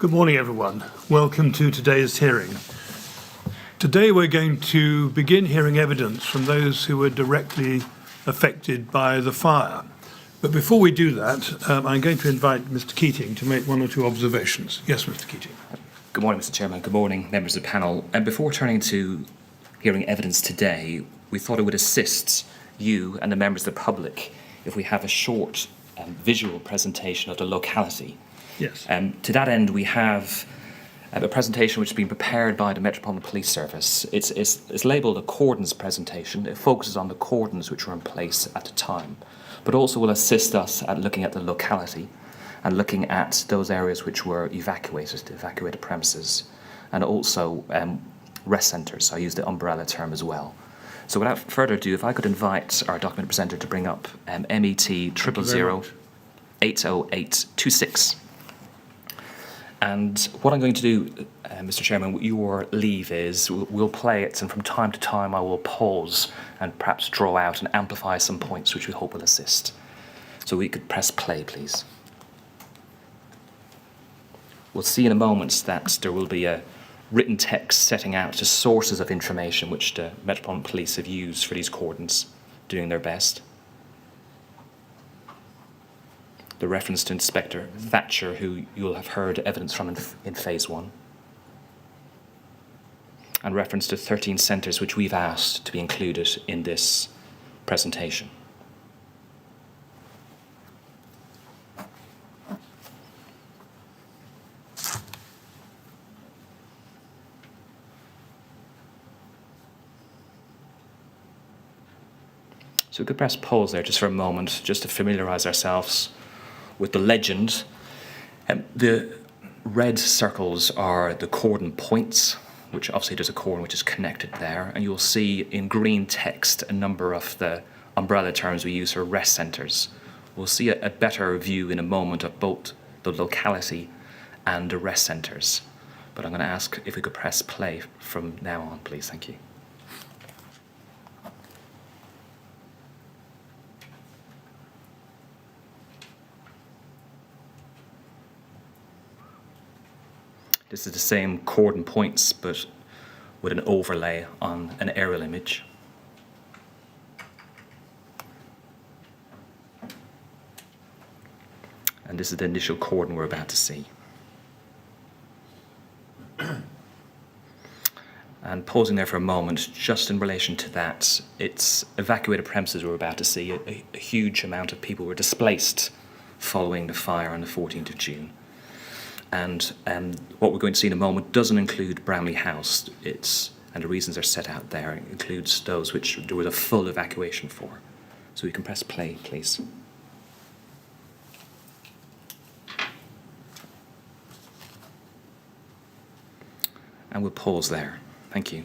Good morning, everyone. Welcome to today's hearing. Today we're going to begin hearing evidence from those who were directly affected by the fire. But before we do that, I'm going to invite Mr. Keating to make one or two observations. Yes, Mr. Keating. Good morning, Mr. Chairman. Good morning, members of the panel. And before turning to hearing evidence today, we thought it would assist you and the members of the public if we have a short visual presentation of the locality. Yes. To that end, we have a presentation which has been prepared by the Metropolitan Police Service. It's labelled a cordons presentation. It focuses on the cordons which were in place at the time, but also will assist us at looking at the locality and looking at those areas which were evacuated, the evacuated premises, and also rest centres. I use the umbrella term as well. So without further ado, if I could invite our document presenter to bring up MET 000 80826. And what I'm going to do, Mr. Chairman, with your leave is we'll play it, and from time to time I will pause and perhaps draw out and amplify some points which we hope will assist. So we could press play, please. We'll see in a moment that there will be a written text setting out the sources of information which the Metropolitan Police have used for these cordons, doing their best. The reference to Inspector Thatcher, who you'll have heard evidence from in Phase 1. And reference to 13 centres which we've asked to be included in this presentation. So we could press pause there just for a moment, just to familiarise ourselves with the legend. The red circles are the cordon points, which obviously there's a cordon which is connected there, and you'll see in green text a number of the umbrella terms we use for rest centres. We'll see a better view in a moment of both the locality and the rest centres. But I'm going to ask if we could press play from now on, please. Thank you. This is the same cordon points, but with an overlay on an aerial image. And this is the initial cordon we're about to see. And pausing there for a moment, just in relation to that, it's evacuated premises we're about to see. A huge amount of people were displaced following the fire on the 14th of June. And what we're going to see in a moment doesn't include Bramley House. And the reasons are set out there. It includes those which there was a full evacuation for. So we can press play, please. And we'll pause there. Thank you.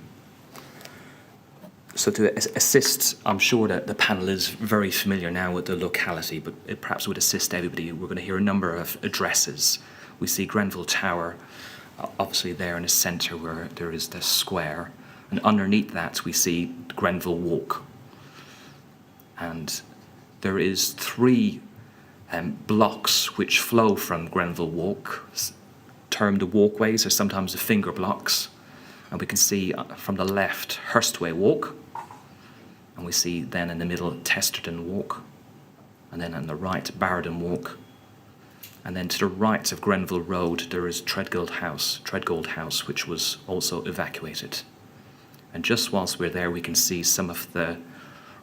So to assist, I'm sure that the panel is very familiar now with the locality, but it perhaps would assist everybody. We're going to hear a number of addresses. We see Grenfell Tower, obviously there in the centre where there is the square, and underneath that we see Grenfell Walk. And there is 3 blocks which flow from Grenfell Walk, termed the walkways or sometimes the finger blocks. And we can see from the left Hurstway Walk, and we see then in the middle Testerton Walk, and then on the right Barradon Walk. And then to the right of Grenfell Road, there is Treadgold House, which was also evacuated. And just whilst we're there, we can see some of the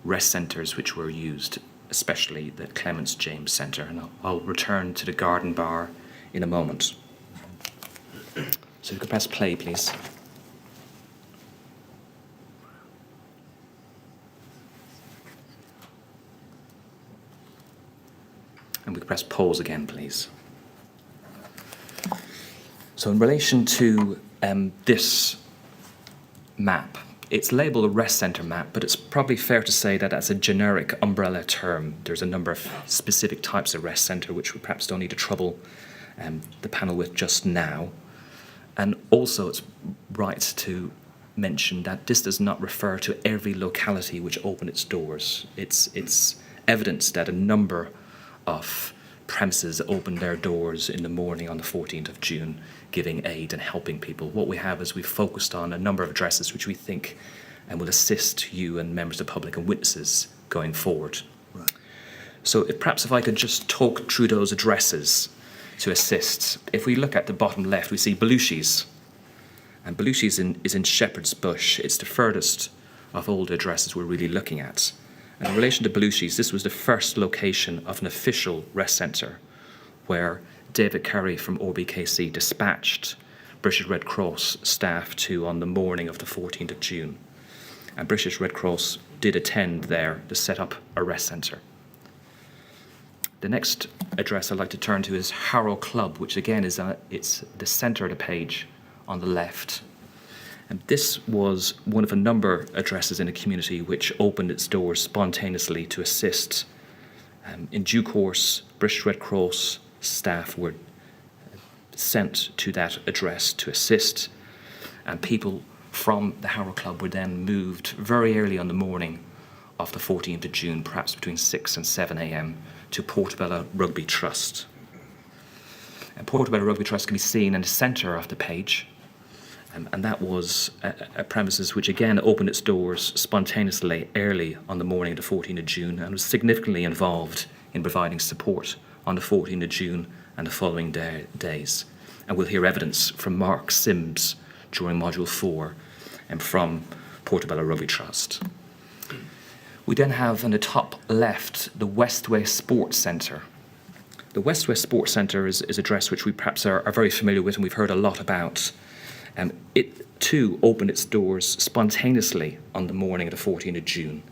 rest centres which were used, especially the Clements James Centre. And I'll return to the Garden Bar in a moment. So if you could press play, please. And we can press pause again, please. So in relation to this map, it's labelled a rest centre map, but it's probably fair to say that that's a generic umbrella term. There's a number of specific types of rest centre which we perhaps don't need to trouble the panel with just now. And also it's right to mention that this does not refer to every locality which opened its doors. It's evidence that a number of premises opened their doors in the morning on the 14th of June, giving aid and helping people. What we have is we've focused on a number of addresses which we think will assist you and members of the public and witnesses going forward. Right. So perhaps if I could just talk through those addresses to assist. If we look at the bottom left, we see Belushi's. And Belushi's is in Shepherd's Bush. It's the furthest of all the addresses we're really looking at. And in relation to Belushi's, this was the first location of an official rest centre where David Carey from RBKC dispatched British Red Cross staff to on the morning of the 14th of June. And British Red Cross did attend there to set up a rest centre. The next address I'd like to turn to is Harrow Club, which again it's the centre of the page on the left. And this was one of a number of addresses in the community which opened its doors spontaneously to assist. In due course, British Red Cross staff were sent to that address to assist, and people from the Harrow Club were then moved very early on the morning of the 14th of June, perhaps between 6 and 7 a.m, to Portobello Rugby Trust. And Portobello Rugby Trust can be seen in the centre of the page. And that was a premises which again opened its doors spontaneously early on the morning of the 14th of June and was significantly involved in providing support on the 14th of June and the following days. And we'll hear evidence from Mark Sims during Module 4 and from Portobello Rugby Trust. We then have on the top left the Westway Sports Centre. The Westway Sports Centre is a address which we perhaps are very familiar with and we've heard a lot about. It too opened its doors spontaneously on the morning of the 14th of June.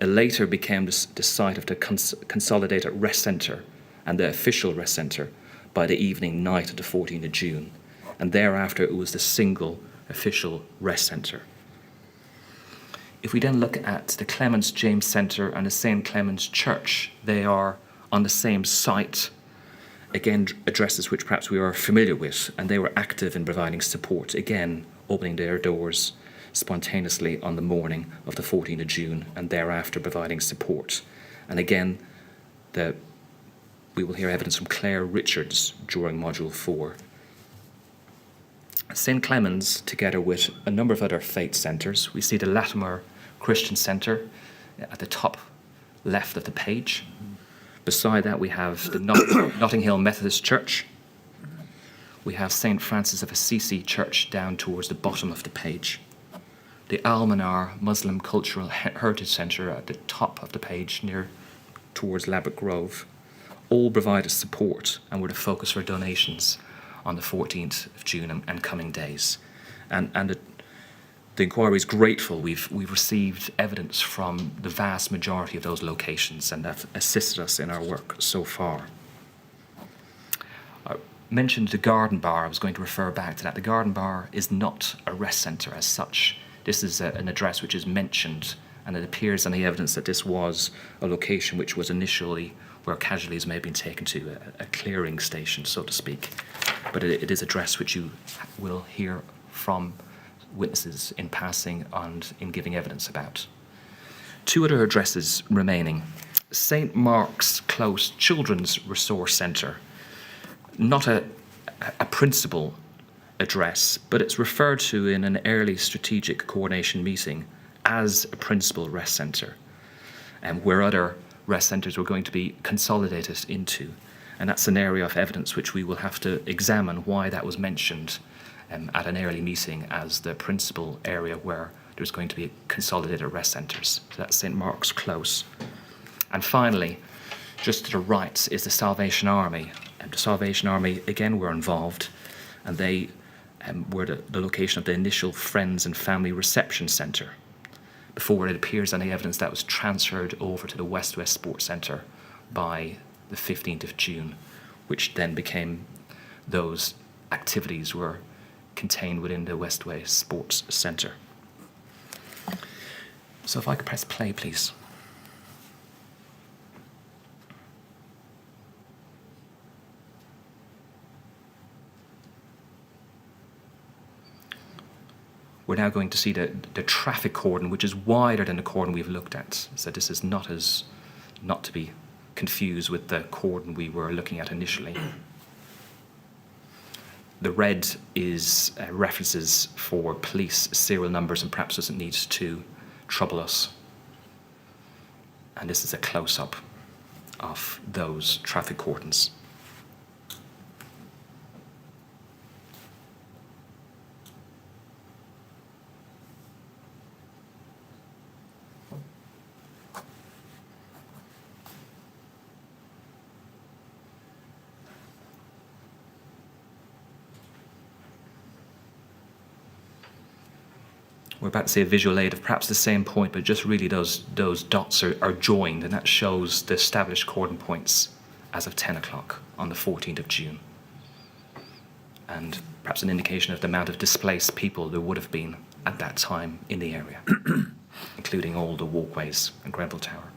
It later became the site of the Consolidated Rest Centre and the official rest centre by the evening night of the 14th of June. And thereafter it was the single official rest centre. If we then look at the Clements James Centre and the St. Clement's Church, they are on the same site. Again, addresses which perhaps we are familiar with, and they were active in providing support, again, opening their doors spontaneously on the morning of the 14th of June, and thereafter providing support. And again, we will hear evidence from Claire Richards during Module 4. St. Clement's, together with a number of other faith centres, we see the Latimer Christian Centre at the top left of the page. Beside that, we have the Notting Hill Methodist Church. We have St. Francis of Assisi Church down towards the bottom of the page. The Almanar Muslim Cultural Heritage Centre at the top of the page, near towards Labbot Grove. All provided support and were the focus for donations on the 14th of June and coming days. And the inquiry is grateful. We've received evidence from the vast majority of those locations, and that assisted us in our work so far. I mentioned the Garden Bar. I was going to refer back to that. The Garden Bar is not a rest centre as such. This is an address which is mentioned, and it appears on the evidence that this was a location which was initially where casualties may have been taken to, a clearing station, so to speak. But it is a address which you will hear from witnesses in passing and in giving evidence about. Two other addresses remaining. St. Mark's Close Children's Resource Centre. Not a principal address, but it's referred to in an early strategic coordination meeting as a principal rest centre, and where other rest centres were going to be consolidated into. And that's an area of evidence which we will have to examine why that was mentioned at an early meeting as the principal area where there's going to be consolidated rest centres. So that's St. Mark's Close. And finally, just to the right is the Salvation Army. And the Salvation Army, again, were involved, and they were the location of the initial Friends and Family Reception Centre, before it appears on the evidence that was transferred over to the West Sports Centre by the 15th of June, which then became those activities were contained within the Westway Sports Centre. So if I could press play, please. We're now going to see the traffic cordon, which is wider than the cordon we've looked at. So this is not to be confuse with the cordon we were looking at initially. The red is references for police serial numbers and perhaps doesn't need to trouble us. And this is a close-up of those traffic cordons. We're about to see a visual aid of perhaps the same point, but just really those dots are joined, and that shows the established cordon points as of 10 o'clock on the 14th of June. And perhaps an indication of the amount of displaced people there would have been at that time in the area, including all the walkways and Grenfell Tower.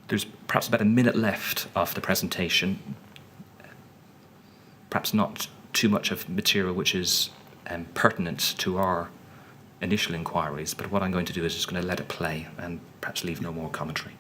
There's perhaps about a minute left of the presentation. Perhaps not too much of material which is pertinent to our initial inquiries, but what I'm going to do is just going to let it play and perhaps leave no more commentary.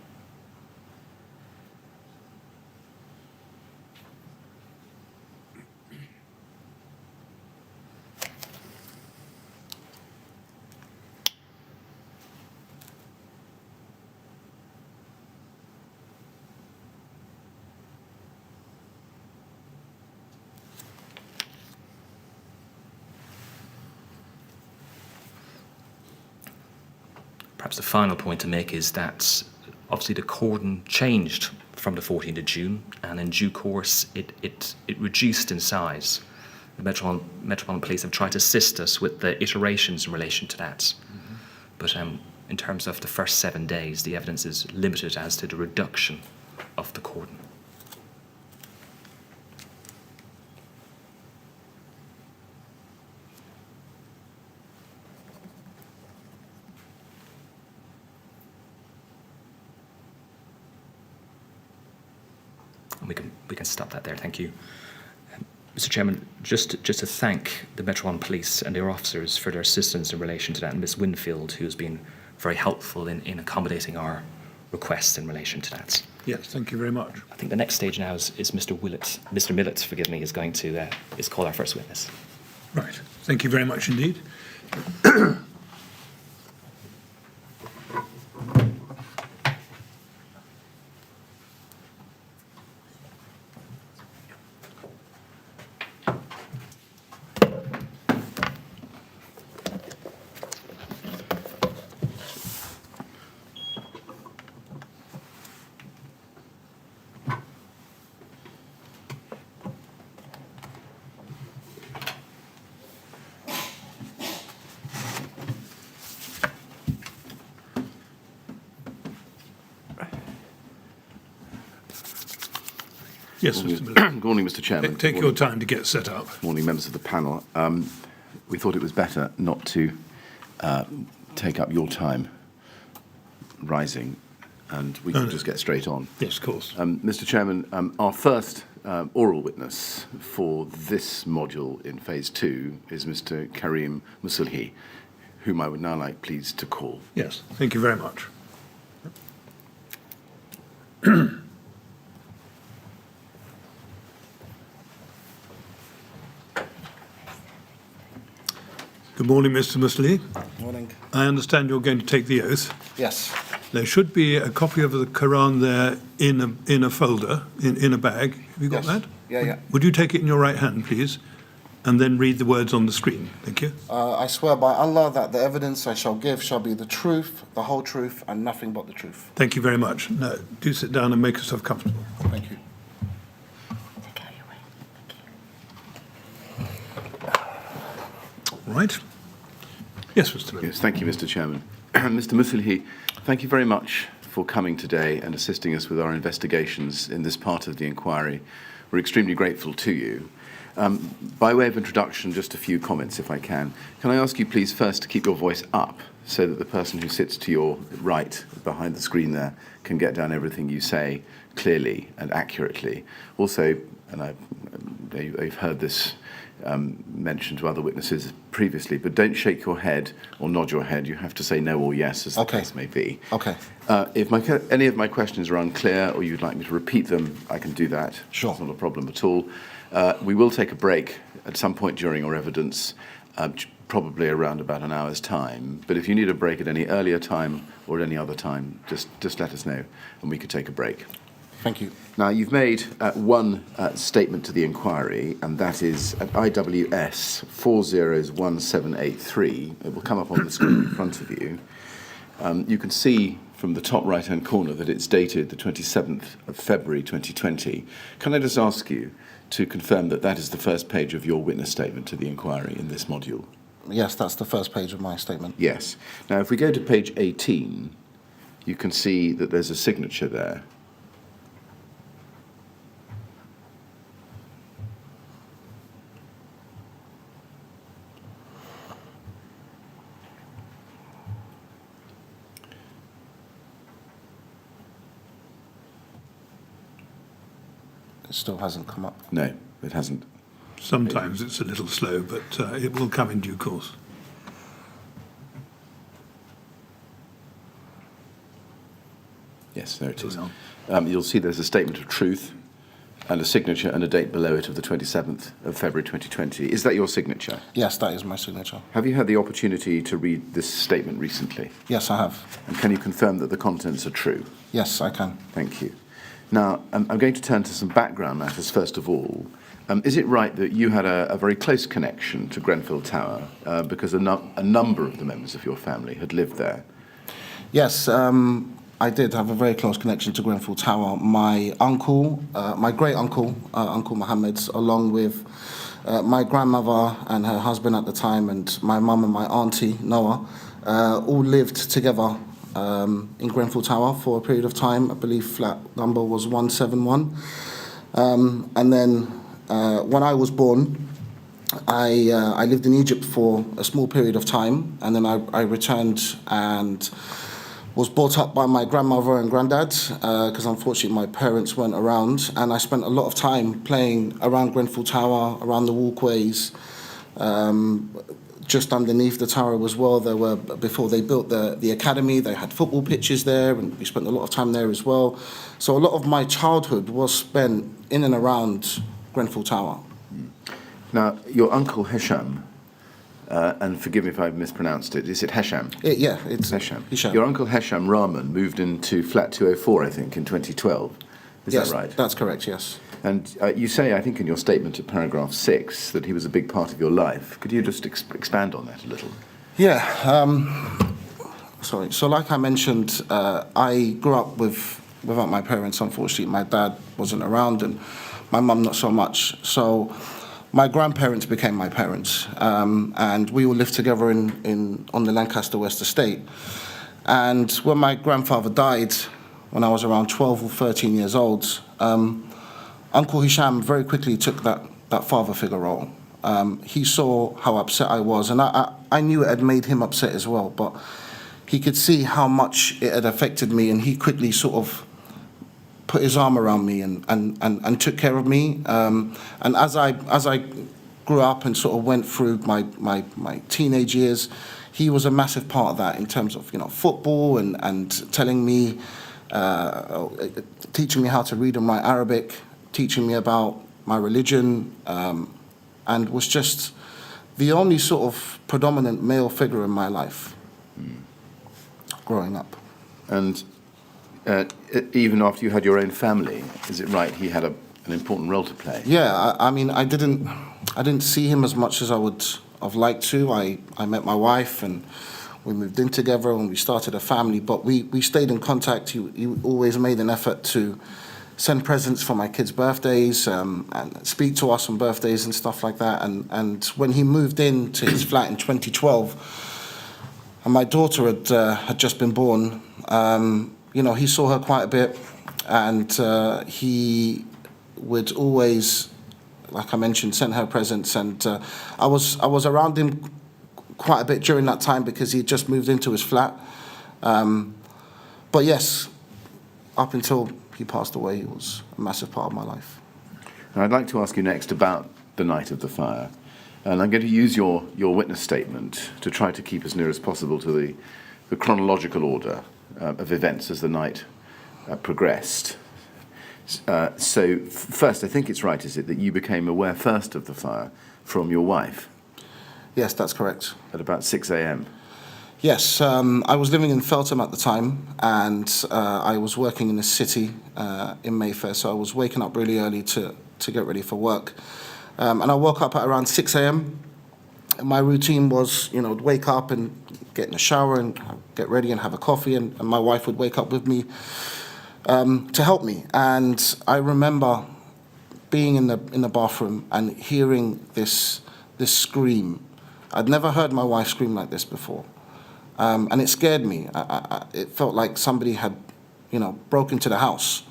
Perhaps the final point to make is that obviously the cordon changed from the 14th of June, and in due course it reduced in size. The Metropolitan Police have tried to assist us with the iterations in relation to that. Mm-hmm. But in terms of the first 7 days, the evidence is limited as to the reduction of the cordon. We can stop that there, thank you. Mr. Chairman, just to thank the Metropolitan Police and their officers for their assistance in relation to that, and Ms. Winfield, who has been very helpful in accommodating our requests in relation to that. Yes, thank you very much. I think the next stage now is Mr. Millett, forgive me, is going to is call our first witness. Right, thank you very much indeed. Yes, Mr. Miller. Good morning, Mr. Chairman. Take your time to get set up. Morning, members of the panel. We thought it was better not to take up your time rising, and we can just get straight on. Yes, of course. Mr. Chairman, our first oral witness for this module in Phase 2 is Mr. Karim Mussilhy, whom I would now like pleased to call. Yes, thank you very much. Good morning, Mr. Mussilhy. Morning. I understand you're going to take the oath. Yes. There should be a copy of the Quran there in a folder, in a bag. Have you got Yes. that? Yeah. Would you take it in your right hand, please, and then read the words on the screen? Thank you. I swear by Allah that the evidence I shall give shall be the truth, the whole truth, and nothing but the truth. Thank you very much. Now, do sit down and make yourself comfortable. Thank you. Right? Yes, Mr. Miller. Yes, thank you, Mr. Chairman. Mr. Mussilhy, thank you very much for coming today and assisting us with our investigations in this part of the inquiry. We're extremely grateful to you. By way of introduction, just a few comments, if I can. Can I ask you, please, first to keep your voice up so that the person who sits to your right, behind the screen there, can get down everything you say clearly and accurately. Also, and you've heard this mentioned to other witnesses previously, but don't shake your head or nod your head. You have to say no or yes, as the case may be. Okay. If any of my questions are unclear or you'd like me to repeat them, I can do that. Sure. It's not a problem at all. We will take a break at some point during our evidence, probably around about an hour's time. But if you need a break at any earlier time or at any other time, just let us know and we could take a break. Thank you. Now, you've made one statement to the inquiry, and that is at IWS 401783. It will come up on the screen in front of you. You can see from the top right-hand corner that it's dated the 27th of February 2020. Can I just ask you to confirm that that is the first page of your witness statement to the inquiry in this module? Yes, that's the first page of my statement. Yes. Now, if we go to page 18, you can see that there's a signature there. It still hasn't come up. No, it hasn't. Sometimes it's a little slow, but it will come in due course. Yes, there it is. Well. You'll see there's a statement of truth and a signature and a date below it of the 27th of February 2020. Is that your signature? Yes, that is my signature. Have you had the opportunity to read this statement recently? Yes, I have. And can you confirm that the contents are true? Yes, I can. Thank you. Now, I'm going to turn to some background matters first of all. Is it right that you had a very close connection to Grenfell Tower because a number of the members of your family had lived there? Yes, I did have a very close connection to Grenfell Tower. My uncle, my great uncle, Uncle Mohammed, along with my grandmother and her husband at the time, and my mum and my auntie, Noah, all lived together in Grenfell Tower for a period of time. I believe flat number was 171. And then when I was born, I lived in Egypt for a small period of time, and then I returned and was brought up by my grandmother and granddad because unfortunately my parents weren't around, and I spent a lot of time playing around Grenfell Tower, around the walkways, just underneath the tower as well. There were, before they built the academy, they had football pitches there, and we spent a lot of time there as well. So a lot of my childhood was spent in and around Grenfell Tower. Now, your uncle Hesham, and forgive me if I've mispronounced it, is it Hesham? Yeah, it's Hesham. Hisham. Your uncle Hesham Rahman moved into flat 204, I think, in 2012. Is Yes, that right? That's correct, yes. And you say, I think in your statement at paragraph 6, that he was a big part of your life. Could you just expand on that a little? Yeah, sorry. So like I mentioned, I grew up without my parents, unfortunately. My dad wasn't around and my mum not so much. So my grandparents became my parents, and we all lived together on the Lancaster West Estate. And when my grandfather died, when I was around 12 or 13 years old, Uncle Hisham very quickly took that father figure role. He saw how upset I was, and I knew it had made him upset as well, but he could see how much it had affected me, and he quickly sort of put his arm around me and took care of me. And as I grew up and sort of went through my teenage years, he was a massive part of that in terms of football and telling me, teaching me how to read and write Arabic, teaching me about my religion, and was just the only sort of predominant male figure in my life growing up. And even after you had your own family, is it right he had an important role to play? Yeah, I mean, I didn't see him as much as I would have liked to. I met my wife and we moved in together and we started a family, but we stayed in contact. He always made an effort to send presents for my kids' birthdays and speak to us on birthdays and stuff like that. And when he moved into his flat in 2012, and my daughter had just been born, he saw her quite a bit, and he would always, like I mentioned, send her presents. And I was around him quite a bit during that time because he had just moved into his flat. But yes, up until he passed away, he was a massive part of my life. And I'd like to ask you next about the night of the fire. And I'm going to use your witness statement to try to keep as near as possible to the chronological order of events as the night progressed. So first, I think it's right, is it, that you became aware first of the fire from your wife Yes, that's correct. at about 6 a.m.? Yes, I was living in Feltham at the time, and I was working in the city in Mayfair, so I was waking up really early to get ready for work. And I woke up at around 6 a.m. My routine was, I'd wake up and get in a shower and get ready and have a coffee, and my wife would wake up with me to help me. And I remember being in the bathroom and hearing this scream. I'd never heard my wife scream like this before. And it scared me. It felt like somebody had, broke into the house.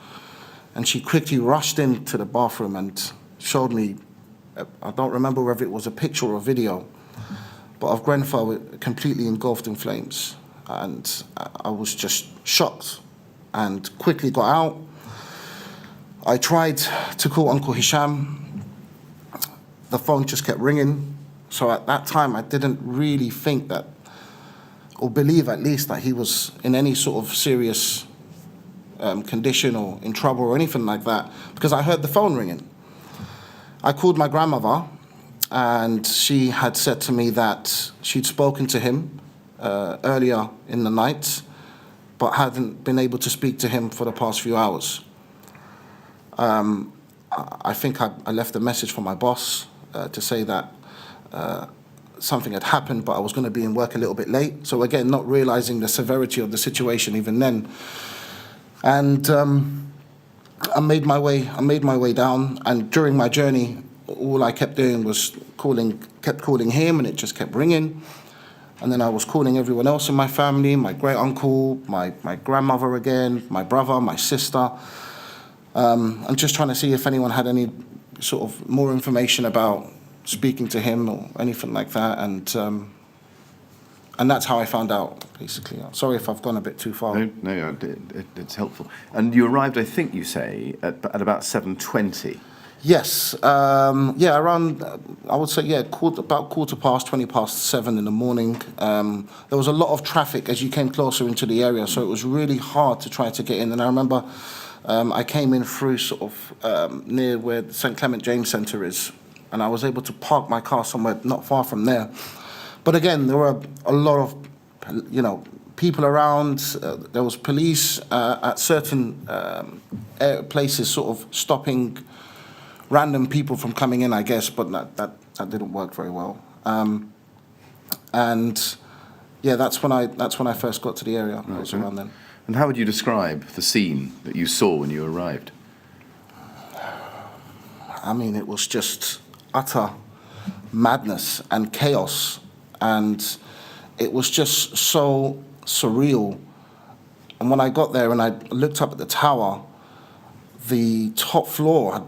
And she quickly rushed into the bathroom and showed me, I don't remember whether it was a picture or a video, but of Grenfell completely engulfed in flames. And I was just shocked and quickly got out. I tried to call Uncle Hisham. The phone just kept ringing. So at that time, I didn't really think that, or believe at least, that he was in any sort of serious condition or in trouble or anything like that, because I heard the phone ringing. I called my grandmother, and she had said to me that she'd spoken to him earlier in the night, but hadn't been able to speak to him for the past few hours. I think I left a message for my boss to say that something had happened, but I was going to be in work a little bit late. So again, not realizing the severity of the situation even then. And I made my way down, and during my journey, all I kept doing was kept calling him, and it just kept ringing. And then I was calling everyone else in my family, my great uncle, my grandmother again, my brother, my sister. I'm just trying to see if anyone had any sort of more information about speaking to him or anything like that. And that's how I found out, basically. Sorry if I've gone a bit too far. No, it's helpful. And you arrived, I think you say, at about 7:20. Yes, around, I would say, about 7:15 in the morning. There was a lot of traffic as you came closer into the area, so it was really hard to try to get in. And I remember I came in through sort of near where the St. Clement James Centre is, and I was able to park my car somewhere not far from there. But again, there were a lot of, people around. There was police at certain places sort of stopping random people from coming in, I guess, but that didn't work very well. And yeah, that's when I first got to the area. It was around then. And how would you describe the scene that you saw when you arrived? I mean, it was just utter madness and chaos, and it was just so surreal. And when I got there and I looked up at the tower, the top floor had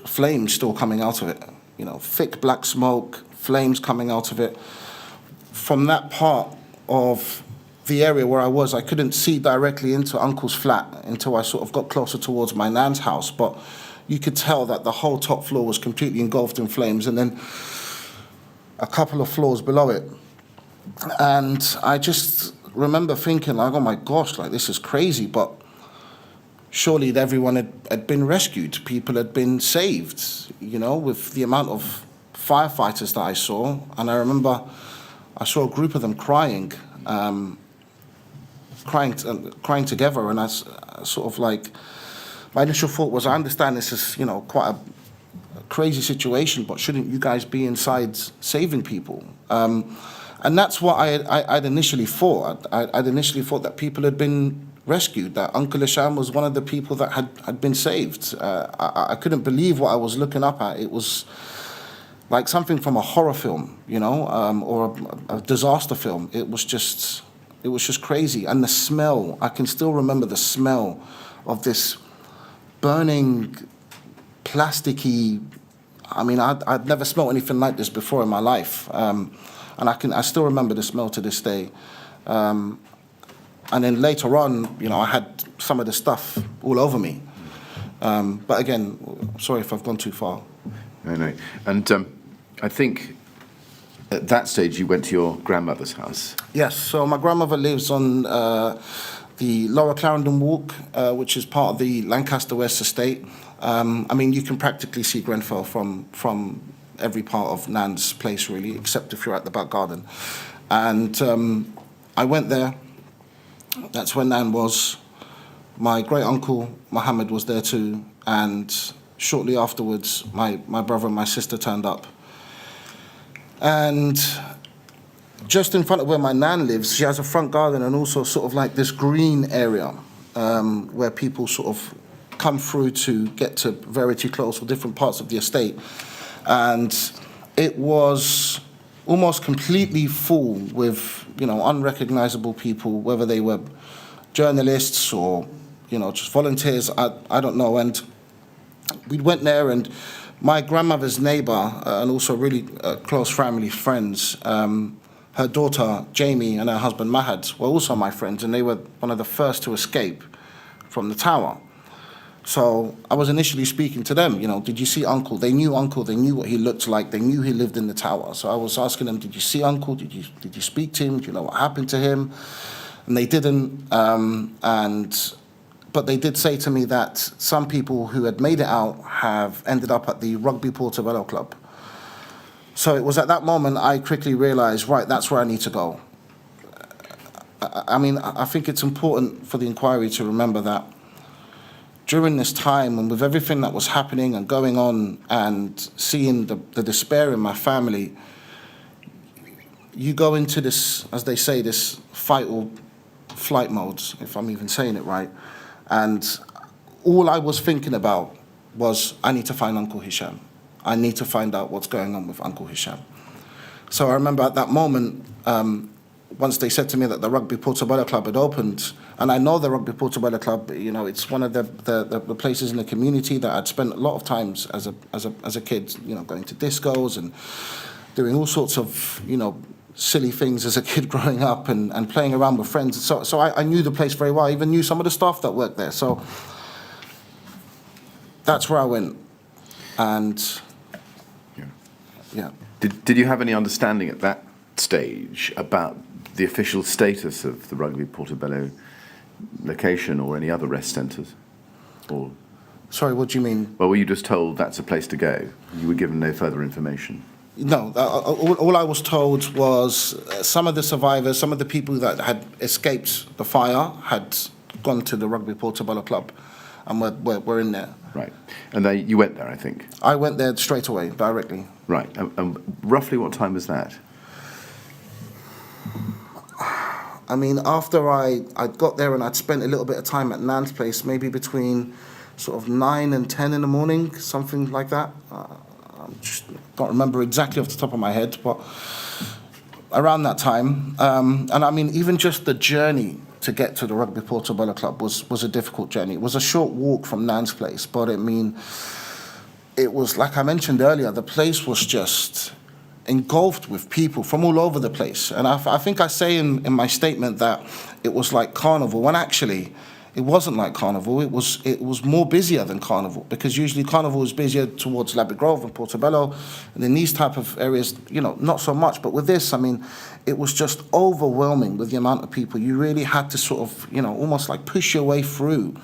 flames still coming out of it, thick black smoke, flames coming out of it. From that part of the area where I was, I couldn't see directly into Uncle's flat until I sort of got closer towards my nan's house, but you could tell that the whole top floor was completely engulfed in flames, and then a couple of floors below it. And I just remember thinking, like, oh my gosh, like, this is crazy, but surely everyone had been rescued, people had been saved, with the amount of firefighters that I saw. And I remember I saw a group of them crying together, and I sort of like, my initial thought was, I understand this is, quite a crazy situation, but shouldn't you guys be inside saving people? And that's what I'd initially thought. I'd initially thought that people had been rescued, that Uncle Hisham was one of the people that had been saved. I couldn't believe what I was looking up at. It was like something from a horror film, or a disaster film. It was just crazy. And the smell, I can still remember the smell of this burning, plasticky, I mean, I'd never smelled anything like this before in my life. And I still remember the smell to this day. And then later on, I had some of the stuff all over me. But again, sorry if I've gone too far. No. And I think at that stage, you went to your grandmother's house. Yes, so my grandmother lives on the Lower Clarendon Walk, which is part of the Lancaster West estate. I mean, you can practically see Grenfell from every part of Nan's place, really, except if you're at the back garden. And I went there. That's where Nan was. My great-uncle, Mohammed, was there too. And shortly afterwards, my brother and my sister turned up. And just in front of where my Nan lives, she has a front garden and also sort of like this green area where people sort of come through to get to Verity Close or different parts of the estate. And it was almost completely full with, unrecognizable people, whether they were journalists or, just volunteers, I don't know. And we went there, and my grandmother's neighbor and also really close family friends, her daughter Jamie and her husband Mahad were also my friends, and they were one of the first to escape from the tower. So I was initially speaking to them, did you see Uncle? They knew Uncle, they knew what he looked like, they knew he lived in the tower. So I was asking them, did you see Uncle? Did you speak to him? Do you know what happened to him? And they didn't. But they did say to me that some people who had made it out have ended up at the Rugby Portobello Club. So it was at that moment I quickly realized, right, that's where I need to go. I mean, I think it's important for the inquiry to remember that during this time and with everything that was happening and going on and seeing the despair in my family, you go into this, as they say, this fight or flight mode, if I'm even saying it right. And all I was thinking about was, I need to find Uncle Hisham. I need to find out what's going on with Uncle Hisham. So I remember at that moment, once they said to me that the Rugby Portobello Club had opened, and I know the Rugby Portobello Club, it's one of the places in the community that I'd spent a lot of times as a kid, going to discos and doing all sorts of, silly things as a kid growing up and playing around with friends. So I knew the place very well. I even knew some of the staff that worked there. So that's where I went. And yeah. Did you have any understanding at that stage about the official status of the Rugby Portobello location or any other rest centres? Or sorry, what do you mean? Well, were you just told that's a place to go? You were given no further information? No, all I was told was some of the survivors, some of the people that had escaped the fire had gone to the Rugby Portobello Club and were in there. Right. And you went there, I think? I went there straight away, directly. Right. And roughly what time was that? I mean, after I got there and I'd spent a little bit of time at Nan's place, maybe between sort of 9 and 10 in the morning, something like that. I just can't remember exactly off the top of my head, but around that time. And I mean, even just the journey to get to the Rugby Portobello Club was a difficult journey. It was a short walk from Nan's place, but it was, like I mentioned earlier, the place was just engulfed with people from all over the place. And I think I say in my statement that it was like carnival, when actually it wasn't like carnival. It was more busier than carnival, because usually carnival is busier towards Labrador Grove and Portobello, and in these type of areas, not so much. But with this, I mean, it was just overwhelming with the amount of people. You really had to sort of, almost like push your way through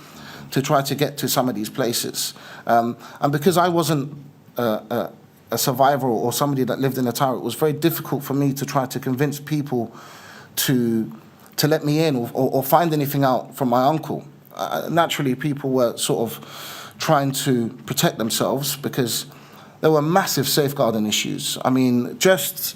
to try to get to some of these places. And because I wasn't a survivor or somebody that lived in the tower, it was very difficult for me to try to convince people to let me in or find anything out from my uncle. Naturally, people were sort of trying to protect themselves because there were massive safeguarding issues. I mean, just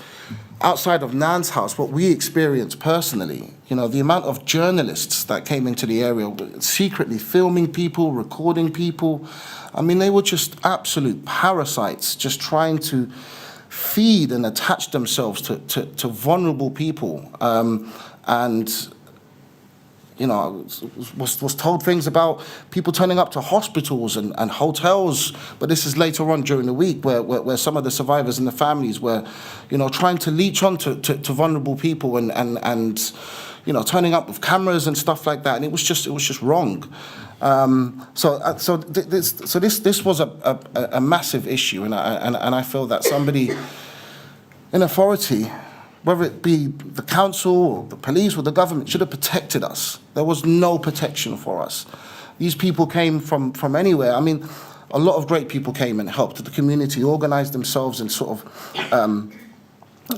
outside of Nan's house, what we experienced personally, the amount of journalists that came into the area secretly filming people, recording people. I mean, they were just absolute parasites, just trying to feed and attach themselves to vulnerable people. And was told things about people turning up to hospitals and hotels, but this is later on during the week where some of the survivors and the families were, trying to leech on to vulnerable people and turning up with cameras and stuff like that, and it was just wrong. So this was a massive issue, and I feel that somebody in authority, whether it be the council or the police or the government, should have protected us. There was no protection for us. These people came from anywhere. I mean, a lot of great people came and helped the community, organised themselves and sort of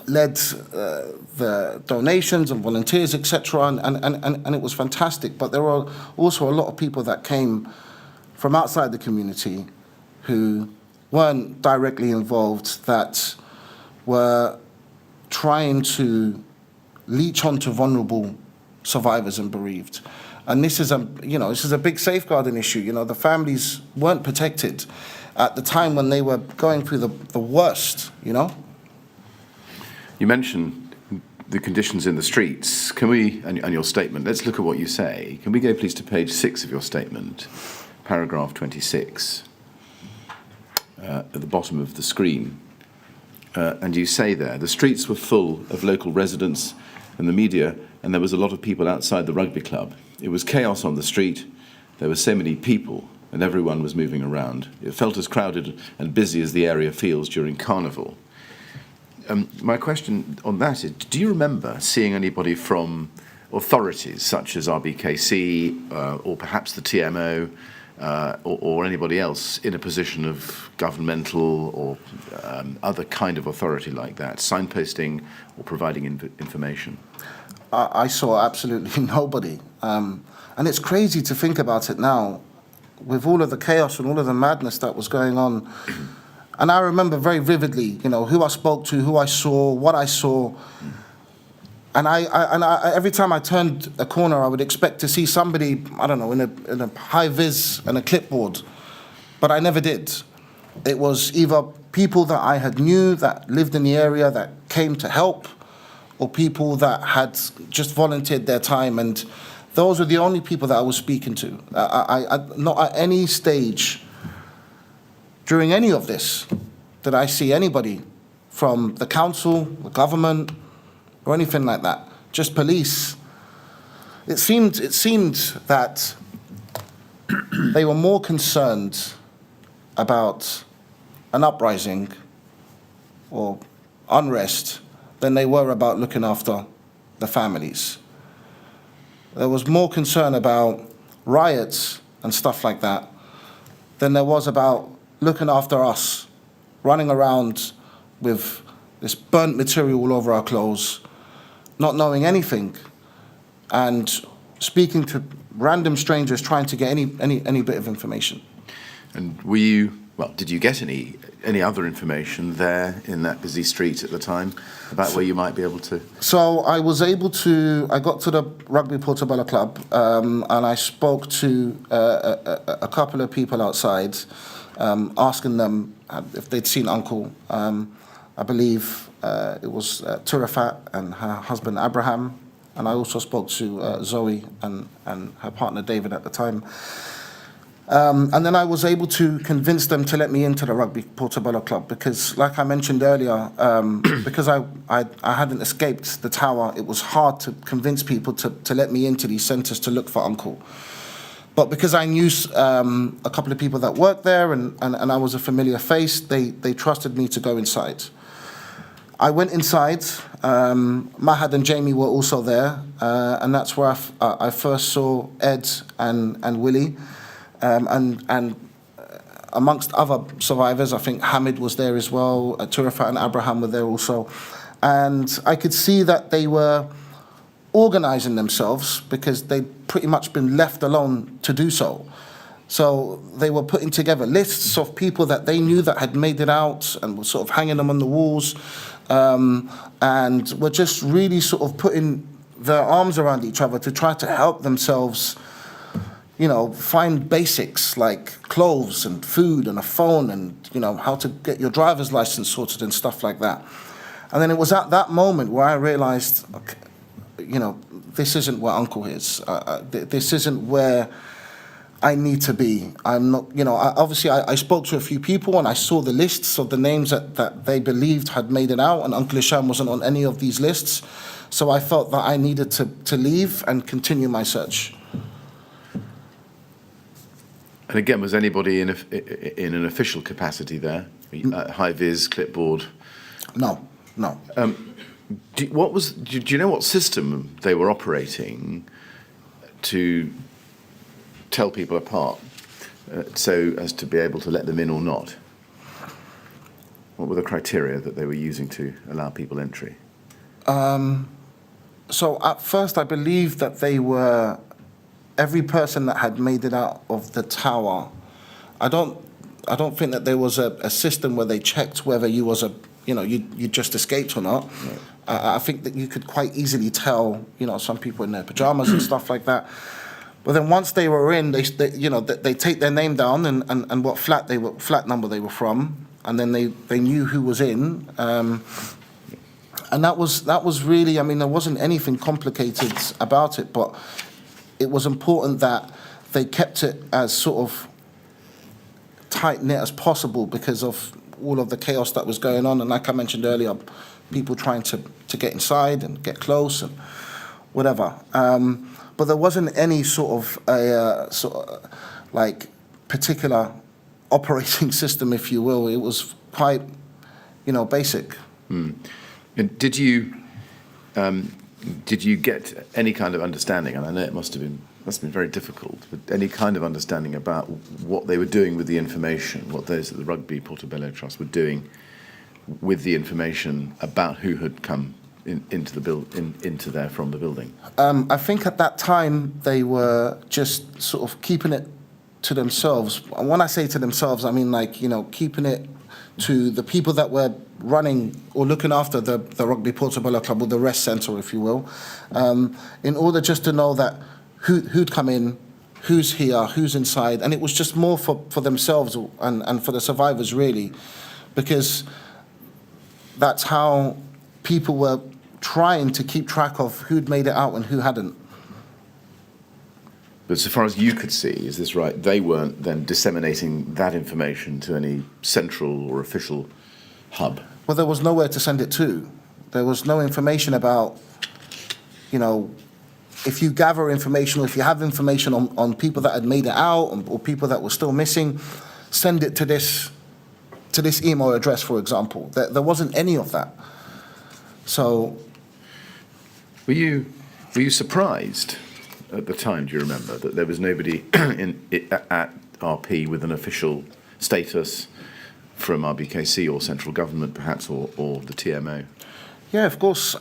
led the donations and volunteers, etc. And it was fantastic. But there were also a lot of people that came from outside the community who weren't directly involved, that were trying to leech onto vulnerable survivors and bereaved. And this is a big safeguarding issue. You know, the families weren't protected at the time when they were going through the worst, you know. You mentioned the conditions in the streets. Can we, and your statement, let's look at what you say. Can we go please to page 6 of your statement, paragraph 26, at the bottom of the screen. And you say there, the streets were full of local residents and the media, and there was a lot of people outside the rugby club. It was chaos on the street. There were so many people, and everyone was moving around. It felt as crowded and busy as the area feels during Carnival. My question on that is, do you remember seeing anybody from authorities such as RBKC or perhaps the TMO or anybody else in a position of governmental or other kind of authority like that, signposting or providing information? I saw absolutely nobody. And it's crazy to think about it now, with all of the chaos and all of the madness that was going on. And I remember very vividly, you know, who I spoke to, who I saw, what I saw. And I every time I turned a corner, I would expect to see somebody, I don't know, in a high-vis and a clipboard. But I never did. It was either people that I had knew that lived in the area that came to help, or people that had just volunteered their time. And those were the only people that I was speaking to. I not at any stage during any of this did I see anybody from the council, the government, or anything like that. Just police. It seemed that they were more concerned about an uprising or unrest than they were about looking after the families. There was more concern about riots and stuff like that than there was about looking after us, running around with this burnt material all over our clothes, not knowing anything, and speaking to random strangers trying to get any bit of information. And did you get any other information there in that busy street at the time about where you might be able to? So I got to the Rugby Portobello Club, and I spoke to a couple of people outside, asking them if they'd seen Uncle. I believe it was Turafat and her husband Abraham, and I also spoke to Zoe and her partner David at the time. And then I was able to convince them to let me into the Rugby Portobello Club because, like I mentioned earlier, because I hadn't escaped the tower, it was hard to convince people to let me into these centres to look for Uncle. But because I knew a couple of people that worked there and I was a familiar face, they trusted me to go inside. I went inside. Mahad and Jamie were also there, and that's where I first saw Ed and Willie. And amongst other survivors, I think Hamid was there as well, Turafat and Abraham were there also. And I could see that they were organising themselves because they'd pretty much been left alone to do so. So they were putting together lists of people that they knew that had made it out and were sort of hanging them on the walls, and were just really sort of putting their arms around each other to try to help themselves, you know, find basics like clothes and food and a phone and, you know, how to get your driver's license sorted and stuff like that. And then it was at that moment where I realized, okay, you know, this isn't where Uncle is. This isn't where I need to be. I'm not, you know, I spoke to a few people and I saw the lists of the names that they believed had made it out, and Uncle Isham wasn't on any of these lists. So I felt that I needed to leave and continue my search. And again, was anybody in an official capacity there? High-vis, clipboard? No. No. Do you know what system they were operating to tell people apart, so as to be able to let them in or not? What were the criteria that they were using to allow people entry? So at first, I believe that they were every person that had made it out of the tower. I don't think that there was a system where they checked whether you just escaped or not. Right. I think that you could quite easily tell, some people in their pajamas and stuff like that. But then once they were in, they take their name down and what flat number they were from, and then they knew who was in. And that was really, there wasn't anything complicated about it, but it was important that they kept it as sort of tight-knit as possible because of all of the chaos that was going on. And like I mentioned earlier, people trying to get inside and get close and whatever. But there wasn't any sort of particular operating system, if you will. It was quite, basic. And did you get any kind of understanding? And I know it must have been very difficult, but any kind of understanding about what they were doing with the information, what those at the Rugby Portobello Trust were doing with the information about who had come into there from the building? I think at that time they were just sort of keeping it to themselves. And when I say to themselves, I mean keeping it to the people that were running or looking after the Rugby Portobello Club, or the rest centre, if you will, in order just to know that who'd come in, who's here, who's inside. And it was just more for themselves and for the survivors, really, because that's how people were trying to keep track of who'd made it out and who hadn't. But so far as you could see, is this right, they weren't then disseminating that information to any central or official hub? Well, there was nowhere to send it to. There was no information about, if you gather information or if you have information on people that had made it out or people that were still missing, send it to this email address, for example. There wasn't any of that. So, were you surprised at the time? Do you remember that there was nobody at RP with an official status from RBKC or central government, perhaps, or the TMO? Yeah, of course.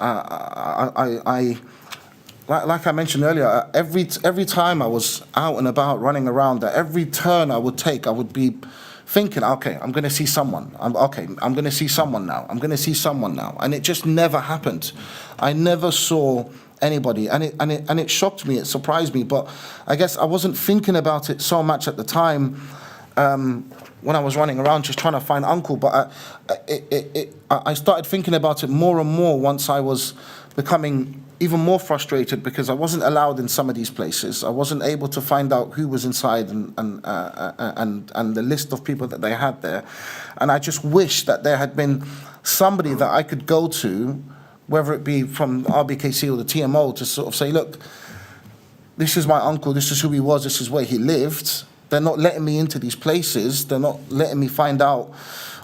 Like I mentioned earlier, every time I was out and about running around, at every turn I would take, I would be thinking, okay, I'm going to see someone. I'm going to see someone now. I'm going to see someone now. And it just never happened. I never saw anybody, and it shocked me. It surprised me. But I guess I wasn't thinking about it so much at the time when I was running around just trying to find Uncle. But I started thinking about it more and more once I was becoming even more frustrated because I wasn't allowed in some of these places. I wasn't able to find out who was inside and the list of people that they had there. And I just wish that there had been somebody that I could go to, whether it be from RBKC or the TMO, to sort of say, look, this is my uncle, this is who he was, this is where he lived. They're not letting me into these places. They're not letting me find out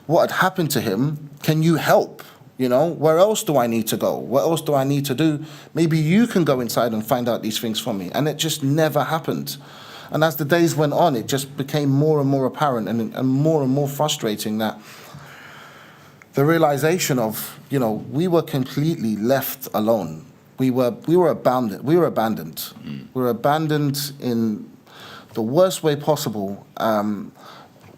what had happened to him. Can you help? Where else do I need to go? What else do I need to do? Maybe you can go inside and find out these things for me. And it just never happened. And as the days went on, it just became more and more apparent and more frustrating that the realization of, we were completely left alone. We were abandoned. We were abandoned. We were abandoned in the worst way possible,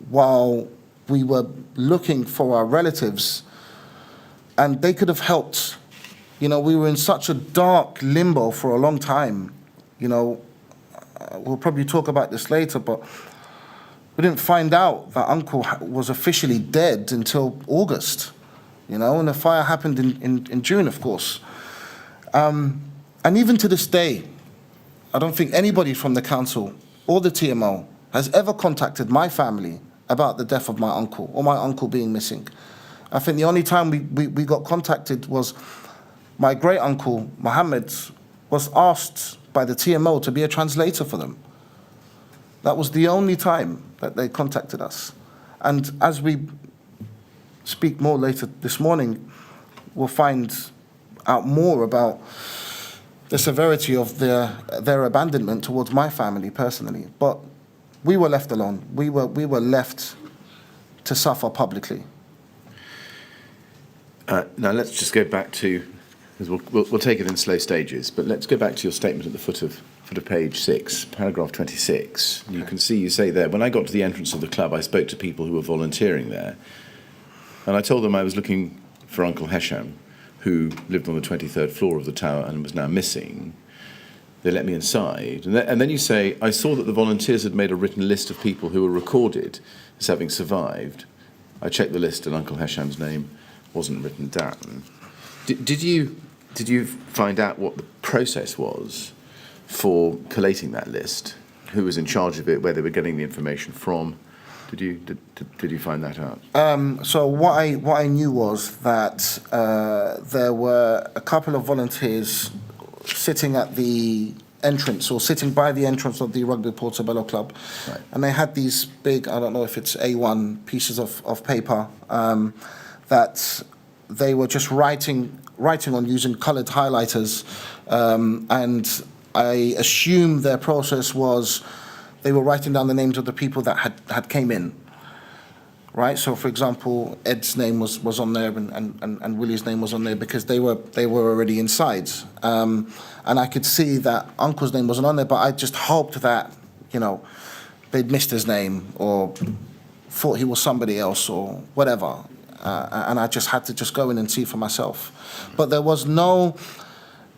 while we were looking for our relatives. And they could have helped. We were in such a dark limbo for a long time. We'll probably talk about this later, but we didn't find out that Uncle was officially dead until August. And the fire happened in June, of course. And even to this day, I don't think anybody from the council or the TMO has ever contacted my family about the death of my uncle or my uncle being missing. I think the only time we got contacted was my great-uncle, Mohammed, was asked by the TMO to be a translator for them. That was the only time that they contacted us. And as we speak more later this morning, we'll find out more about the severity of their abandonment towards my family personally. But we were left alone. We were left to suffer publicly. Now let's just go back to, because we'll take it in slow stages, but let's go back to your statement at the foot of page 6, paragraph 26. You can see you say there, when I got to the entrance of the club, I spoke to people who were volunteering there, and I told them I was looking for Uncle Hesham, who lived on the 23rd floor of the tower and was now missing. They let me inside. And then you say, I saw that the volunteers had made a written list of people who were recorded as having survived. I checked the list and Uncle Hesham's name wasn't written down. Did you find out what the process was for collating that list? Who was in charge of it, where they were getting the information from? Did you find that out? So what I knew was that there were a couple of volunteers sitting at the entrance, or sitting by the entrance of the Rugby Portobello Club, right. And they had these big, I don't know if it's A1 pieces of paper that they were just writing on using coloured highlighters, and I assume their process was they were writing down the names of the people that had came in, right? So, for example, Ed's name was on there, and Willie's name was on there because they were already inside, and I could see that Uncle's name wasn't on there, but I just hoped that, you know, they'd missed his name or thought he was somebody else or whatever, and I just had to just go in and see for myself. But there was no,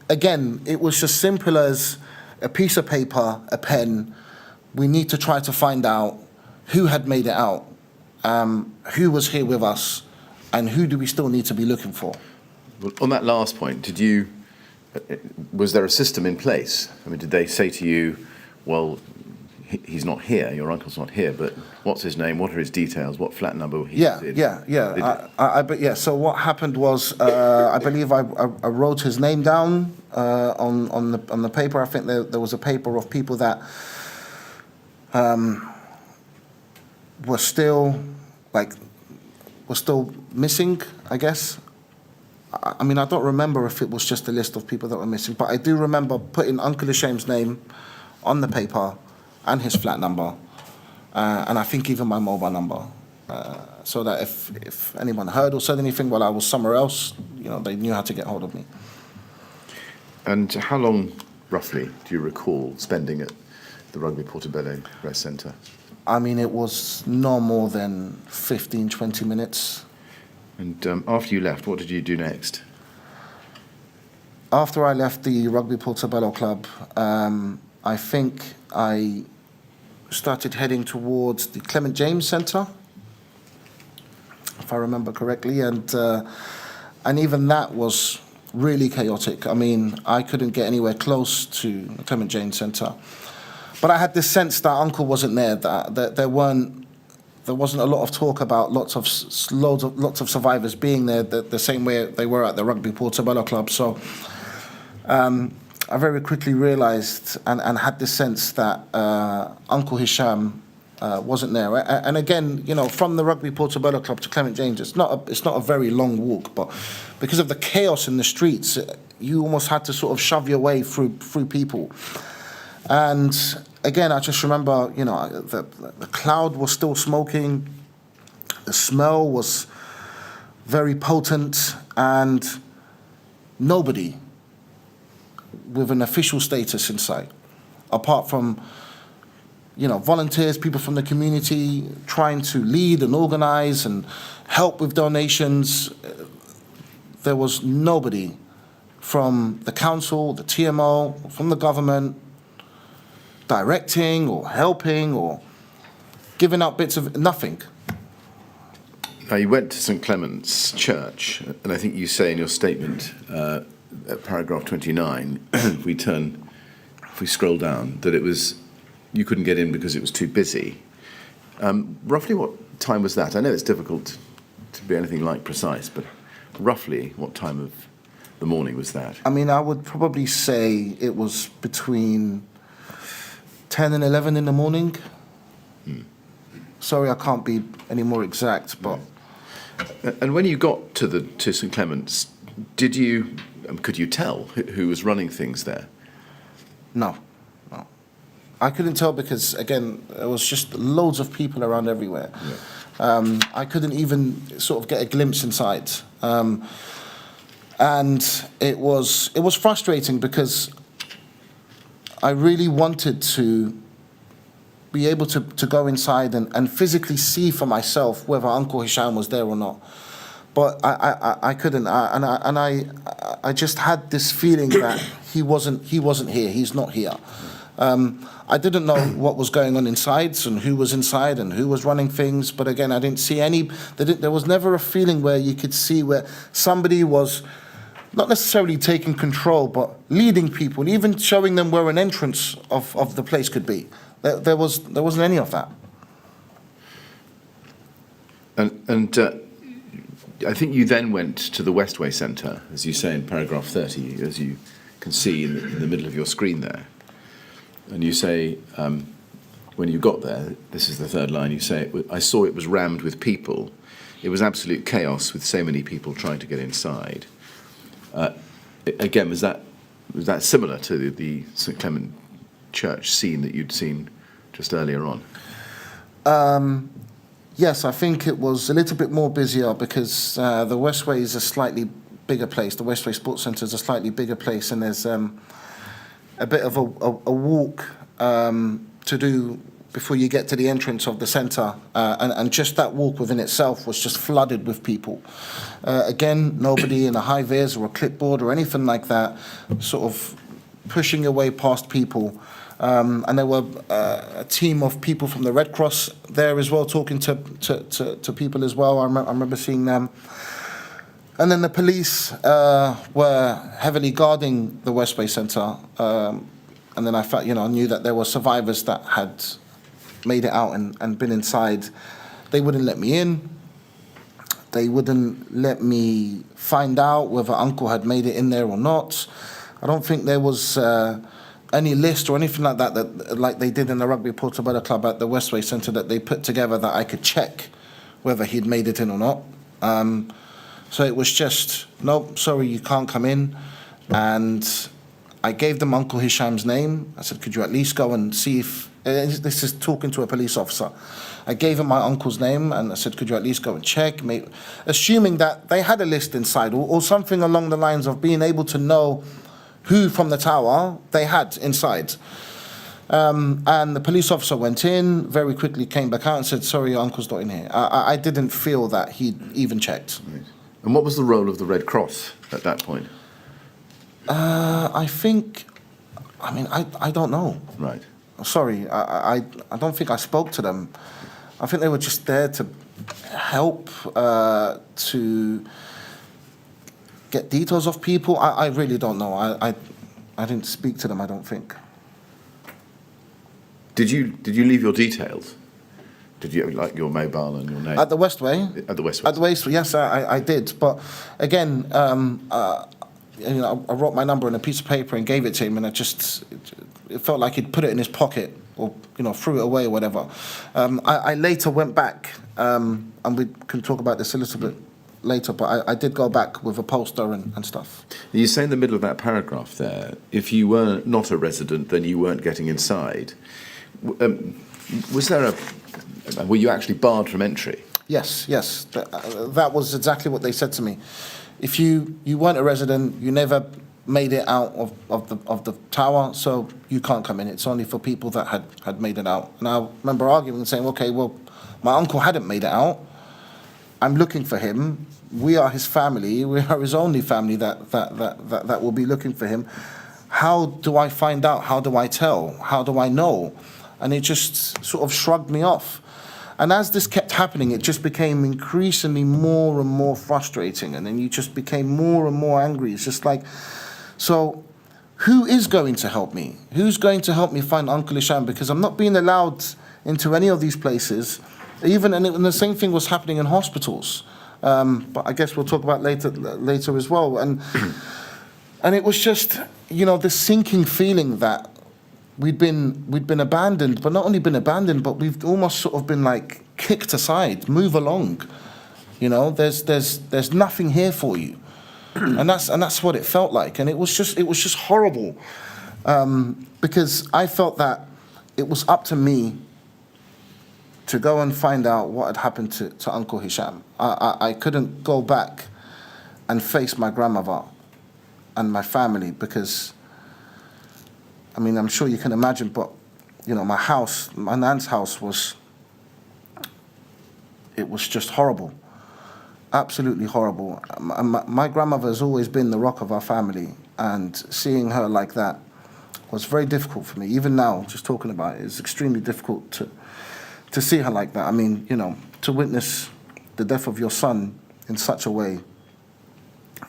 again, it was just simple as a piece of paper, a pen. We need to try to find out who had made it out, who was here with us, and who do we still need to be looking for. Well, on that last point, was there a system in place? I mean, did they say to you, well, he's not here, your uncle's not here, but what's his name, what are his details, what flat number he was in? Yeah. So what happened was, I believe I wrote his name down on the paper. I think there was a paper of people that were still missing, I guess. I mean, I don't remember if it was just a list of people that were missing, but I do remember putting Uncle Hasham's name on the paper and his flat number, and I think even my mobile number, so that if anyone heard or said anything while I was somewhere else, you know, they knew how to get hold of me. And how long, roughly, do you recall spending at the Rugby Portobello Rest Centre? I mean, it was no more than 15, 20 minutes. And after you left, what did you do next? After I left the Rugby Portobello Club, I think I started heading towards the Clement James Centre, if I remember correctly, and even that was really chaotic. I mean, I couldn't get anywhere close to the Clement James Centre, but I had this sense that Uncle wasn't there, that there wasn't a lot of talk about lots of survivors being there, the same way they were at the Rugby Portobello Club. So I very quickly realised and had this sense that Uncle Hesham wasn't there. And again, you know, from the Rugby Portobello Club to Clement James, it's not a very long walk, but because of the chaos in the streets, you almost had to sort of shove your way through people. And again, I just remember, you know, the cloud was still smoking, the smell was very potent, and nobody with an official status in sight, apart from, you know, volunteers, people from the community trying to lead and organize and help with donations. There was nobody from the council, the TMO, from the government directing or helping or giving out bits of nothing. Now, you went to St Clement's Church, and I think you say in your statement, at paragraph 29, if we scroll down, that you couldn't get in because it was too busy. Roughly what time was that? I know it's difficult to be anything like precise, but roughly what time of the morning was that? I mean, I would probably say it was between 10 and 11 in the morning. Sorry, I can't be any more exact, but... And when you got to St Clement's Could you tell who was running things there? No. I couldn't tell because, again, there was just loads of people around everywhere. Yeah. I couldn't even sort of get a glimpse inside. And it was frustrating because I really wanted to be able to go inside and physically see for myself whether Uncle Hisham was there or not. But I couldn't, and I just had this feeling that he wasn't here. He's not here. I didn't know what was going on inside and who was inside and who was running things. But again, I didn't see any. There was never a feeling where you could see where somebody was not necessarily taking control, but leading people, even showing them where an entrance of the place could be. There wasn't any of that. And I think you then went to the Westway Centre, as you say in paragraph 30, as you can see in the middle of your screen there. And you say, when you got there, this is the third line, you say, I saw it was rammed with people. It was absolute chaos with so many people trying to get inside. Again, was that similar to the St Clement Church scene that you'd seen just earlier on? Yes, I think it was a little bit more busier because the Westway is a slightly bigger place. The Westway Sports Centre is a slightly bigger place, and there's a bit of a walk to do before you get to the entrance of the centre, and just that walk within itself was just flooded with people. Again, nobody in a high vis or a clipboard or anything like that, sort of pushing away past people. And there were a team of people from the Red Cross there as well, talking to people as well. I remember seeing them. And then the police were heavily guarding the Westway Centre. And then I knew that there were survivors that had made it out and been inside. They wouldn't let me in. They wouldn't let me find out whether Uncle had made it in there or not. I don't think there was any list or anything like that like they did in the Rugby Portobello Club at the Westway Centre, that they put together that I could check whether he'd made it in or not. So it was just, nope, sorry, you can't come in. And I gave them Uncle Hisham's name. I said, could you at least go and see if, this is talking to a police officer. I gave him my uncle's name and I said, could you at least go and check? Assuming that they had a list inside or something along the lines of being able to know who from the tower they had inside. And the police officer went in, very quickly came back out and said, sorry, your uncle's not in here. I didn't feel that he'd even checked. Right. And what was the role of the Red Cross at that point? I don't know. Right. Sorry, I don't think I spoke to them. I think they were just there to help, to get details of people. I really don't know. I didn't speak to them, I don't think. Did you leave your details? Did you, like your mobile and your name? At the Westway? At the Westway? At the Westway, yes, I did. But again, I wrote my number on a piece of paper and gave it to him, and it felt like he'd put it in his pocket or, threw it away or whatever. I later went back, and we can talk about this a little bit later, but I did go back with a poster and stuff. You say in the middle of that paragraph there, if you were not a resident, then you weren't getting inside. Were you actually barred from entry? Yes. That was exactly what they said to me. If you weren't a resident, you never made it out of the tower, so you can't come in. It's only for people that had made it out. And I remember arguing and saying, okay, well, my uncle hadn't made it out. I'm looking for him. We are his family. We are his only family that will be looking for him. How do I find out? How do I tell? How do I know? And it just sort of shrugged me off. And as this kept happening, it just became increasingly more and more frustrating. And then you just became more and more angry. It's just like, so who is going to help me? Who's going to help me find Uncle Hisham? Because I'm not being allowed into any of these places. And the same thing was happening in hospitals. But I guess we'll talk about later as well. And it was just, this sinking feeling that we'd been abandoned, but not only been abandoned, but we've almost sort of been like kicked aside. Move along, there's nothing here for you. and that's what it felt like, and it was just horrible, because I felt that it was up to me to go and find out what had happened to Uncle Hisham. I couldn't go back and face my grandmother and my family because, I mean, I'm sure you can imagine, but, you know, my nan's house was just horrible, absolutely horrible. My grandmother has always been the rock of our family, and seeing her like that was very difficult for me. Even now, just talking about it, it's extremely difficult to see her like that. I mean, you know, to witness the death of your son in such a way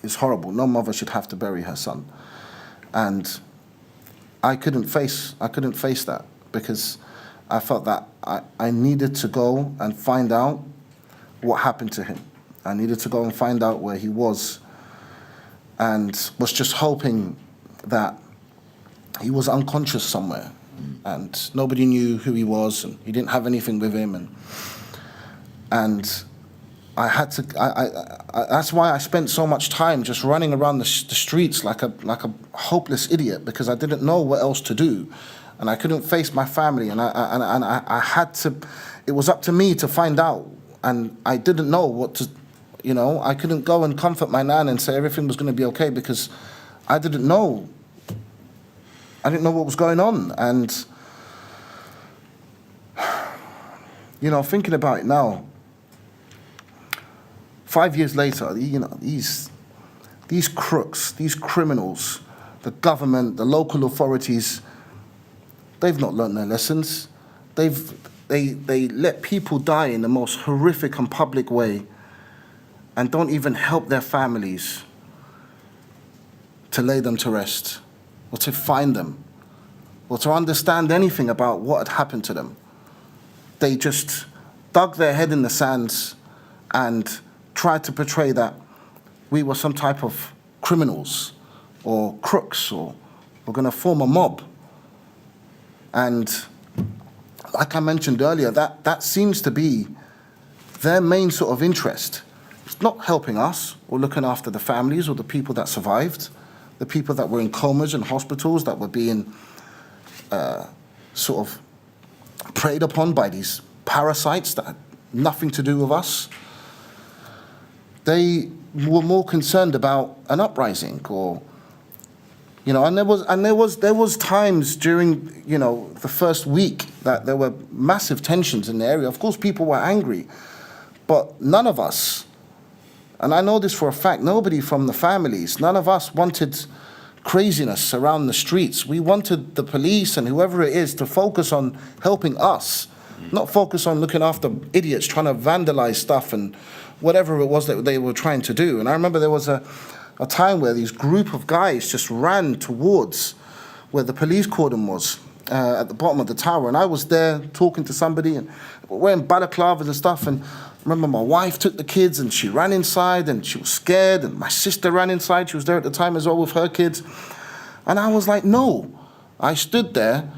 is horrible. No mother should have to bury her son. And I couldn't face that because I felt that I needed to go and find out what happened to him. I needed to go and find out where he was, and was just hoping that he was unconscious somewhere and nobody knew who he was and he didn't have anything with him, and I had to. That's why I spent so much time just running around the streets like a hopeless idiot, because I didn't know what else to do, and I couldn't face my family, and I had to. It was up to me to find out, and I didn't know what to. You know, I couldn't go and comfort my nan and say everything was going to be okay because I didn't know. I didn't know what was going on, and you know, thinking about it now. 5 years later, you know, these crooks, these criminals, the government, the local authorities, they've not learned their lessons. They let people die in the most horrific and public way, and don't even help their families to lay them to rest, or to find them, or to understand anything about what had happened to them. They just dug their head in the sands and tried to portray that we were some type of criminals or crooks, or we're going to form a mob. And like I mentioned earlier, that seems to be their main sort of interest. It's not helping us or looking after the families or the people that survived, the people that were in comas and hospitals that were being sort of preyed upon by these parasites that had nothing to do with us. They were more concerned about an uprising, or, you know, and there was times during, you know, the first week that there were massive tensions in the area. Of course, people were angry, but none of us, and I know this for a fact, nobody from the families, none of us wanted craziness around the streets. We wanted the police and whoever it is to focus on helping us, not focus on looking after idiots trying to vandalize stuff and whatever it was that they were trying to do. And I remember there was a time where these group of guys just ran towards where the police cordon was, at the bottom of the tower. And I was there talking to somebody and wearing balaclavas and stuff. And I remember my wife took the kids and she ran inside and she was scared. And my sister ran inside. She was there at the time as well with her kids. And I was like, no. I stood there,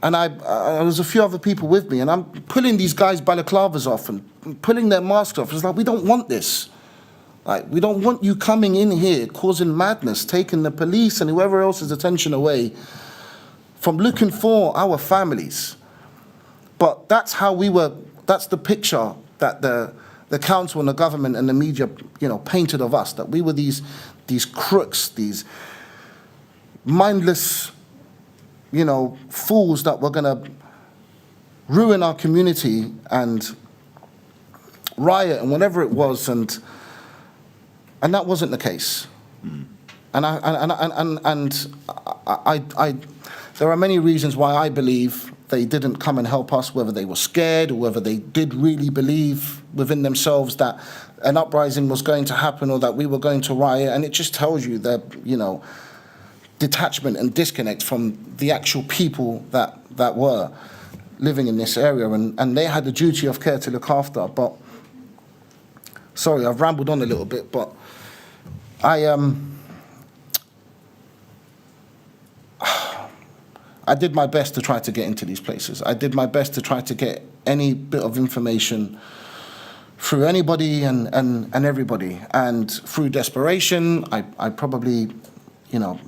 and there was a few other people with me, and I'm pulling these guys' balaclavas off and pulling their masks off. It's like, we don't want this. Like, we don't want you coming in here causing madness, taking the police and whoever else's attention away from looking for our families. But that's how we were. That's the picture that the council and the government and the media, you know, painted of us. That we were these crooks, these mindless, you know, fools that were going to ruin our community and riot and whatever it was, and that wasn't the case. And I there are many reasons why I believe they didn't come and help us, whether they were scared or whether they did really believe within themselves that an uprising was going to happen or that we were going to riot. And it just tells you that, you know, detachment and disconnect from the actual people that were living in this area, and they had the duty of care to look after. But sorry, I've rambled on a little bit, but I did my best to try to get into these places. I did my best to try to get any bit of information through anybody and everybody. And through desperation, I probably, you know,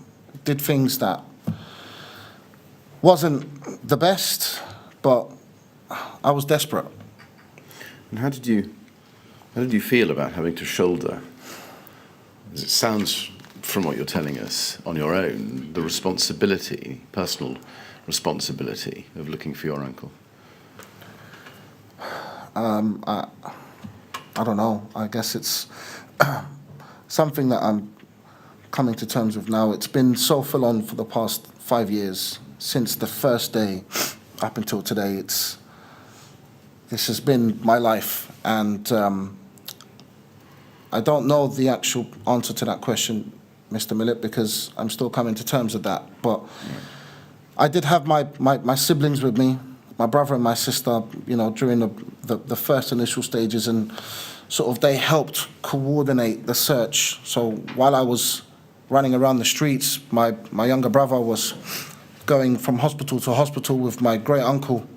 did things that wasn't the best, but I was desperate. And how did you feel about having to shoulder, as it sounds from what you're telling us, on your own, the responsibility, personal responsibility of looking for your uncle? I don't know. I guess it's something that I'm coming to terms with now. It's been so full on for the past 5 years, since the first day up until today. This has been my life, and I don't know the actual answer to that question, Mr. Millett, because I'm still coming to terms with that. But I did have my siblings with me, my brother and my sister, you know, during the first initial stages, and sort of they helped coordinate the search. So while I was running around the streets, my younger brother was going from hospital to hospital with my great uncle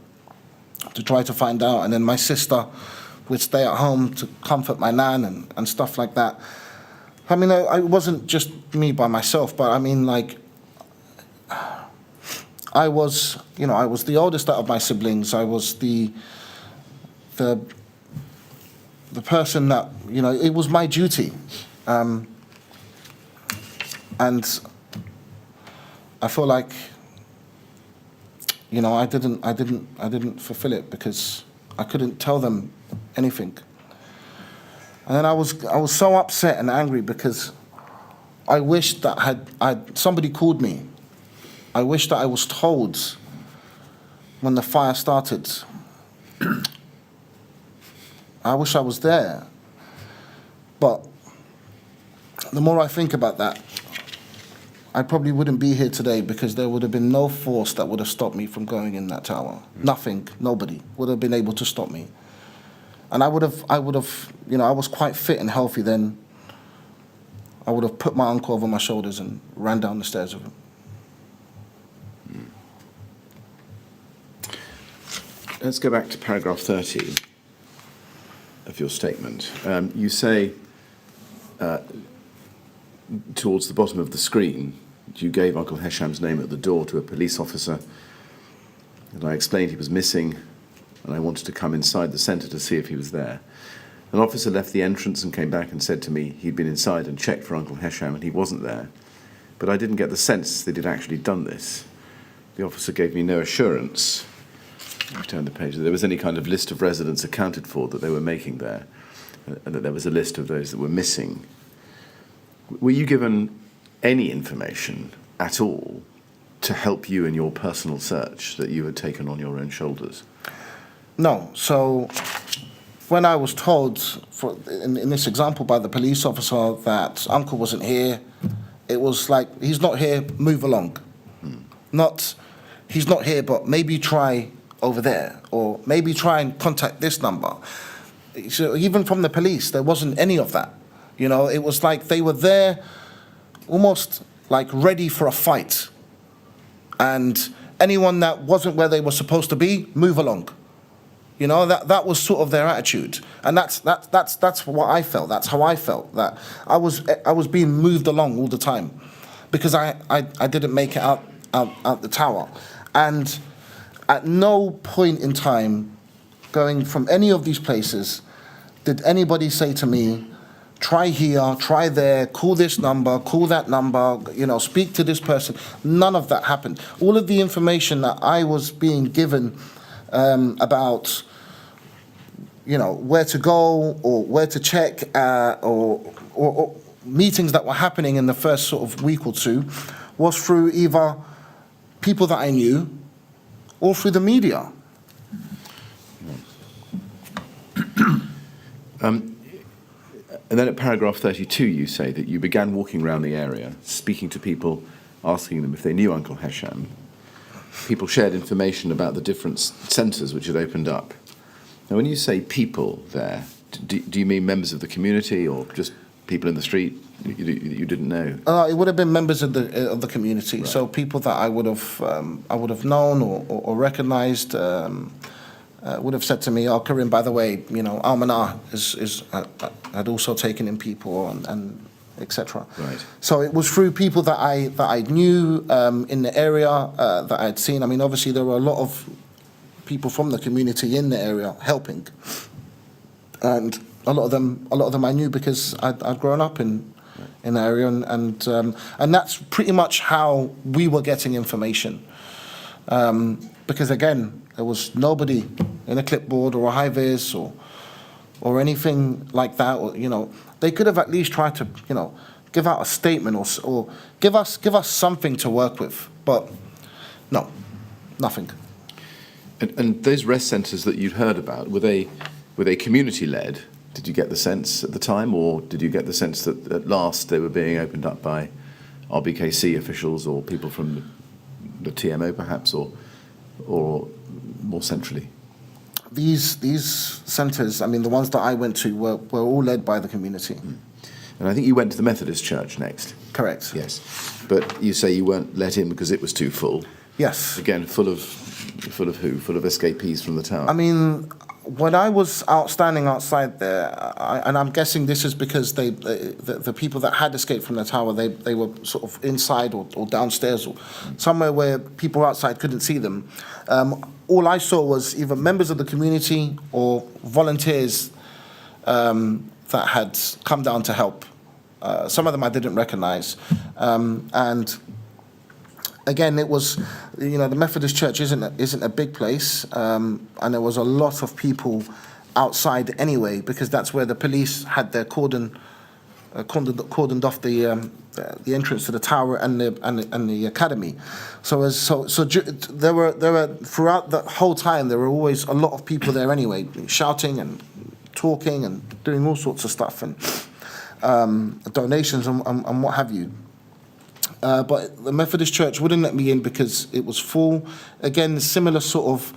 to try to find out, and then my sister would stay at home to comfort my nan and stuff like that. I mean, it wasn't just me by myself, but I mean, like, I was the oldest out of my siblings. I was the person that, you know, it was my duty, and I feel like, you know, I didn't fulfill it because I couldn't tell them anything. And then I was so upset and angry because I wished that somebody called me. I wish that I was told when the fire started. I wish I was there. But the more I think about that, I probably wouldn't be here today, because there would have been no force that would have stopped me from going in that tower. Nothing, nobody would have been able to stop me. And I would have, you know, I was quite fit and healthy then. I would have put my uncle over my shoulders and ran down the stairs with him. Let's go back to paragraph 30 of your statement. You say, towards the bottom of the screen, you gave Uncle Hesham's name at the door to a police officer, and I explained he was missing, and I wanted to come inside the centre to see if he was there. An officer left the entrance and came back and said to me he'd been inside and checked for Uncle Hesham and he wasn't there. But I didn't get the sense that he'd actually done this. The officer gave me no assurance, I turned the page, that there was any kind of list of residents accounted for that they were making there, and that there was a list of those that were missing. Were you given any information at all to help you in your personal search that you had taken on your own shoulders? No. So when I was told, in this example by the police officer, that Uncle wasn't here, it was like, he's not here, move along. Not, he's not here, but maybe try over there, or maybe try and contact this number. So even from the police, there wasn't any of that. You know, it was like they were there almost like ready for a fight. And anyone that wasn't where they were supposed to be, move along. You know, that was sort of their attitude. And that's what I felt. That's how I felt, that I was being moved along all the time because I didn't make it out the tower. And at no point in time, going from any of these places, did anybody say to me, try here, try there, call this number, call that number, you know, speak to this person. None of that happened. All of the information that I was being given about, you know, where to go or where to check, or meetings that were happening in the first sort of week or two, was through either people that I knew or through the media. And then at paragraph 32, you say that you began walking around the area, speaking to people, asking them if they knew Uncle Hesham. People shared information about the different centres which had opened up. Now, when you say people there, do you mean members of the community or just people in the street you didn't know? It would have been members of the community, right. So people that I would have known or recognised. would have said to me, "Oh, Karim, by the way, Al-Manar had also taken in people and etc." Right. So it was through people that I knew in the area that I had seen. I mean, obviously there were a lot of people from the community in the area helping, and a lot of them I knew because I'd grown up in the area, and that's pretty much how we were getting information. Because again, there was nobody in a clipboard or a high vis or anything like that. Or they could have at least tried to give out a statement or give us something to work with. But no, nothing. And those rest centres that you'd heard about, were they community led? Did you get the sense at the time, or did you get the sense that at last they were being opened up by RBKC officials or people from the TMO perhaps, or more centrally? These centres, I mean, the ones that I went to were all led by the community. And I think you went to the Methodist Church next. Correct. Yes. But you say you weren't let in because it was too full. Yes. Again, full of who? Full of escapees from the tower. I mean, when I was standing outside there, and I'm guessing this is because the people that had escaped from the tower, they were sort of inside or downstairs or somewhere where people outside couldn't see them. All I saw was either members of the community or volunteers that had come down to help. Some of them I didn't recognize. And again, it was, the Methodist Church isn't a big place, and there was a lot of people outside anyway, because that's where the police had their cordoned off the entrance to the tower and the academy. So there were throughout the whole time there were always a lot of people there anyway, shouting and talking and doing all sorts of stuff and donations and what have you. But the Methodist Church wouldn't let me in because it was full. Again, similar sort of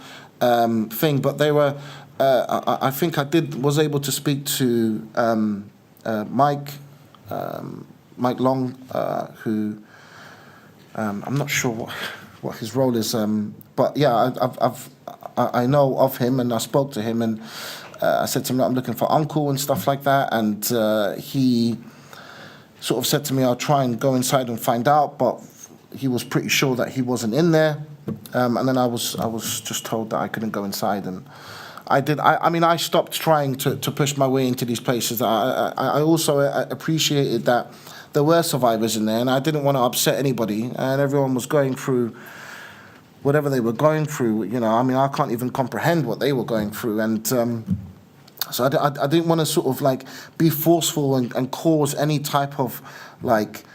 thing, but they were. I think I was able to speak to Mike Long, who I'm not sure what his role is, but yeah, I know of him and I spoke to him and I said to him that I'm looking for uncle and stuff like that, and he sort of said to me, I'll try and go inside and find out, but he was pretty sure that he wasn't in there. And then I was just told that I couldn't go inside, and I did. I mean, I stopped trying to push my way into these places. I also appreciated that there were survivors in there, and I didn't want to upset anybody, and everyone was going through whatever they were going through. I mean, I can't even comprehend what they were going through, and so I didn't want to sort of like be forceful and cause any type of like,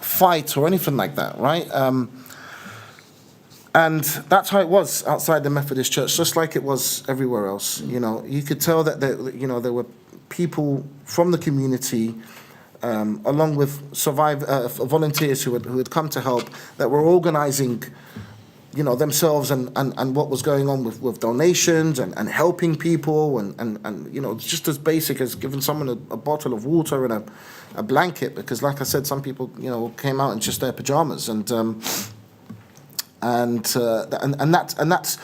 fight or anything like that, right? And that's how it was outside the Methodist Church, just like it was everywhere else. You could tell that there were people from the community, along with volunteers who had come to help, that were organising themselves and what was going on with donations and helping people and just as basic as giving someone a bottle of water and a blanket, because like I said, some people came out in just their pajamas and that's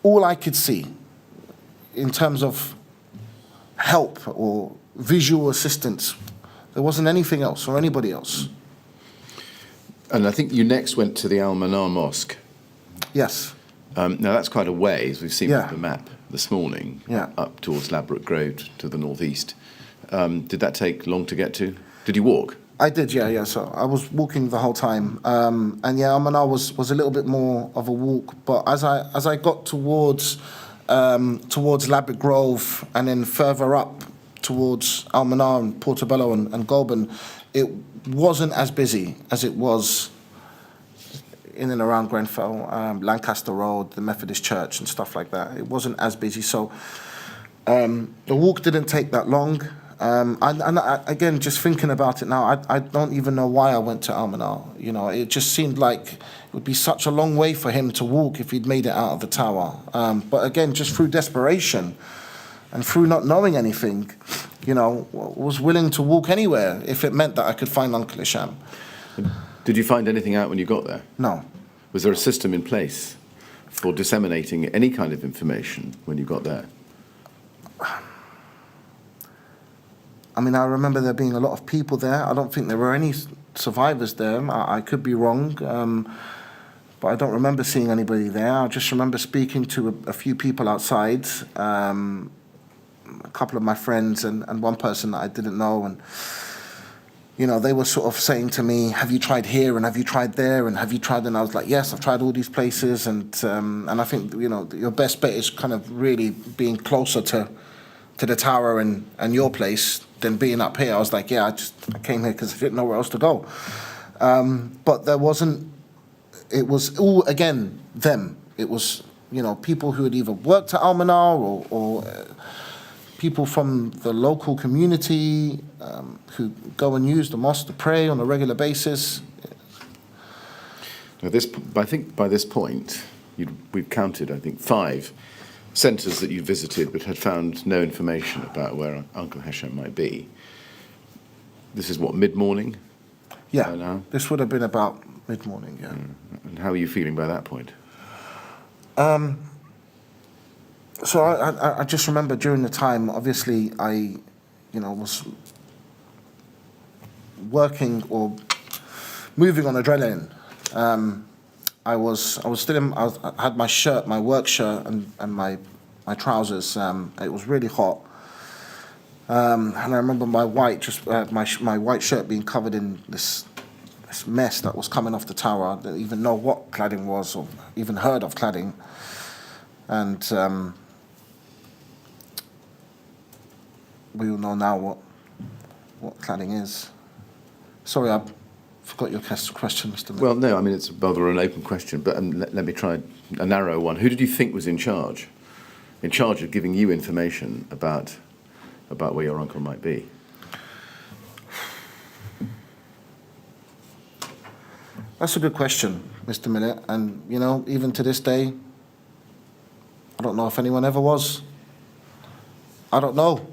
all I could see in terms of help or visual assistance. There wasn't anything else or anybody else. And I think you next went to the Al-Manar Mosque. Yes. Now that's quite a way, as we've seen Yeah. with the map this morning, Yeah. up towards Ladbroke Grove to the northeast. Did that take long to get to? Did you walk? I did, yeah. So I was walking the whole time, and yeah, Al-Manar was a little bit more of a walk. But as I got towards Ladbroke Grove and then further up towards Al-Manar and Portobello and Goulburn, it wasn't as busy as it was in and around Grenfell, Lancaster Road, the Methodist Church and stuff like that. It wasn't as busy, so the walk didn't take that long. Again, just thinking about it now, I don't even know why I went to Al-Manar. It just seemed like it would be such a long way for him to walk if he'd made it out of the tower. But again, just through desperation and through not knowing anything, was willing to walk anywhere if it meant that I could find Uncle Isham. Did you find anything out when you got there? No. Was there a system in place for disseminating any kind of information when you got there? I mean, I remember there being a lot of people there. I don't think there were any survivors there. I could be wrong, but I don't remember seeing anybody there. I just remember speaking to a few people outside, a couple of my friends and one person that I didn't know. And, you know, they were sort of saying to me, have you tried here and have you tried there and have you tried? And I was like, yes, I've tried all these places. And I think, you know, your best bet is kind of really being closer to the tower and your place than being up here. I was like, yeah, I came here because I didn't know where else to go. But there wasn't, it was all, again, them. It was, you know, people who had either worked at Almanar or people from the local community who go and use the mosque to pray on a regular basis. Now, I think by this point, we've counted, I think, 5 centres that you visited but had found no information about where Uncle Hesham might be. This is what, mid-morning? Yeah, now? This would have been about mid-morning, yeah. And how are you feeling by that point? So I just remember during the time, obviously, I, you know, was working or moving on adrenaline. I was still in, I had my shirt, my work shirt and my trousers. It was really hot. And I remember my white, my white shirt being covered in this mess that was coming off the tower. I didn't even know what cladding was or even heard of cladding. And we all know now what cladding is. Sorry, I forgot your question, Mr. Miller. Well, no, I mean, it's rather an open question, but let me try a narrow one. Who did you think was in charge of giving you information about where your uncle might be? That's a good question, Mr. Millett. And, you know, even to this day, I don't know if anyone ever was. I don't know.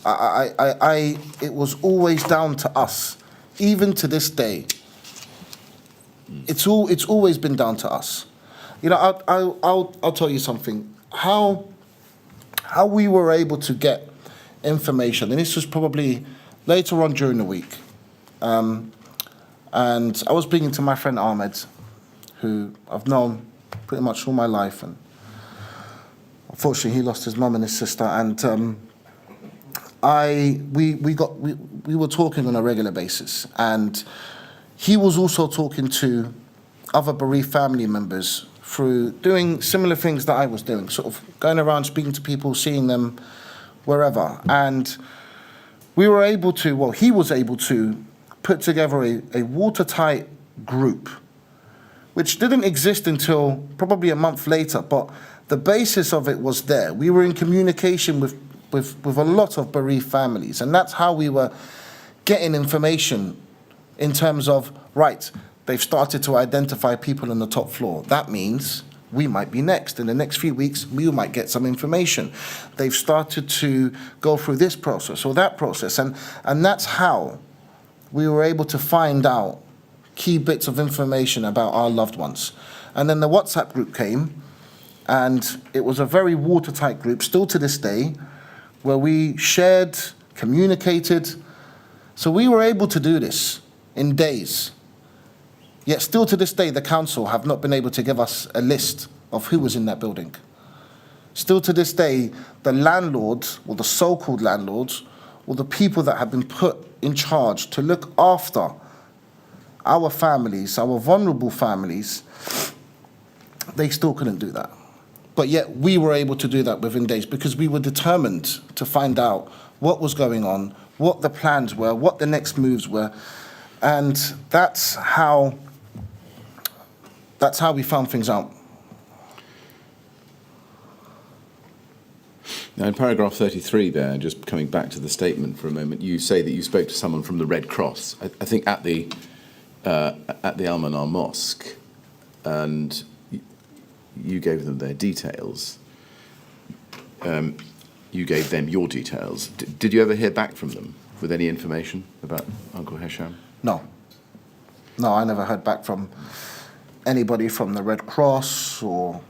It was always down to us. Even to this day, it's always been down to us. You know, I'll tell you something. How we were able to get information, and this was probably later on during the week. And I was speaking to my friend Ahmed, who I've known pretty much all my life, and unfortunately he lost his mum and his sister. And we were talking on a regular basis, and he was also talking to other bereaved family members through doing similar things that I was doing, sort of going around speaking to people, seeing them wherever. And we were able to, well, he was able to put together a watertight group, which didn't exist until probably a month later, but the basis of it was there. We were in communication with a lot of bereaved families, and that's how we were getting information in terms of, right, they've started to identify people on the top floor. That means we might be next. In the next few weeks, we might get some information. They've started to go through this process or that process, and that's how we were able to find out key bits of information about our loved ones. And then the WhatsApp group came, and it was a very watertight group, still to this day, where we shared, communicated. So we were able to do this in days. Yet still to this day, the council have not been able to give us a list of who was in that building. Still to this day, the landlords, or the so-called landlords, or the people that have been put in charge to look after our families, our vulnerable families, they still couldn't do that. But yet we were able to do that within days because we were determined to find out what was going on, what the plans were, what the next moves were. And that's how we found things out. Now, in paragraph 33 there, just coming back to the statement for a moment, you say that you spoke to someone from the Red Cross, I think at the Almanar Mosque, and you gave them their details. You gave them your details. Did you ever hear back from them with any information about Uncle Hesham? No, I never heard back from anybody from the Red Cross or,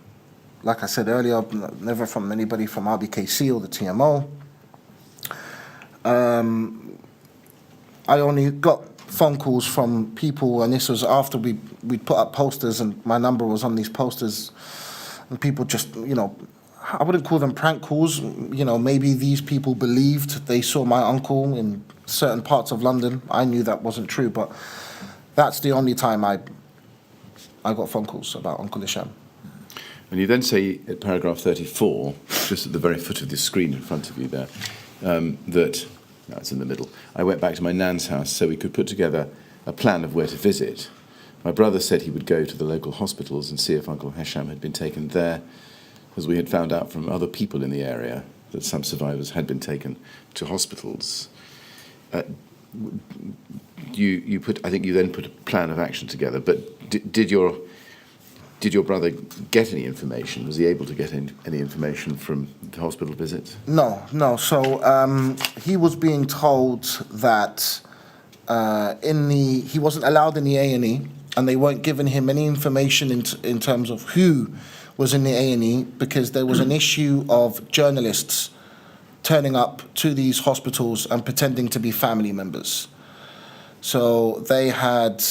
like I said earlier, never from anybody from RBKC or the TMO. I only got phone calls from people, and this was after we'd put up posters and my number was on these posters, and people just, I wouldn't call them prank calls. Maybe these people believed they saw my uncle in certain parts of London. I knew that wasn't true, but that's the only time I got phone calls about Uncle Hisham. And you then say at paragraph 34, just at the very foot of the screen in front of you there, that's in the middle. I went back to my nan's house so we could put together a plan of where to visit. My brother said he would go to the local hospitals and see if Uncle Hisham had been taken there, as we had found out from other people in the area that some survivors had been taken to hospitals. You then put a plan of action together, but did your brother get any information? Was he able to get any information from the hospital visits? No. So he was being told that he wasn't allowed in the A&E, and they weren't giving him any information in terms of who was in the A&E, because there was an issue of journalists turning up to these hospitals and pretending to be family members. So they had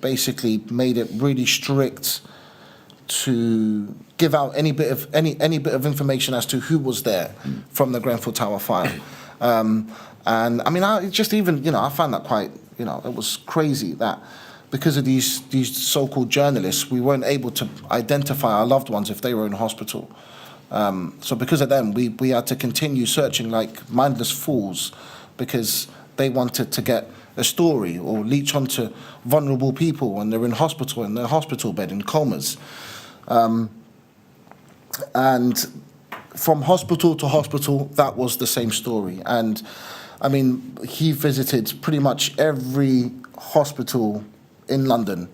basically made it really strict to give out any bit of information as to who was there from the Grenfell Tower fire. And I mean, I found that quite, it was crazy that because of these so-called journalists, we weren't able to identify our loved ones if they were in hospital. So because of them, we had to continue searching like mindless fools, because they wanted to get a story or leech onto vulnerable people when they're in hospital, in their hospital bed, in comas. And from hospital to hospital, that was the same story. And I mean, he visited pretty much every hospital in London,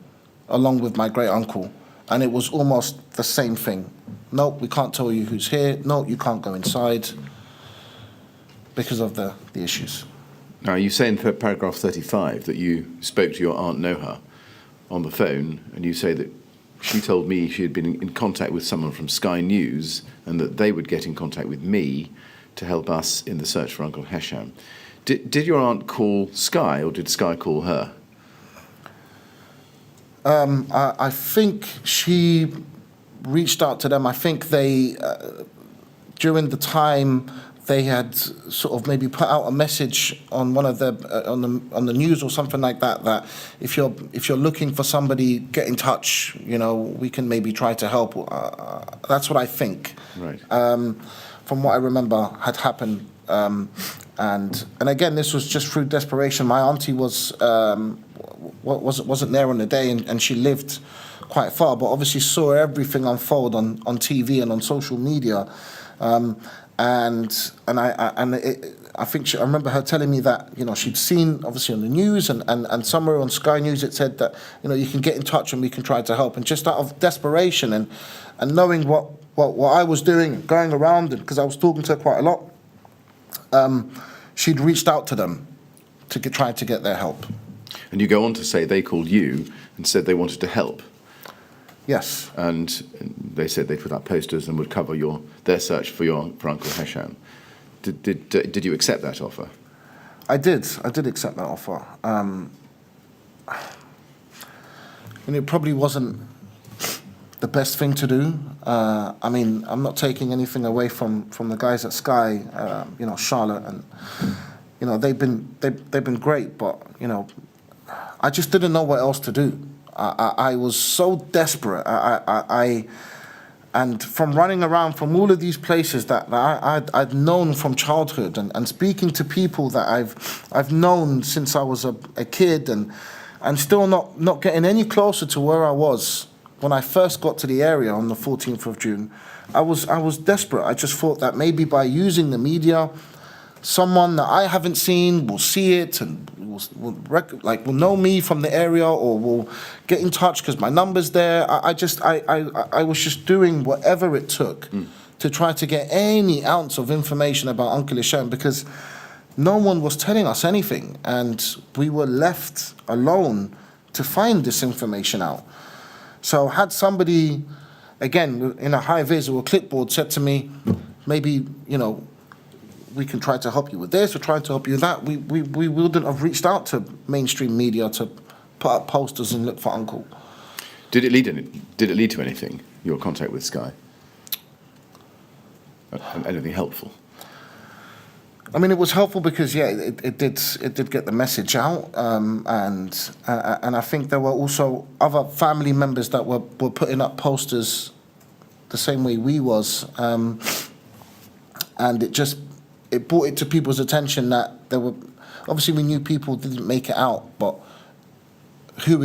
along with my great uncle, and it was almost the same thing. Nope, we can't tell you who's here. No, you can't go inside, because of the issues. Now, you say in paragraph 35 that you spoke to your Aunt Noha on the phone, and you say that she told me she had been in contact with someone from Sky News and that they would get in contact with me to help us in the search for Uncle Hisham. Did your aunt call Sky, or did Sky call her? I think she reached out to them. I think they, during the time, they had sort of maybe put out a message on one of the on the news or something like that, that if you're looking for somebody, get in touch. We can maybe try to help. That's what I think. Right. From what I remember had happened, and again, this was just through desperation. My auntie wasn't there on the day, and she lived quite far, but obviously saw everything unfold on TV and on social media. I think I remember her telling me that she'd seen obviously on the news and somewhere on Sky News it said that you can get in touch and we can try to help, and just out of desperation and knowing what I was doing, going around, and because I was talking to her quite a lot, she'd reached out to them to try to get their help. And you go on to say they called you and said they wanted to help. Yes. And they said they'd put up posters and would cover their search for Uncle Hisham. Did you accept that offer? I did accept that offer. And it probably wasn't the best thing to do. I mean, I'm not taking anything away from the guys at Sky, Charlotte, and they've been great, but I just didn't know what else to do. I was so desperate. And from running around from all of these places that I'd known from childhood, and speaking to people that I've known since I was a kid, and still not getting any closer to where I was when I first got to the area on the 14th of June, I was desperate. I just thought that maybe by using the media, someone that I haven't seen will see it and will know me from the area, or will get in touch because my number's there. I was just doing whatever it took to try to get any ounce of information about Uncle Hisham, because no one was telling us anything, and we were left alone to find this information out. So had somebody, again, in a high-vis or a clipboard said to me, maybe, we can try to help you with this or try to help you with that, we wouldn't have reached out to mainstream media to put up posters and look for Uncle. Did it lead to anything, your contact with Sky? Anything helpful? I mean, it was helpful because, it did get the message out, and I think there were also other family members that were putting up posters the same way we was, and it brought it to people's attention that there were, obviously we knew people didn't make it out, but who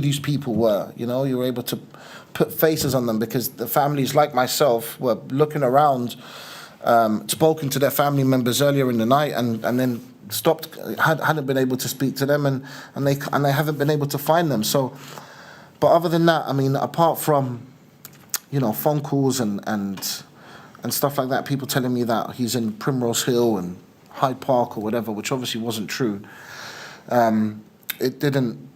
these people were, you were able to put faces on them because the families like myself were looking around, spoken to their family members earlier in the night and then hadn't been able to speak to them and they haven't been able to find them. So, but other than that, I mean, apart from, phone calls and stuff like that, people telling me that he's in Primrose Hill and Hyde Park or whatever, which obviously wasn't true. It didn't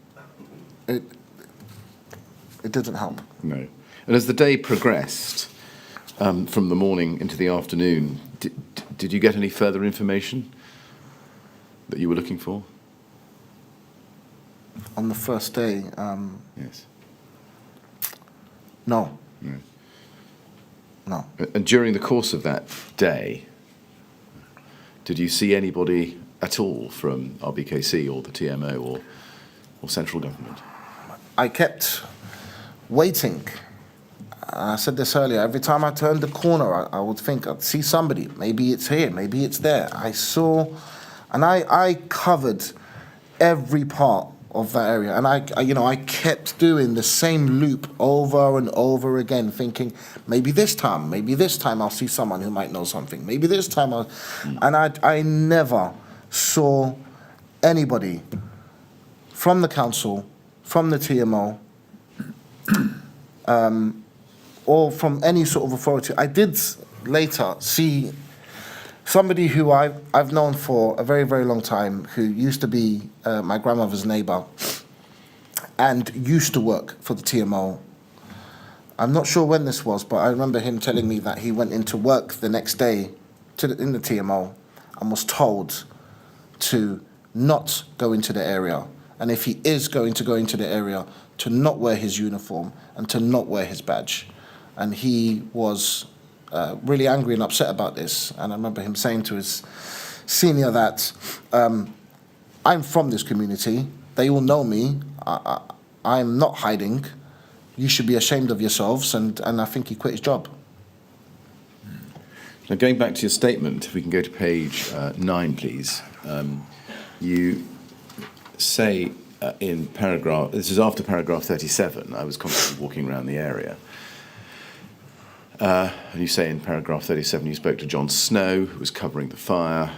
help. No. And as the day progressed, from the morning into the afternoon, did you get any further information that you were looking for? On the first day, Yes. No. And during the course of that day, did you see anybody at all from RBKC or the TMO or central government? I kept waiting. I said this earlier. Every time I turned the corner, I would think I'd see somebody. Maybe it's here. Maybe it's there. I saw, and I covered every part of that area, and I kept doing the same loop over and over again, thinking maybe this time I'll see someone who might know something. Maybe this time and I never saw anybody from the council, from the TMO, or from any sort of authority. I did later see somebody who I've known for a very, very long time, who used to be my grandmother's neighbour and used to work for the TMO. I'm not sure when this was, but I remember him telling me that he went into work the next day in the TMO and was told to not go into the area. And if he is going to go into the area, to not wear his uniform and to not wear his badge. And he was really angry and upset about this. And I remember him saying to his senior that, I'm from this community. They all know me. I'm not hiding. You should be ashamed of yourselves. And I think he quit his job. Now, going back to your statement, if we can go to page 9, please. You say in paragraph, this is after paragraph 37, I was constantly walking around the area. And you say in paragraph 37 you spoke to John Snow, who was covering the fire,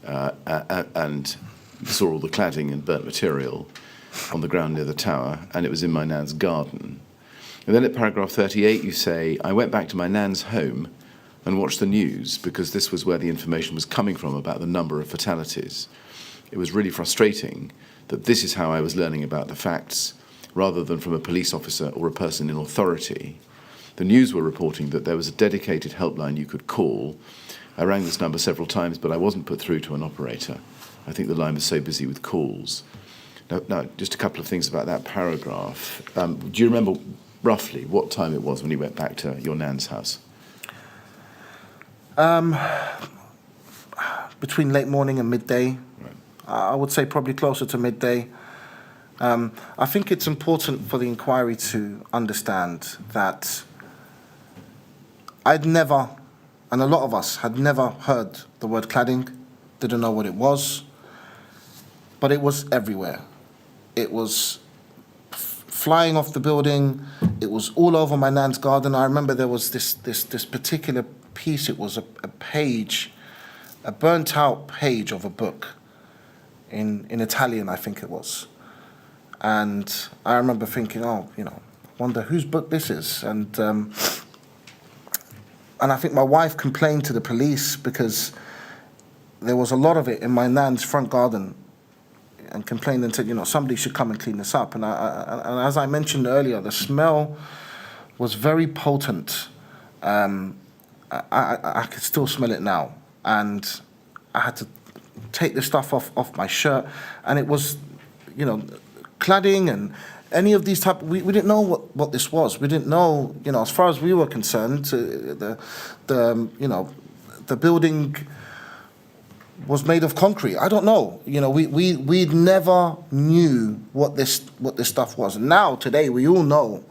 and saw all the cladding and burnt material on the ground near the tower, and it was in my nan's garden. And then at paragraph 38 you say, I went back to my nan's home and watched the news because this was where the information was coming from about the number of fatalities. It was really frustrating that this is how I was learning about the facts, rather than from a police officer or a person in authority. The news were reporting that there was a dedicated helpline you could call. I rang this number several times, but I wasn't put through to an operator. I think the line was so busy with calls. Now, just a couple of things about that paragraph. Do you remember roughly what time it was when you went back to your nan's house? Between late morning and midday. Right. I would say probably closer to midday. I think it's important for the inquiry to understand that I'd never, and a lot of us had never heard the word cladding, didn't know what it was, but it was everywhere. It was flying off the building. It was all over my nan's garden. I remember there was this particular piece. It was a page, a burnt out page of a book in Italian, I think it was. And I remember thinking, wonder whose book this is. And I think my wife complained to the police because there was a lot of it in my nan's front garden. and complained and said, somebody should come and clean this up. And as I mentioned earlier, the smell was very potent. I could still smell it now, and I had to take the stuff off my shirt, and it was, cladding and any of these type. We didn't know what this was. We didn't know, as far as we were concerned, the building was made of concrete. I don't know. We never knew what this stuff was. And now today we all know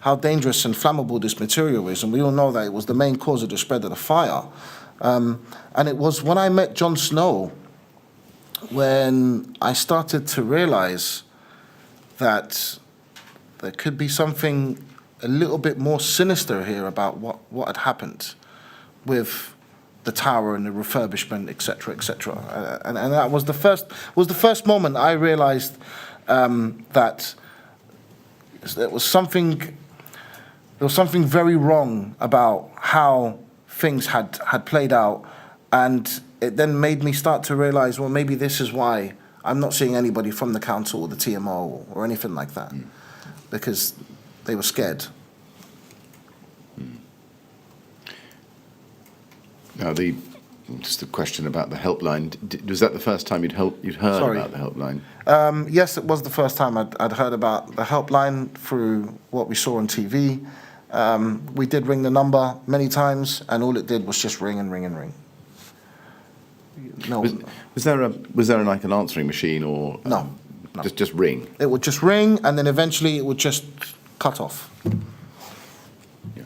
how dangerous and flammable this material is, and we all know that it was the main cause of the spread of the fire. And it was when I met John Snow when I started to realize that there could be something a little bit more sinister here about what had happened with the tower and the refurbishment, etc., etc. And that was the first moment I realized that there was something very wrong about how things had played out, and it then made me start to realize, well, maybe this is why I'm not seeing anybody from the council or the TMO or anything like that, because they were scared. Now, just a question about the helpline. Was that the first time you'd heard about the helpline? Yes, it was the first time I'd heard about the helpline through what we saw on TV. We did ring the number many times, and all it did was just ring and ring and ring. No. Was there like an answering machine or No. Just ring? It would just ring, and then eventually it would just cut off. Yeah.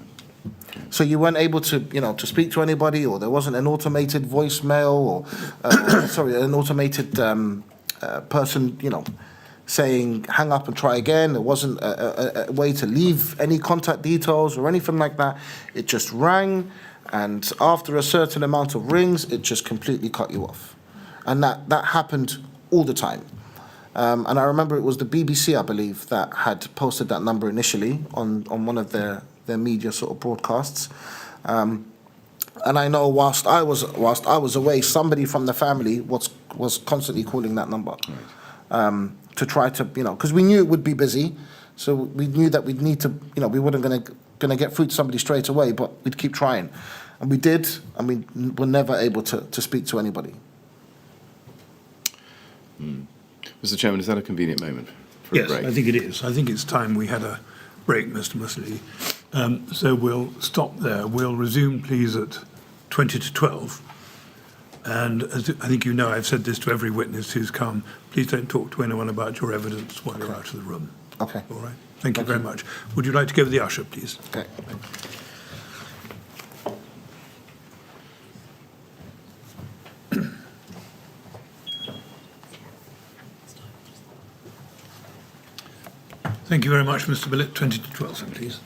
So you weren't able to speak to anybody, or there wasn't an automated voicemail, or an automated person, saying hang up and try again. There wasn't a way to leave any contact details or anything like that. It just rang, and after a certain amount of rings, it just completely cut you off. And that happened all the time. And I remember it was the BBC, I believe, that had posted that number initially on one of their media sort of broadcasts. And I know whilst I was away, somebody from the family was constantly calling that number. Right. To try to, because we knew it would be busy, so we knew that we'd need to, we weren't going to get through to somebody straight away, but we'd keep trying. And we did, and we were never able to speak to anybody. Mr. Chairman, is that a convenient moment for a break? Yes, I think it is. I think it's time we had a break, Mr. Mussilhy. So we'll stop there. We'll resume, please, at 20 to 12. And as I think I've said this to every witness who's come, please don't talk to anyone about your evidence while you're out of the room. Okay. All right. Thank you very much. Would you like to go with the usher, please? Okay. Thank you very much, Mr. Billett. 20 to 12, please.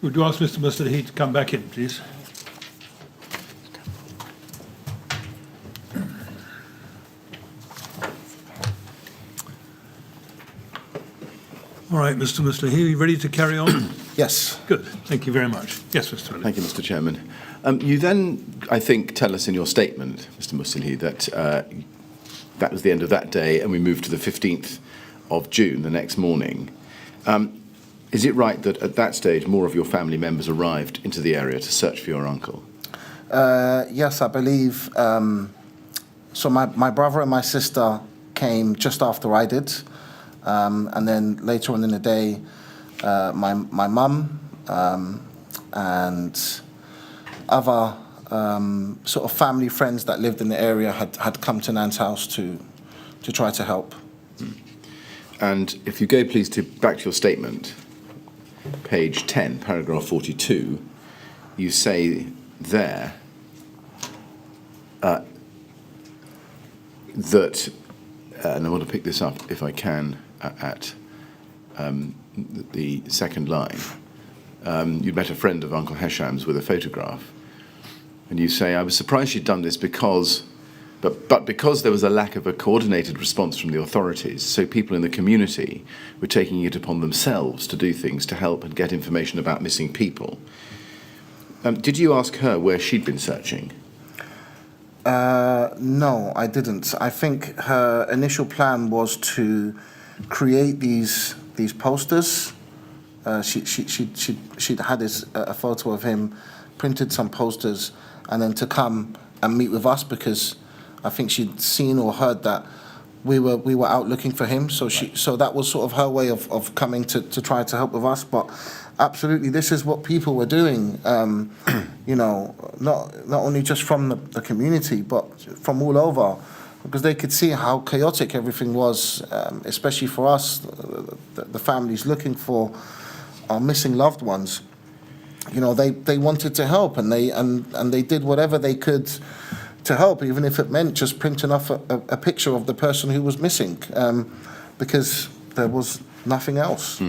Would you ask Mr. Mussilhy to come back in, please? All right, Mr. Mussilhy, are you ready to carry on? Yes. Good. Thank you very much. Yes, Mr. Williams. Thank you, Mr. Chairman. You then, I think, tell us in your statement, Mr. Mussilhy, that that was the end of that day, and we moved to the 15th of June, the next morning. Is it right that at that stage more of your family members arrived into the area to search for your uncle? Yes, I believe. So my brother and my sister came just after I did. And then later on in the day, my mum and other sort of family friends that lived in the area had come to Nan's house to try to help. And if you go, please, back to your statement, page 10, paragraph 42, you say there that, and I want to pick this up if I can at the second line, you'd met a friend of Uncle Hesham's with a photograph, and you say, I was surprised she'd done this because because there was a lack of a coordinated response from the authorities, so people in the community were taking it upon themselves to do things to help and get information about missing people. Did you ask her where she'd been searching? No, I didn't. I think her initial plan was to create these posters. She'd had a photo of him, printed some posters, and then to come and meet with us because I think she'd seen or heard that we were out looking for him. So so that was sort of her way of coming to try to help with us. But absolutely, this is what people were doing. You know, not only just from the community, but from all over, because they could see how chaotic everything was, especially for us, the families looking for our missing loved ones. You know, they wanted to help, and they did whatever they could to help, even if it meant just printing off a picture of the person who was missing, because there was nothing else.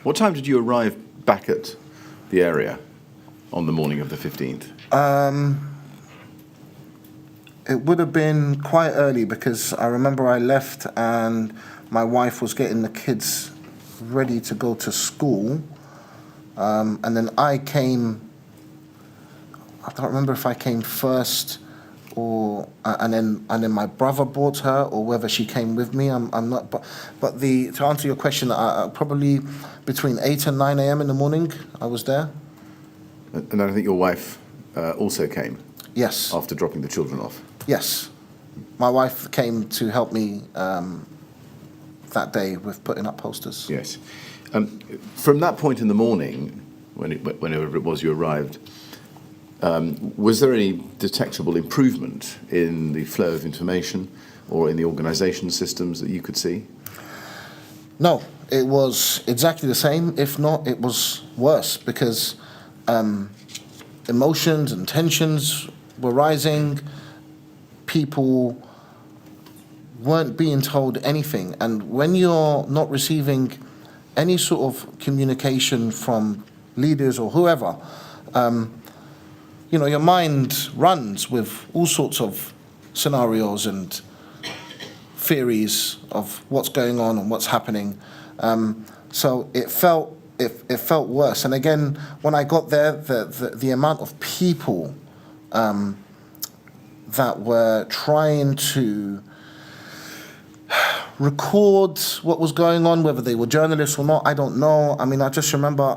What time did you arrive back at the area on the morning of the 15th? It would have been quite early because I remember I left and my wife was getting the kids ready to go to school. And then I came, I don't remember if I came first or and then my brother brought her or whether she came with me. I'm not, but to answer your question, probably between 8 and 9 a.m. in the morning I was there. And I think your wife also came. Yes. After dropping the children off. Yes. My wife came to help me that day with putting up posters. Yes. From that point in the morning, whenever it was you arrived, was there any detectable improvement in the flow of information or in the organisation systems that you could see? No, it was exactly the same. If not, it was worse because emotions and tensions were rising. People weren't being told anything. And when you're not receiving any sort of communication from leaders or whoever, you know, your mind runs with all sorts of scenarios and theories of what's going on and what's happening. So it felt worse. And again, when I got there, the amount of people that were trying to record what was going on, whether they were journalists or not, I don't know. I mean, I just remember,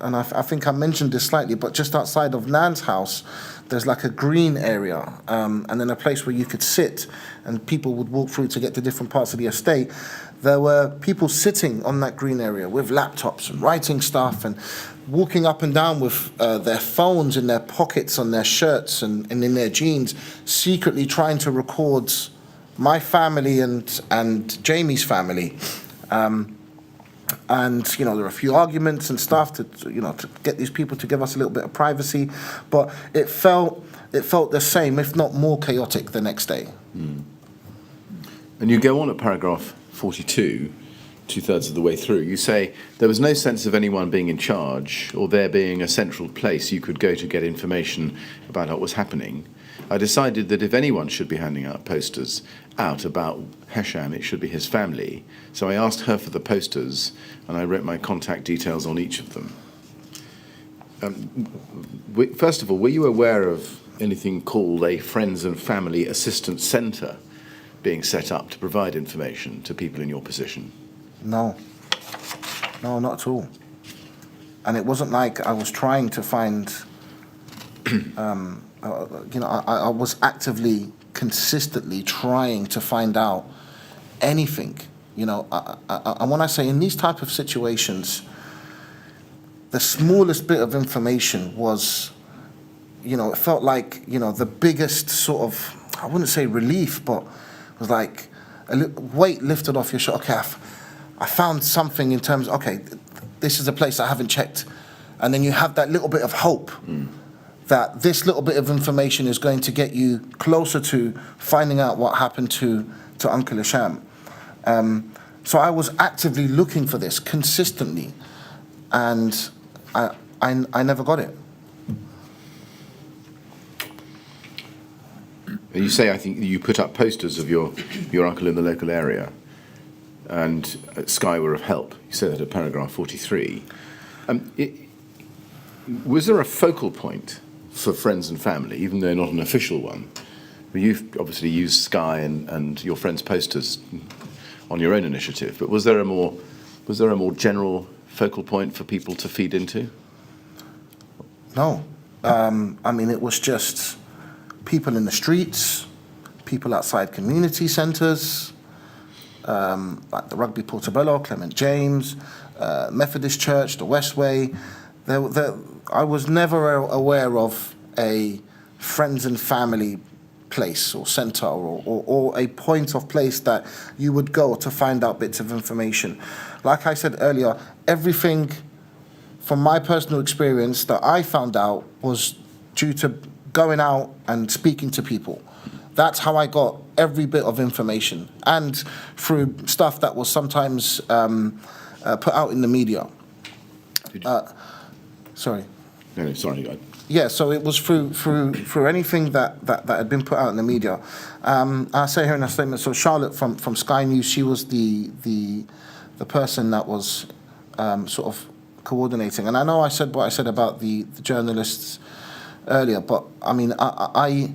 and I think I mentioned this slightly, but just outside of Nan's house, there's like a green area, and then a place where you could sit, and people would walk through to get to different parts of the estate. There were people sitting on that green area with laptops and writing stuff and walking up and down with their phones in their pockets on their shirts and in their jeans, secretly trying to record my family and Jamie's family. And, you know, there were a few arguments and stuff to get these people to give us a little bit of privacy. But it felt the same, if not more chaotic the next day. And you go on at paragraph 42 two-thirds of the way through. You say there was no sense of anyone being in charge or there being a central place you could go to get information about what was happening. I decided that if anyone should be handing out posters out about Hesham, it should be his family. So I asked her for the posters, and I wrote my contact details on each of them. First of all, were you aware of anything called a Friends and Family Assistance Centre being set up to provide information to people in your position? No, not at all. And it wasn't like I was trying to find, I was actively, consistently trying to find out anything. And when I say in these type of situations, the smallest bit of information was, it felt like, the biggest sort of, I wouldn't say relief, but it was like a weight lifted off your shoulder. Okay, I found something in terms of, okay, this is a place I haven't checked. And then you have that little bit of hope that this little bit of information is going to get you closer to finding out what happened to Uncle Hesham. So I was actively looking for this consistently, and I never got it. You say, I think, you put up posters of your uncle in the local area, and Sky were of help. You say that at paragraph 43. Was there a focal point for Friends and Family, even though not an official one? You've obviously used Sky and your friends' posters on your own initiative, but was there a more general focal point for people to feed into? No. It was just people in the streets, people outside community centres, like the Rugby Portobello, Clement James, Methodist Church, the Westway. I was never aware of a Friends and Family place or centre or a point of place that you would go to find out bits of information. Like I said earlier, everything from my personal experience that I found out was due to going out and speaking to people. That's how I got every bit of information, and through stuff that was sometimes put out in the media. Sorry. No, sorry. Yeah, so it was through anything that had been put out in the media. I say here in a statement, so Charlotte from Sky News, she was the person that was sort of coordinating. And I know I said what I said about the journalists earlier, but I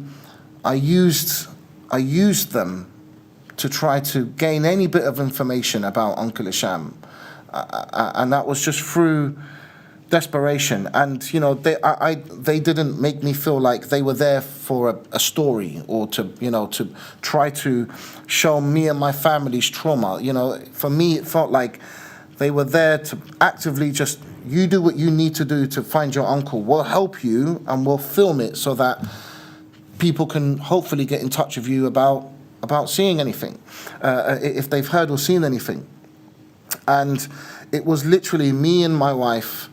used them to try to gain any bit of information about Uncle Hesham, and that was just through desperation. And they didn't make me feel like they were there for a story or to try to show me and my family's trauma. For me, it felt like they were there to actively just, you do what you need to do to find your uncle. We'll help you and we'll film it so that people can hopefully get in touch with you about seeing anything, if they've heard or seen anything. And it was literally me and my wife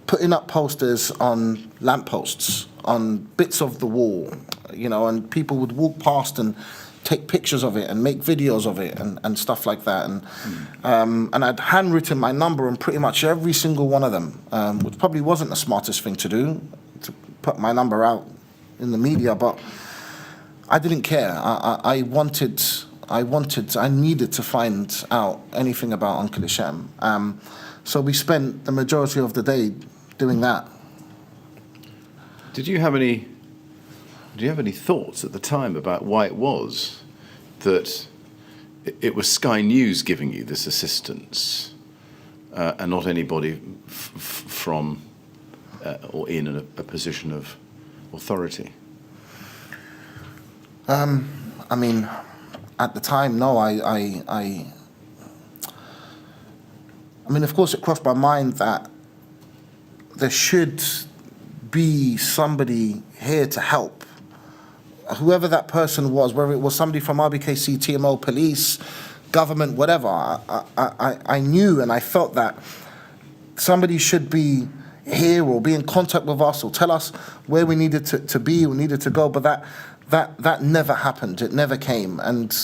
putting up posters on lampposts, on bits of the wall, and people would walk past and take pictures of it and make videos of it and stuff like that. And I'd handwritten my number on pretty much every single one of them, which probably wasn't the smartest thing to do, to put my number out in the media, but I didn't care. I needed to find out anything about Uncle Hesham. So we spent the majority of the day doing that. Did you have any thoughts at the time about why it was that it was Sky News giving you this assistance, and not anybody from or in a position of authority? At the time, no. Of course, it crossed my mind that there should be somebody here to help. Whoever that person was, whether it was somebody from RBKC, TMO, police, government, whatever, I knew and I felt that somebody should be here or be in contact with us or tell us where we needed to be or needed to go, but that never happened. It never came, and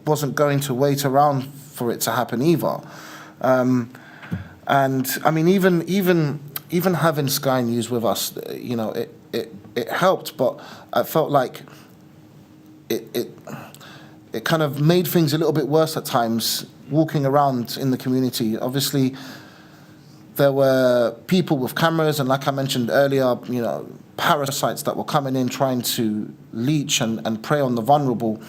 wasn't going to wait around for it to happen either. And I mean, even having Sky News with us, you know, it helped, but I felt like it kind of made things a little bit worse at times, walking around in the community. Obviously, there were people with cameras, and like I mentioned earlier, you know, parasites that were coming in trying to leech and prey on the vulnerable.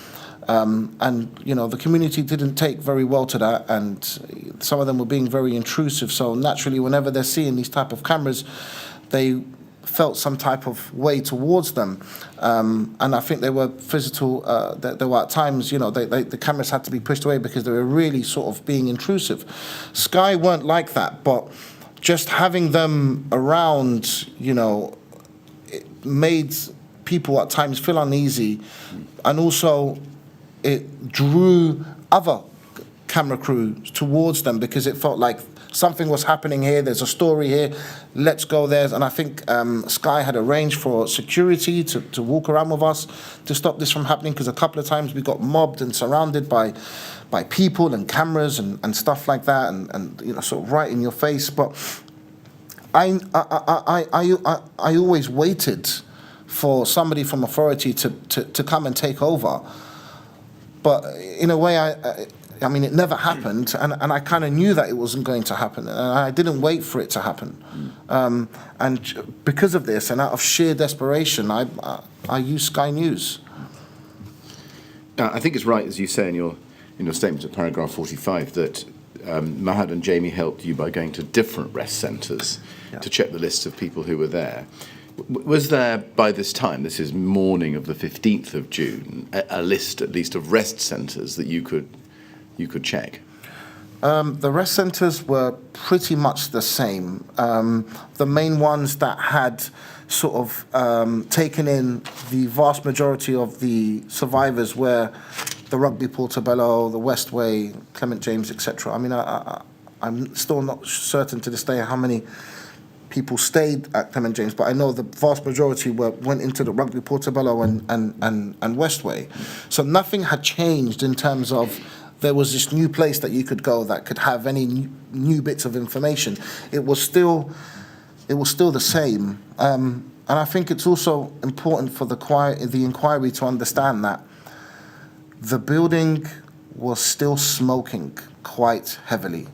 And, you know, the community didn't take very well to that, and some of them were being very intrusive. So naturally, whenever they're seeing these type of cameras, they felt some type of way towards them. And I think they were physical, there were at times, you know, the cameras had to be pushed away because they were really sort of being intrusive. Sky weren't like that, but just having them around, you know, it made people at times feel uneasy, and also it drew other camera crews towards them because it felt like something was happening here, there's a story here, let's go there. And I think Sky had arranged for security to walk around with us to stop this from happening, because a couple of times we got mobbed and surrounded by people and cameras and stuff like that, and you know, sort of right in your face. But I always waited for somebody from authority to come and take over. But in a way, I mean, it never happened, and I kind of knew that it wasn't going to happen, and I didn't wait for it to happen. And because of this, and out of sheer desperation, I used Sky News. I think it's right, as you say in your statement at paragraph 45, that Mahad and Jamie helped you by going to different rest centres to check the list of people who were there. Was there, by this time, this is morning of the 15th of June, a list at least of rest centres that you could check? The rest centres were pretty much the same. The main ones that had sort of taken in the vast majority of the survivors were the Rugby Portobello, the Westway, Clement James, etc. I mean, I'm still not certain to this day how many people stayed at Clement James, but I know the vast majority went into the Rugby Portobello and Westway. So nothing had changed in terms of there was this new place that you could go that could have any new bits of information. It was still the same. And I think it's also important for the inquiry to understand that the building was still smoking quite heavily,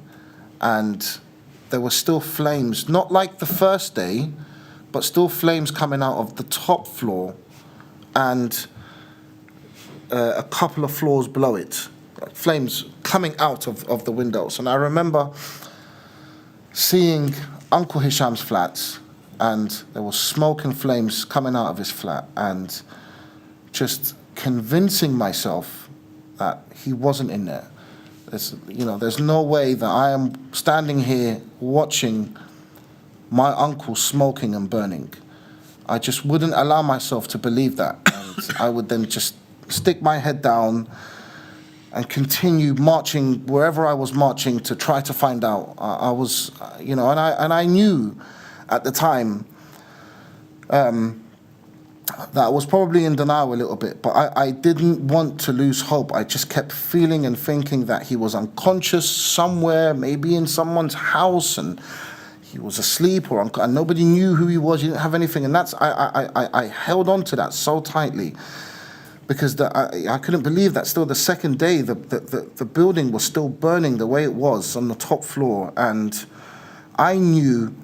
and there were still flames, not like the first day, but still flames coming out of the top floor and a couple of floors below it. Flames coming out of the windows. And I remember seeing Uncle Hisham's flats, and there was smoke and flames coming out of his flat, and just convincing myself that he wasn't in there. There's no way that I am standing here watching my uncle smoking and burning. I just wouldn't allow myself to believe that. And I would then just stick my head down and continue marching wherever I was marching to try to find out. I was, and I knew at the time that I was probably in denial a little bit, but I didn't want to lose hope. I just kept feeling and thinking that he was unconscious somewhere, maybe in someone's house, and he was asleep, and nobody knew who he was. He didn't have anything, and I held on to that so tightly, because I couldn't believe that still the second day the building was still burning the way it was on the top floor, and I knew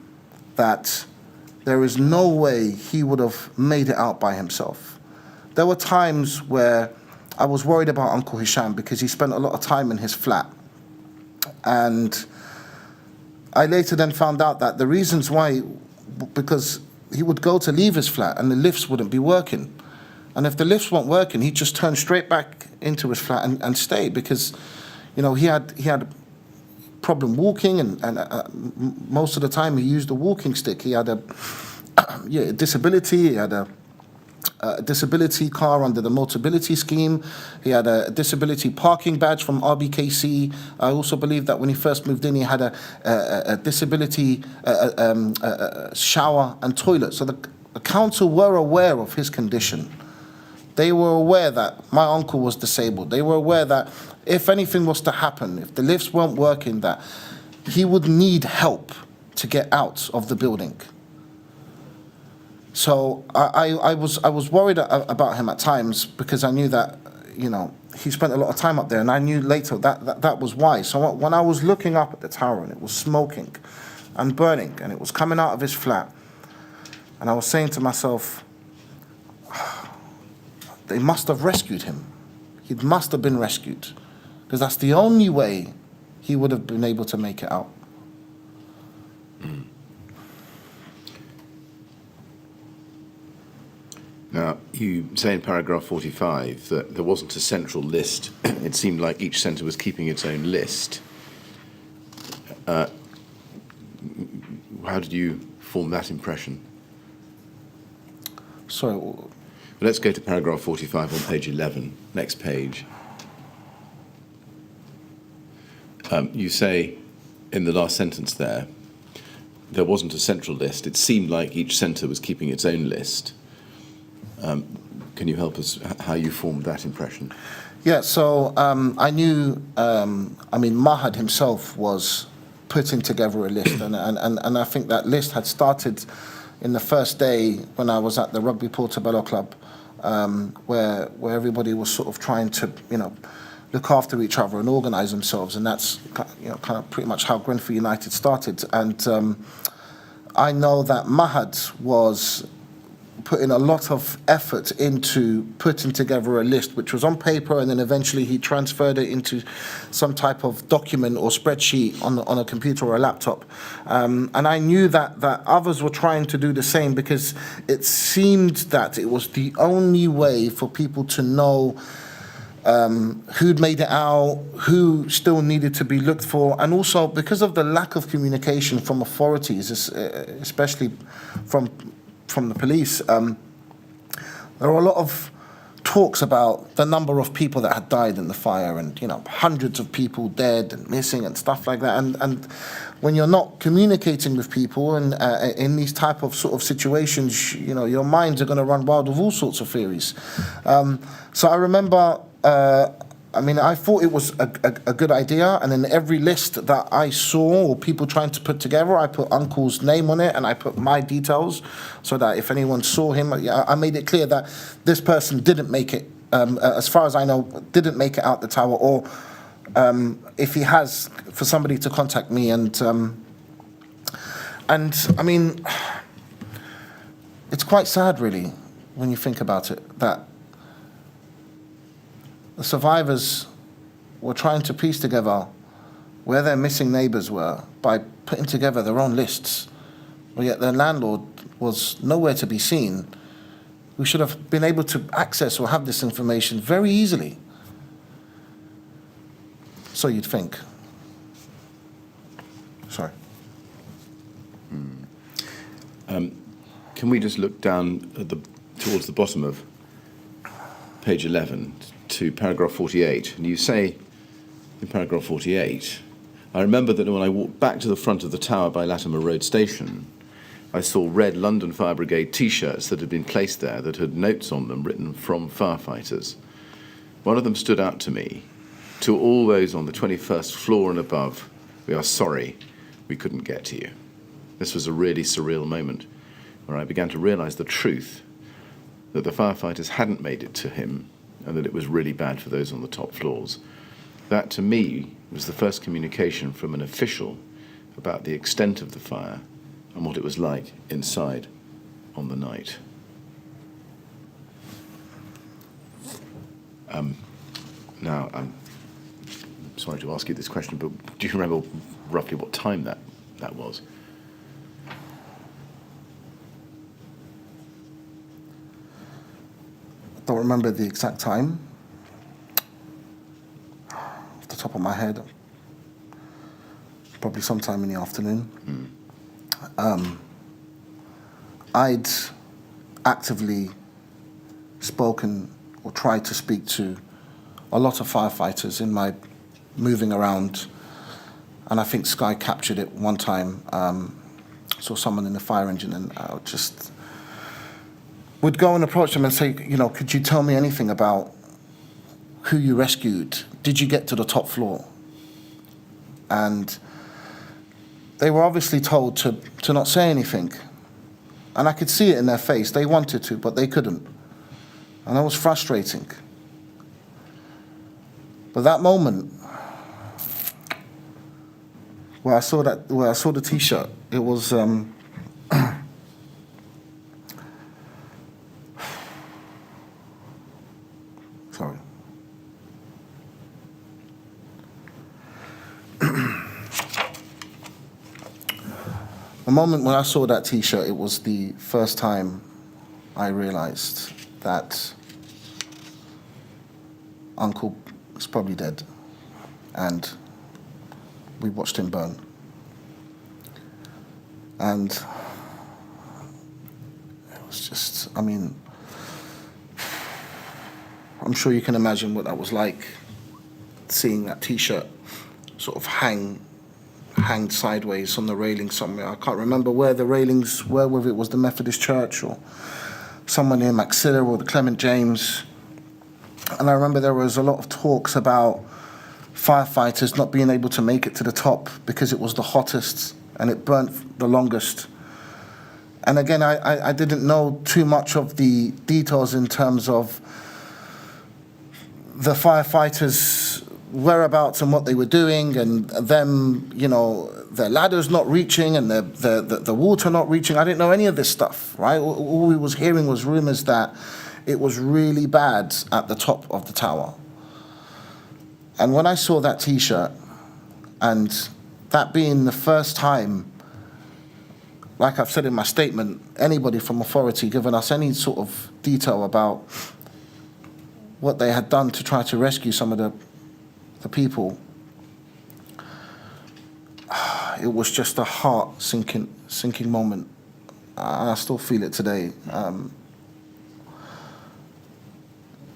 that there is no way he would have made it out by himself. There were times where I was worried about Uncle Hisham because he spent a lot of time in his flat. And I later then found out that the reasons why, because he would go to leave his flat and the lifts wouldn't be working. And if the lifts weren't working, he'd just turn straight back into his flat and stay, because, he had problem walking, and most of the time he used a walking stick. He had a disability. He had a disability car under the Motability scheme. He had a disability parking badge from RBKC. I also believe that when he first moved in, he had a disability shower and toilet. So the council were aware of his condition, They were aware that my uncle was disabled. They were aware that if anything was to happen, if the lifts weren't working, that he would need help to get out of the building. So I was worried about him at times, because I knew that, you know, he spent a lot of time up there, and I knew later that was why. So when I was looking up at the tower and it was smoking and burning and it was coming out of his flat, and I was saying to myself, they must have rescued him. He must have been rescued, because that's the only way he would have been able to make it out. Now, you say in paragraph 45 that there wasn't a central list. It seemed like each centre was keeping its own list. How did you form that impression? So Let's go to paragraph 45 on page 11, next page. You say in the last sentence there wasn't a central list. It seemed like each centre was keeping its own list. Can you help us how you formed that impression? yeah, so I knew. Mahad himself was putting together a list, and I think that list had started in the first day when I was at the Rugby Portobello Club, where everybody was sort of trying to, you know, look after each other and organise themselves, and that's, you know, kind of pretty much how Grenfell United started. And I know that Mahad was putting a lot of effort into putting together a list, which was on paper, and then eventually he transferred it into some type of document or spreadsheet on a computer or a laptop. And I knew that others were trying to do the same, because it seemed that it was the only way for people to know who'd made it out, who still needed to be looked for, and also because of the lack of communication from authorities, especially from the police. There were a lot of talks about the number of people that had died in the fire, and, you know, hundreds of people dead and missing and stuff like that. And when you're not communicating with people and in these type of sort of situations, you know, your minds are going to run wild with all sorts of theories. So I remember. I thought it was a good idea, and in every list that I saw or people trying to put together, I put Uncle's name on it and I put my details, so that if anyone saw him, I made it clear that this person didn't make it, as far as I know, didn't make it out the tower, or if he has, for somebody to contact me. And I mean, it's quite sad, really, when you think about it, that the survivors were trying to piece together where their missing neighbours were by putting together their own lists, but yet their landlord was nowhere to be seen. We should have been able to access or have this information very easily. So you'd think. Sorry. Can we just look down at towards the bottom of page 11 to paragraph 48, and you say in paragraph 48, I remember that when I walked back to the front of the tower by Latimer Road Station, I saw red London Fire Brigade T-shirts that had been placed there that had notes on them written from firefighters. One of them stood out to me. To all those on the 21st floor and above, we are sorry we couldn't get to you. This was a really surreal moment where I began to realise the truth, that the firefighters hadn't made it to him, and that it was really bad for those on the top floors. That, to me, was the first communication from an official about the extent of the fire and what it was like inside on the night. Now, I'm sorry to ask you this question, but do you remember roughly what time that was? Don't remember the exact time off the top of my head. Probably sometime in the afternoon. I'd actively spoken or tried to speak to a lot of firefighters in my moving around, and I think Sky captured it one time. Saw someone in the fire engine, and I just would go and approach them and say, could you tell me anything about who you rescued? Did you get to the top floor? And they were obviously told to not say anything. And I could see it in their face. They wanted to, but they couldn't. And that was frustrating. But that moment where I saw the T-shirt, it was sorry. The moment when I saw that T-shirt, it was the first time I realized that Uncle is probably dead, and we watched him burn. And it was just, I'm sure you can imagine what that was like, seeing that T-shirt sort of hanged sideways on the railing somewhere. I can't remember where the railings were, whether it was the Methodist Church or somewhere near Maxilla or the Clement James. And I remember there was a lot of talks about firefighters not being able to make it to the top because it was the hottest and it burnt the longest. And again, I didn't know too much of the details in terms of the firefighters' whereabouts and what they were doing, and them, their ladders not reaching and the water not reaching. I didn't know any of this stuff, right? All we was hearing was rumors that it was really bad at the top of the tower. And when I saw that T-shirt, and that being the first time, like I've said in my statement, anybody from authority given us any sort of detail about what they had done to try to rescue some of the people, it was just a heart-sinking moment. I still feel it today.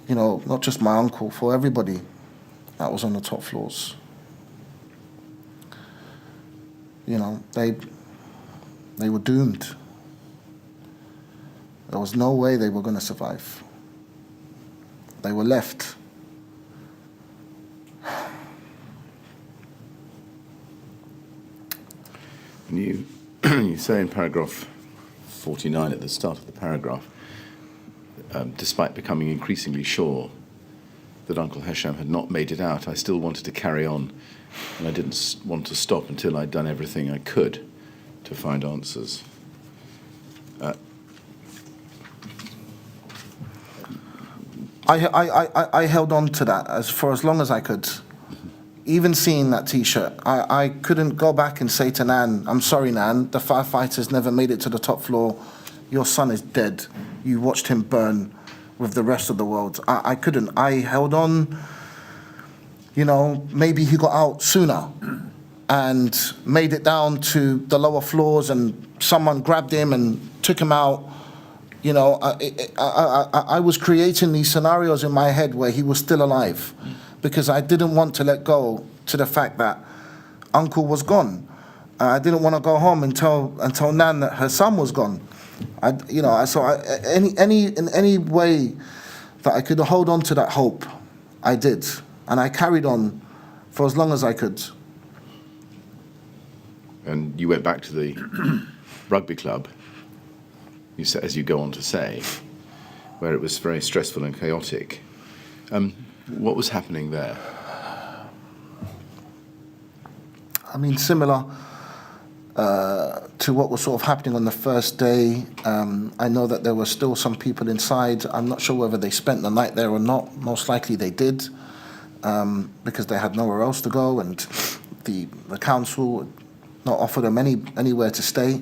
Not just my uncle, for everybody that was on the top floors. They were doomed. There was no way they were going to survive. They were left. You say in paragraph 49 at the start of the paragraph, despite becoming increasingly sure that Uncle Hesham had not made it out, I still wanted to carry on, and I didn't want to stop until I'd done everything I could to find answers. I held on to that for as long as I could. Even seeing that T-shirt, I couldn't go back and say to Nan, I'm sorry, Nan, the firefighters never made it to the top floor. Your son is dead. You watched him burn with the rest of the world. I couldn't. I held on. Maybe he got out sooner and made it down to the lower floors and someone grabbed him and took him out. I was creating these scenarios in my head where he was still alive, because I didn't want to let go to the fact that Uncle was gone. I didn't want to go home and tell Nan that her son was gone. In any way that I could hold on to that hope, I did, and I carried on for as long as I could. And you went back to the rugby club, as you go on to say, where it was very stressful and chaotic. What was happening there? Similar to what was sort of happening on the first day. I know that there were still some people inside. I'm not sure whether they spent the night there or not. Most likely they did, because they had nowhere else to go, and the council would not offer them anywhere to stay.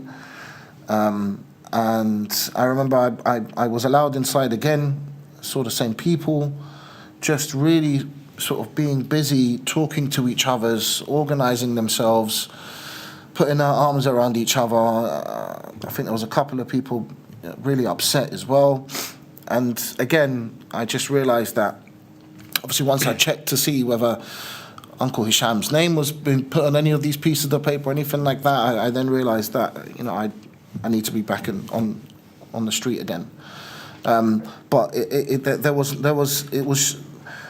And I remember I was allowed inside again, saw the same people, just really sort of being busy, talking to each other's, organising themselves, putting their arms around each other. I think there was a couple of people really upset as well. And again, I just realised that, obviously once I checked to see whether Uncle Hisham's name was being put on any of these pieces of paper or anything like that, I then realised that, I need to be back on the street again. But it was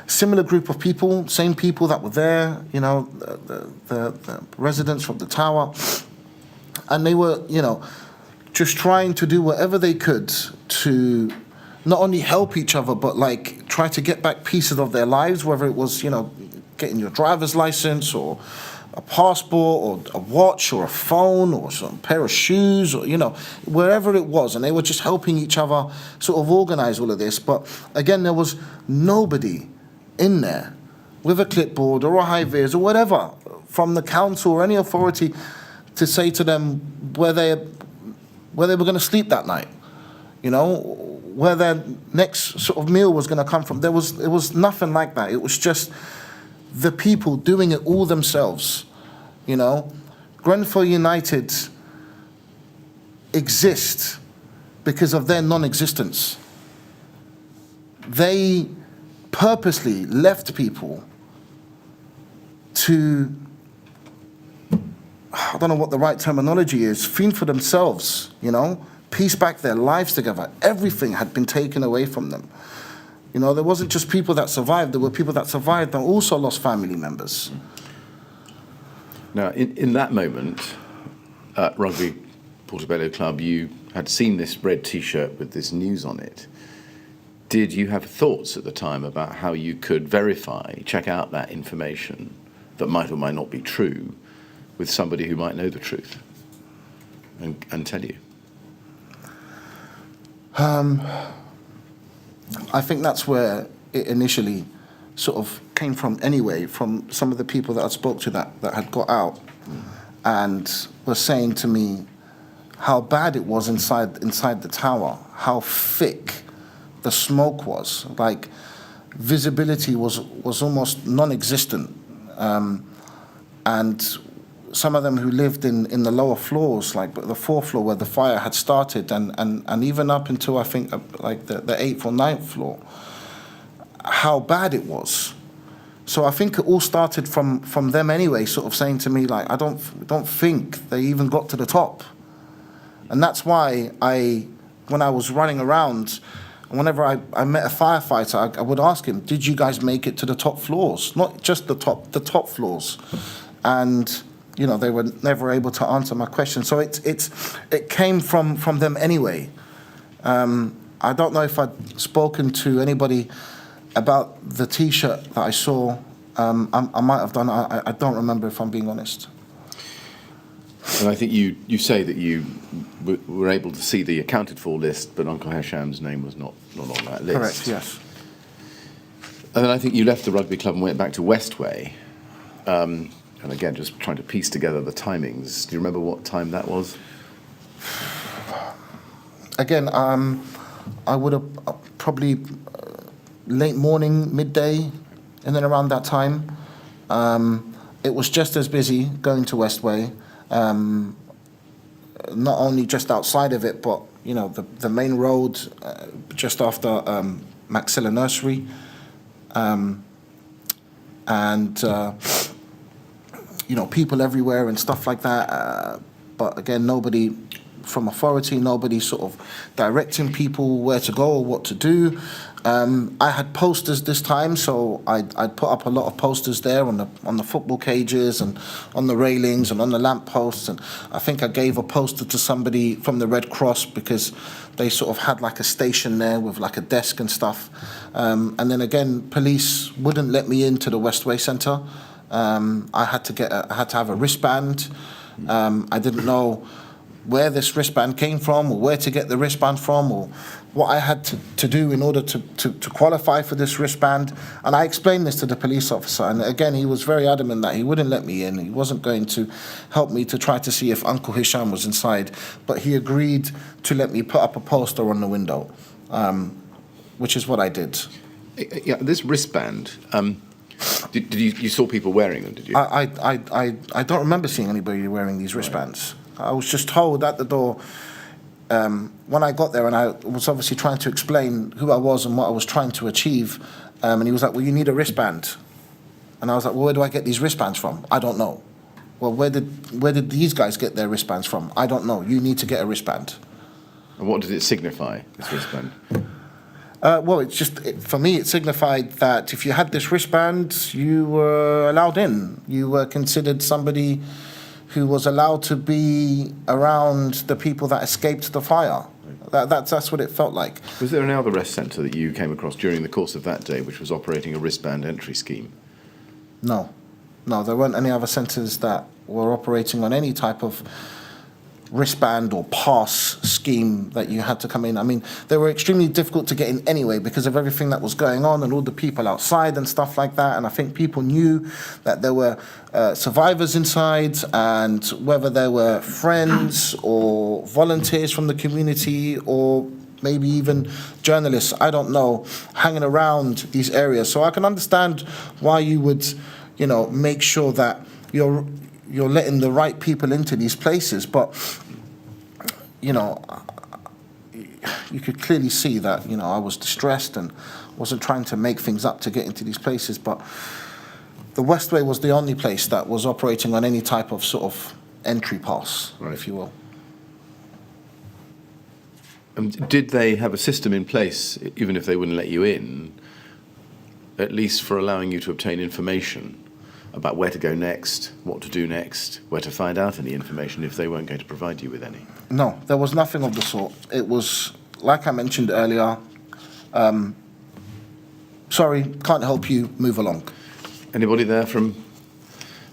similar group of people, same people that were there, you know, the residents from the tower, and they were, you know, just trying to do whatever they could to not only help each other, but like try to get back pieces of their lives, whether it was, you know, getting your driver's license or a passport or a watch or a phone or some pair of shoes or, you know, wherever it was. And they were just helping each other sort of organize all of this. But again, there was nobody in there with a clipboard or a high vis or whatever from the council or any authority to say to them where they were going to sleep that night, you know, where their next sort of meal was going to come from. It was nothing like that. It was just the people doing it all themselves, you know. Grenfell United exist because of their non-existence. They purposely left people to, I don't know what the right terminology is, fend for themselves, you know, piece back their lives together. Everything had been taken away from them. You know, there wasn't just people that survived, there were people that survived that also lost family members. Now, in that moment, at Rugby Portobello Club, you had seen this red T-shirt with this news on it. Did you have thoughts at the time about how you could verify, check out that information that might or might not be true with somebody who might know the truth and tell you? I think that's where it initially sort of came from anyway, from some of the people that I spoke to that had got out and were saying to me how bad it was inside the tower, how thick the smoke was. Like, visibility was almost non-existent. And some of them who lived in the lower floors, like the fourth floor where the fire had started, and even up until I think like the 8th or 9th floor, how bad it was. So I think it all started from them anyway, sort of saying to me like, I don't think they even got to the top. And that's why when I was running around, whenever I met a firefighter, I would ask him, did you guys make it to the top floors? Not just the top floors. And you know, they were never able to answer my question. So it came from them anyway. I don't know if I'd spoken to anybody about the T-shirt that I saw. I might have done. I don't remember, if I'm being honest. And I think you say that you were able to see the accounted for list, but Uncle Hasham's name was not on that list. Correct, yes. And then I think you left the rugby club and went back to Westway. And again, just trying to piece together the timings. Do you remember what time that was? Again, I would have probably late morning, midday, and then around that time. It was just as busy going to Westway. Not only just outside of it, but you know, the main road just after Maxilla Nursery, and you know, people everywhere and stuff like that. But again, nobody from authority, nobody sort of directing people where to go or what to do. I had posters this time, so I'd put up a lot of posters there on the football cages and on the railings and on the lampposts. And I think I gave a poster to somebody from the Red Cross because they sort of had like a station there with like a desk and stuff. And then again, police wouldn't let me into the Westway Centre. I had to have a wristband. I didn't know where this wristband came from or where to get the wristband from or what I had to do in order to qualify for this wristband. And I explained this to the police officer, and again, he was very adamant that he wouldn't let me in. He wasn't going to help me to try to see if Uncle Hisham was inside, but he agreed to let me put up a poster on the window, which is what I did. Yeah, this wristband, did you saw people wearing them, did you? I don't remember seeing anybody wearing these wristbands. I was just told at the door when I got there, and I was obviously trying to explain who I was and what I was trying to achieve, and he was like, well, you need a wristband. And I was like, well, where do I get these wristbands from? I don't know. Well, where did these guys get their wristbands from? I don't know. You need to get a wristband. And what did it signify, this wristband? Well, for me, it signified that if you had this wristband, you were allowed in. You were considered somebody who was allowed to be around the people that escaped the fire. That's what it felt like. Was there any other rest centre that you came across during the course of that day which was operating a wristband entry scheme? No, there weren't any other centres that were operating on any type of wristband or pass scheme that you had to come in. I mean, they were extremely difficult to get in anyway because of everything that was going on and all the people outside and stuff like that. And I think people knew that there were survivors inside, and whether they were friends or volunteers from the community or maybe even journalists, I don't know, hanging around these areas. So I can understand why you would, make sure that you're letting the right people into these places, but you could clearly see that I was distressed and wasn't trying to make things up to get into these places. But the Westway was the only place that was operating on any type of sort of entry pass, right, if you will. Did they have a system in place, even if they wouldn't let you in, at least for allowing you to obtain information about where to go next, what to do next, where to find out any information if they weren't going to provide you with any? No, there was nothing of the sort. It was, like I mentioned earlier, sorry, can't help you, move along. Anybody there from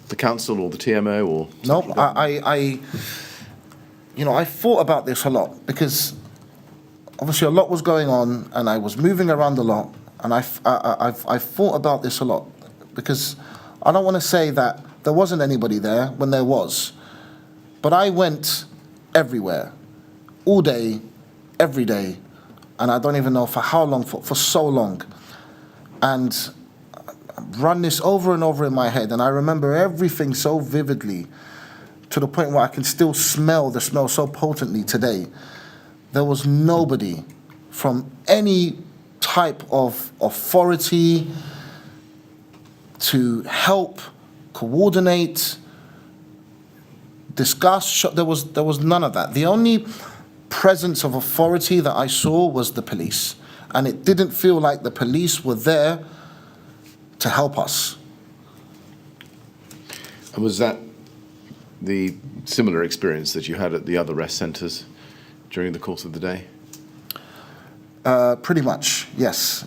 the council or the TMO or? No, I thought about this a lot because obviously a lot was going on and I was moving around a lot, and I thought about this a lot because I don't want to say that there wasn't anybody there when there was, but I went everywhere, all day, every day, and I don't even know for how long, for so long. And I've run this over and over in my head, and I remember everything so vividly to the point where I can still smell the smell so potently today. There was nobody from any type of authority to help, coordinate, discuss. There was none of that. The only presence of authority that I saw was the police, and it didn't feel like the police were there to help us. And was that the similar experience that you had at the other rest centres during the course of the day? Pretty much, yes.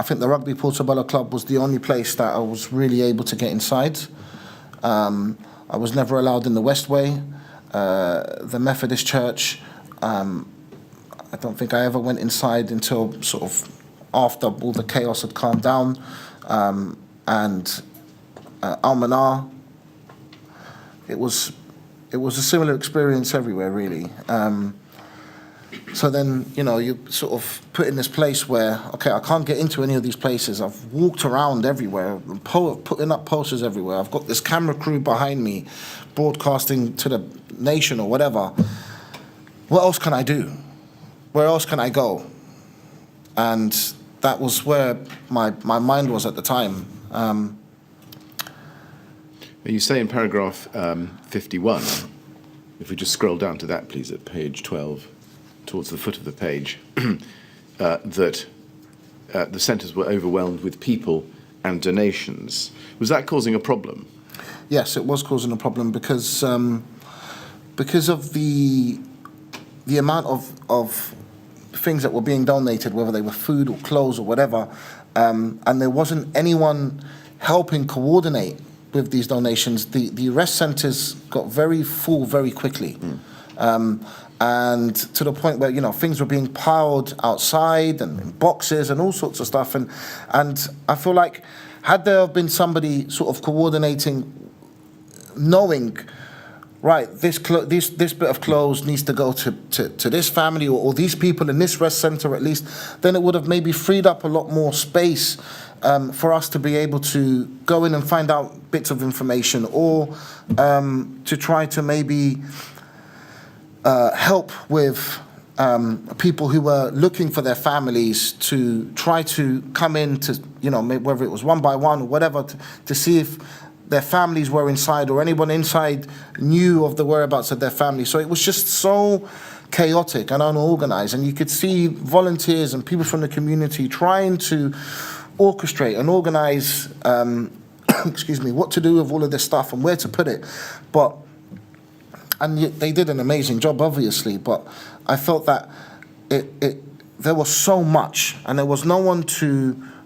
I think the Rugby Portobello Club was the only place that I was really able to get inside. I was never allowed in the Westway. The Methodist Church, I don't think I ever went inside until sort of after all the chaos had calmed down. And Almanar, it was a similar experience everywhere, really. So then, you sort of put in this place where, okay, I can't get into any of these places. I've walked around everywhere, putting up posters everywhere. I've got this camera crew behind me, broadcasting to the nation or whatever. What else can I do? Where else can I go? And that was where my mind was at the time. You say in paragraph 51, if we just scroll down to that, please, at page 12, towards the foot of the page, that the centres were overwhelmed with people and donations. Was that causing a problem? Yes, it was causing a problem because of the amount of things that were being donated, whether they were food or clothes or whatever, and there wasn't anyone helping coordinate with these donations. The rest centres got very full very quickly. And to the point where, things were being piled outside and in boxes and all sorts of stuff. And I feel like had there been somebody sort of coordinating, knowing, right, this bit of clothes needs to go to this family or these people in this rest centre at least, then it would have maybe freed up a lot more space for us to be able to go in and find out bits of information or to try to maybe help with people who were looking for their families to try to come in to, whether it was one by one or whatever, to see if their families were inside or anyone inside knew of the whereabouts of their family. So it was just so chaotic and unorganized, and you could see volunteers and people from the community trying to orchestrate and organize excuse me, what to do with all of this stuff and where to put it. And they did an amazing job, obviously, but I felt that there was so much, and there was no one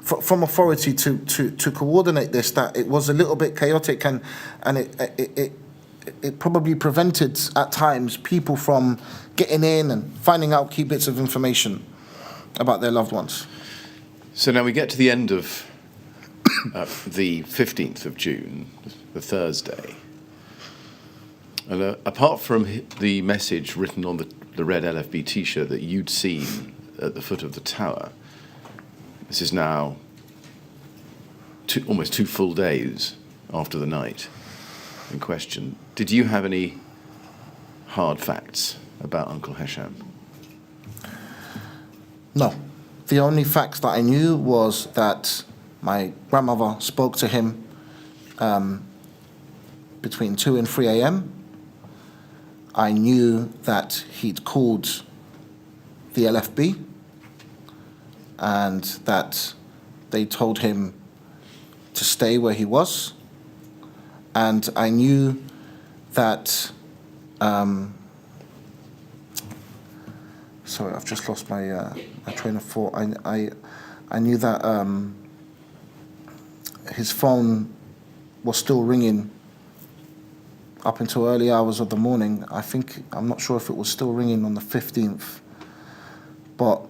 from authority to coordinate this, that it was a little bit chaotic, and it probably prevented at times people from getting in and finding out key bits of information about their loved ones. So now we get to the end of the 15th of June, the Thursday. And apart from the message written on the red LFB T-shirt that you'd seen at the foot of the tower, this is now almost 2 full days after the night in question. Did you have any hard facts about Uncle Hesham? No. The only facts that I knew was that my grandmother spoke to him between 2 and 3 a.m. I knew that he'd called the LFB and that they told him to stay where he was. And I knew that... sorry, I've just lost my train of thought. I knew that his phone was still ringing up until early hours of the morning. I'm not sure if it was still ringing on the 15th, but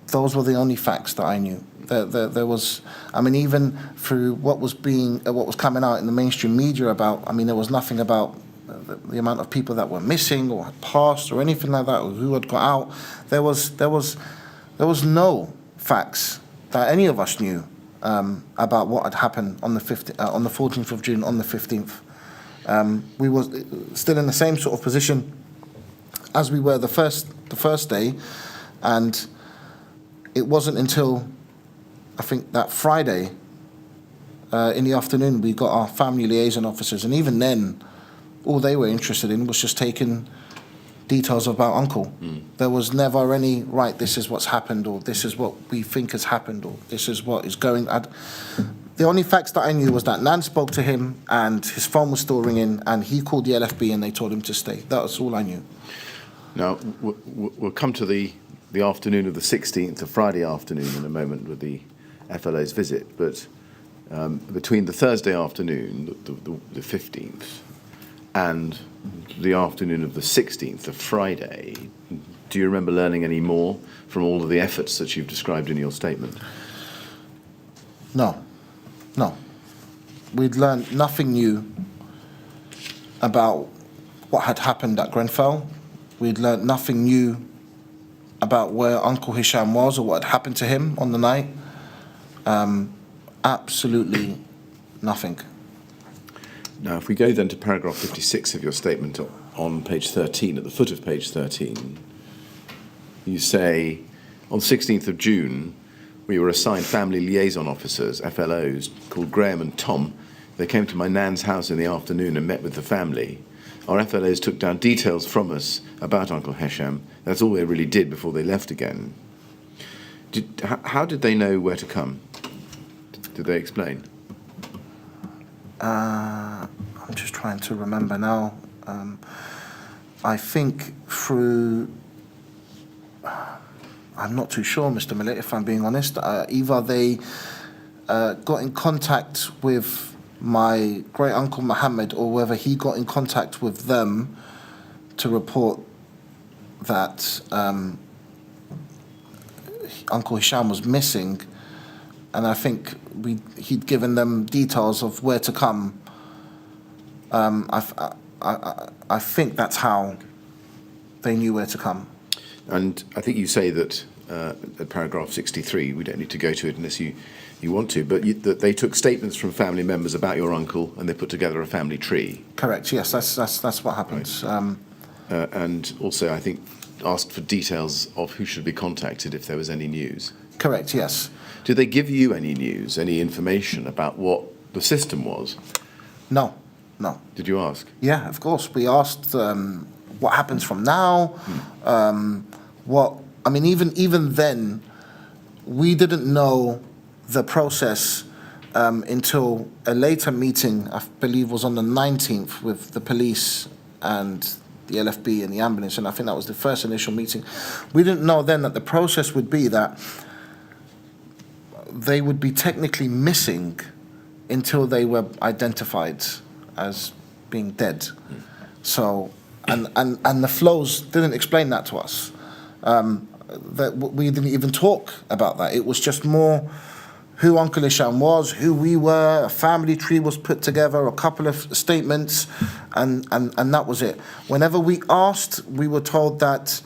those were the only facts that I knew. There was, I mean, even through what was coming out in the mainstream media about, I mean, there was nothing about the amount of people that were missing or had passed or anything like that, or who had got out. There was no facts that any of us knew about what had happened on the 14th of June, on the 15th. We were still in the same sort of position as we were the first day, and it wasn't until I think that Friday in the afternoon we got our family liaison officers, and even then, all they were interested in was just taking details about Uncle. There was never any, right, this is what's happened, or this is what we think has happened, or this is what is going. The only facts that I knew was that Nan spoke to him and his phone was still ringing, and he called the LFB and they told him to stay. That was all I knew. Now, we'll come to the afternoon of the 16th, the Friday afternoon, in a moment with the FLO's visit, but between the Thursday afternoon, the 15th, and the afternoon of the 16th, the Friday, do you remember learning any more from all of the efforts that you've described in your statement? No. We'd learned nothing new about what had happened at Grenfell. We'd learned nothing new about where Uncle Hesham was or what had happened to him on the night. Absolutely nothing. Now, if we go then to paragraph 56 of your statement on page 13, at the foot of page 13, you say, on 16th of June, we were assigned family liaison officers, FLOs, called Graham and Tom. They came to my nan's house in the afternoon and met with the family. Our FLOs took down details from us about Uncle Hesham. That's all they really did before they left again. How did they know where to come? Did they explain? I'm just trying to remember now. I think through... I'm not too sure, Mr. Millett, if I'm being honest. Either they got in contact with my great-uncle Mohammed, or whether he got in contact with them to report that Uncle Hesham was missing. And I think he'd given them details of where to come. I think that's how they knew where to come. And I think you say that at paragraph 63, we don't need to go to it unless you want to, but that they took statements from family members about your uncle and they put together a family tree. Correct, yes, that's what happens. Right. And also, I think, asked for details of who should be contacted if there was any news. Correct, yes. Did they give you any news, any information about what the system was? No. Did you ask? Yeah, of course. We asked what happens from now. Even then, we didn't know the process until a later meeting, I believe was on the 19th, with the police and the LFB and the ambulance, and I think that was the first initial meeting. We didn't know then that the process would be that they would be technically missing until they were identified as being dead. So, and the flows didn't explain that to us. That we didn't even talk about that. It was just more who Uncle Hisham was, who we were, a family tree was put together, a couple of statements, and that was it. Whenever we asked, we were told that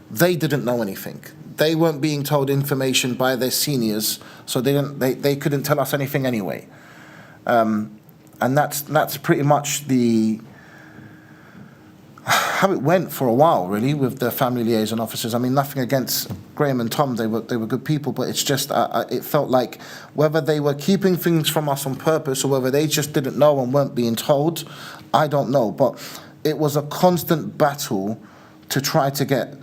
they didn't know anything. They weren't being told information by their seniors, so they couldn't tell us anything anyway. And that's pretty much how it went for a while, really, with the family liaison officers. I mean, nothing against Graham and Tom; they were good people, but it's just it felt like whether they were keeping things from us on purpose or whether they just didn't know and weren't being told, I don't know. But it was a constant battle to try to get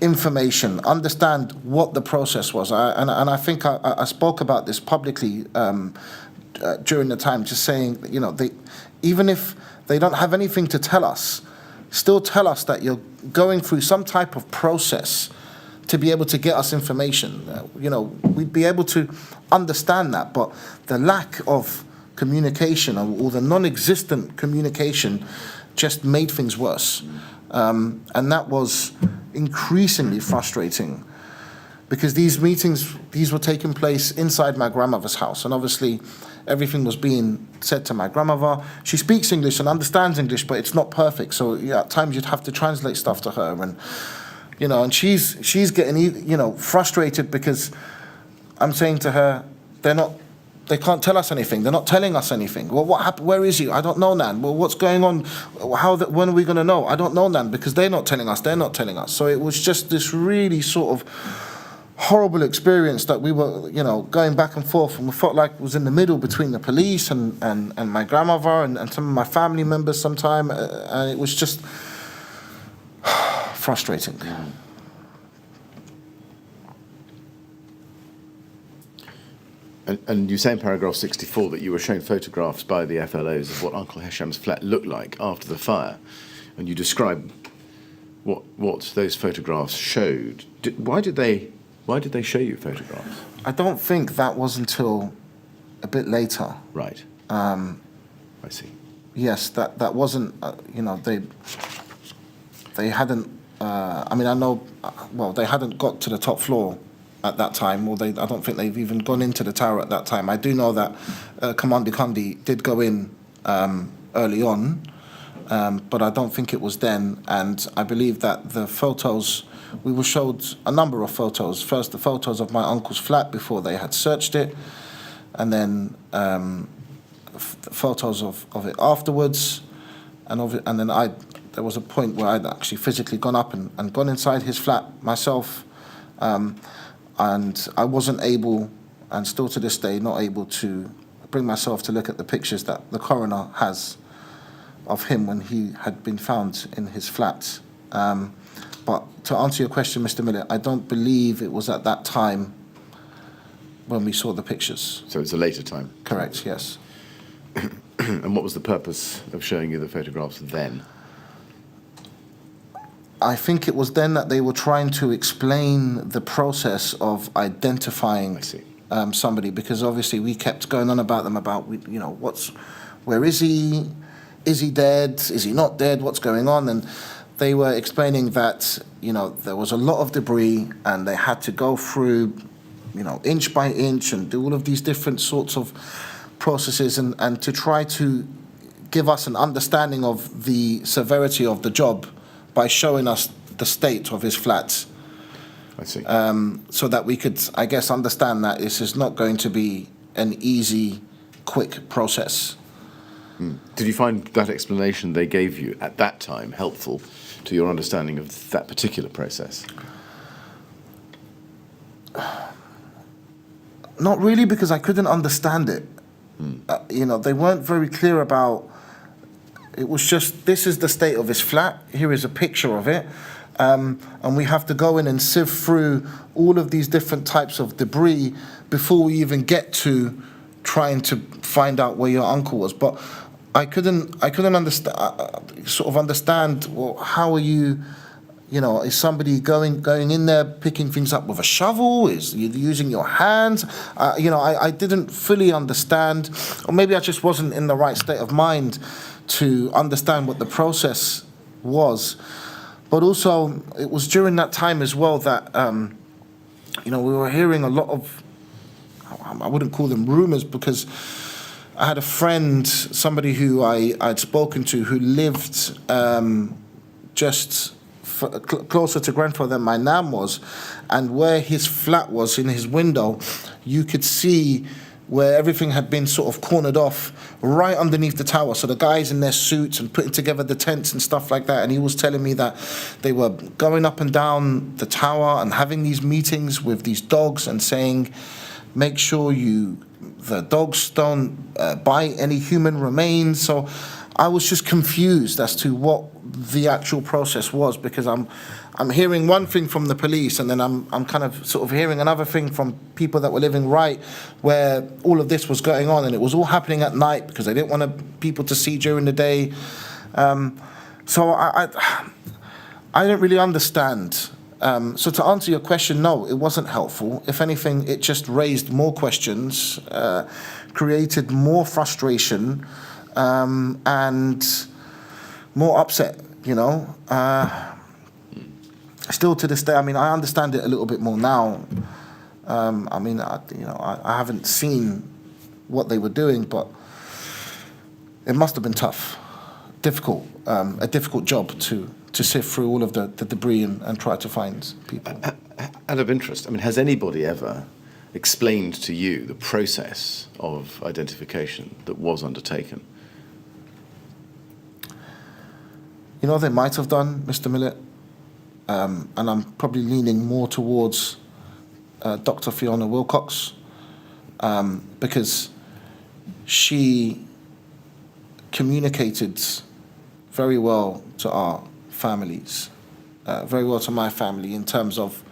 information, understand what the process was. And I think I spoke about this publicly during the time, just saying, even if they don't have anything to tell us, still tell us that you're going through some type of process to be able to get us information. We'd be able to understand that, but the lack of communication or the non-existent communication just made things worse. And that was increasingly frustrating because these meetings, these were taking place inside my grandmother's house, and obviously everything was being said to my grandmother. She speaks English and understands English, but it's not perfect. So at times you'd have to translate stuff to her, and she's getting frustrated because I'm saying to her, they can't tell us anything. They're not telling us anything. Well, what happened? Where is he? I don't know, Nan. Well, what's going on? When are we going to know? I don't know, Nan, because they're not telling us. They're not telling us. So it was just this really sort of horrible experience that we were, going back and forth, and we felt like it was in the middle between the police and my grandmother and some of my family members sometime, and it was just frustrating. And you say in paragraph 64 that you were shown photographs by the FLOs of what Uncle Hisham's flat looked like after the fire, and you describe what those photographs showed. Why did they show you photographs? I don't think that was until a bit later. Right. I see. Yes, that wasn't. They hadn't. I know. Well, they hadn't got to the top floor at that time, or I don't think they've even gone into the tower at that time. I do know that Commander Kundi did go in early on, but I don't think it was then. And I believe that the photos, we were showed a number of photos. First, the photos of my uncle's flat before they had searched it, and then photos of it afterwards, and then there was a point where I'd actually physically gone up and gone inside his flat myself. And I wasn't able, and still to this day, not able to bring myself to look at the pictures that the coroner has of him when he had been found in his flat. But to answer your question, Mr. Miller, I don't believe it was at that time when we saw the pictures. So it's a later time? Correct, yes. And what was the purpose of showing you the photographs then? I think it was then that they were trying to explain the process of identifying somebody, because obviously we kept going on about them where is he? Is he dead? Is he not dead? What's going on? And they were explaining that, there was a lot of debris and they had to go through, inch by inch and do all of these different sorts of processes and to try to give us an understanding of the severity of the job by showing us the state of his flats. I see. So that we could, I guess, understand that this is not going to be an easy, quick process. Did you find that explanation they gave you at that time helpful to your understanding of that particular process? Not really, because I couldn't understand it. They weren't very clear about It was just, this is the state of his flat, here is a picture of it, and we have to go in and sieve through all of these different types of debris before we even get to trying to find out where your uncle was. But I couldn't understand, well, how are you, is somebody going in there, picking things up with a shovel? Is you using your hands? I didn't fully understand, or maybe I just wasn't in the right state of mind to understand what the process was. But also, it was during that time as well that, we were hearing a lot of, I wouldn't call them rumors, because I had a friend, somebody who I'd spoken to, who lived just closer to Grenfell than my nan was, and where his flat was, in his window, you could see where everything had been sort of cornered off right underneath the tower. So the guys in their suits and putting together the tents and stuff like that. And he was telling me that they were going up and down the tower and having these meetings with these dogs and saying, make sure the dogs don't bite any human remains. So I was just confused as to what the actual process was, because I'm hearing one thing from the police, and then I'm kind of sort of hearing another thing from people that were living right where all of this was going on, and it was all happening at night because they didn't want people to see during the day. So I don't really understand. So to answer your question, no, it wasn't helpful. If anything, it just raised more questions, created more frustration, and more upset, Still to this day, I understand it a little bit more now. I haven't seen what they were doing, but it must have been tough, difficult, a difficult job to sift through all of the debris and try to find people. Out of interest, has anybody ever explained to you the process of identification that was undertaken? They might have done, Mr. Millett, and I'm probably leaning more towards Dr. Fiona Wilcox, because she communicated very well to our families, very well to my family in terms of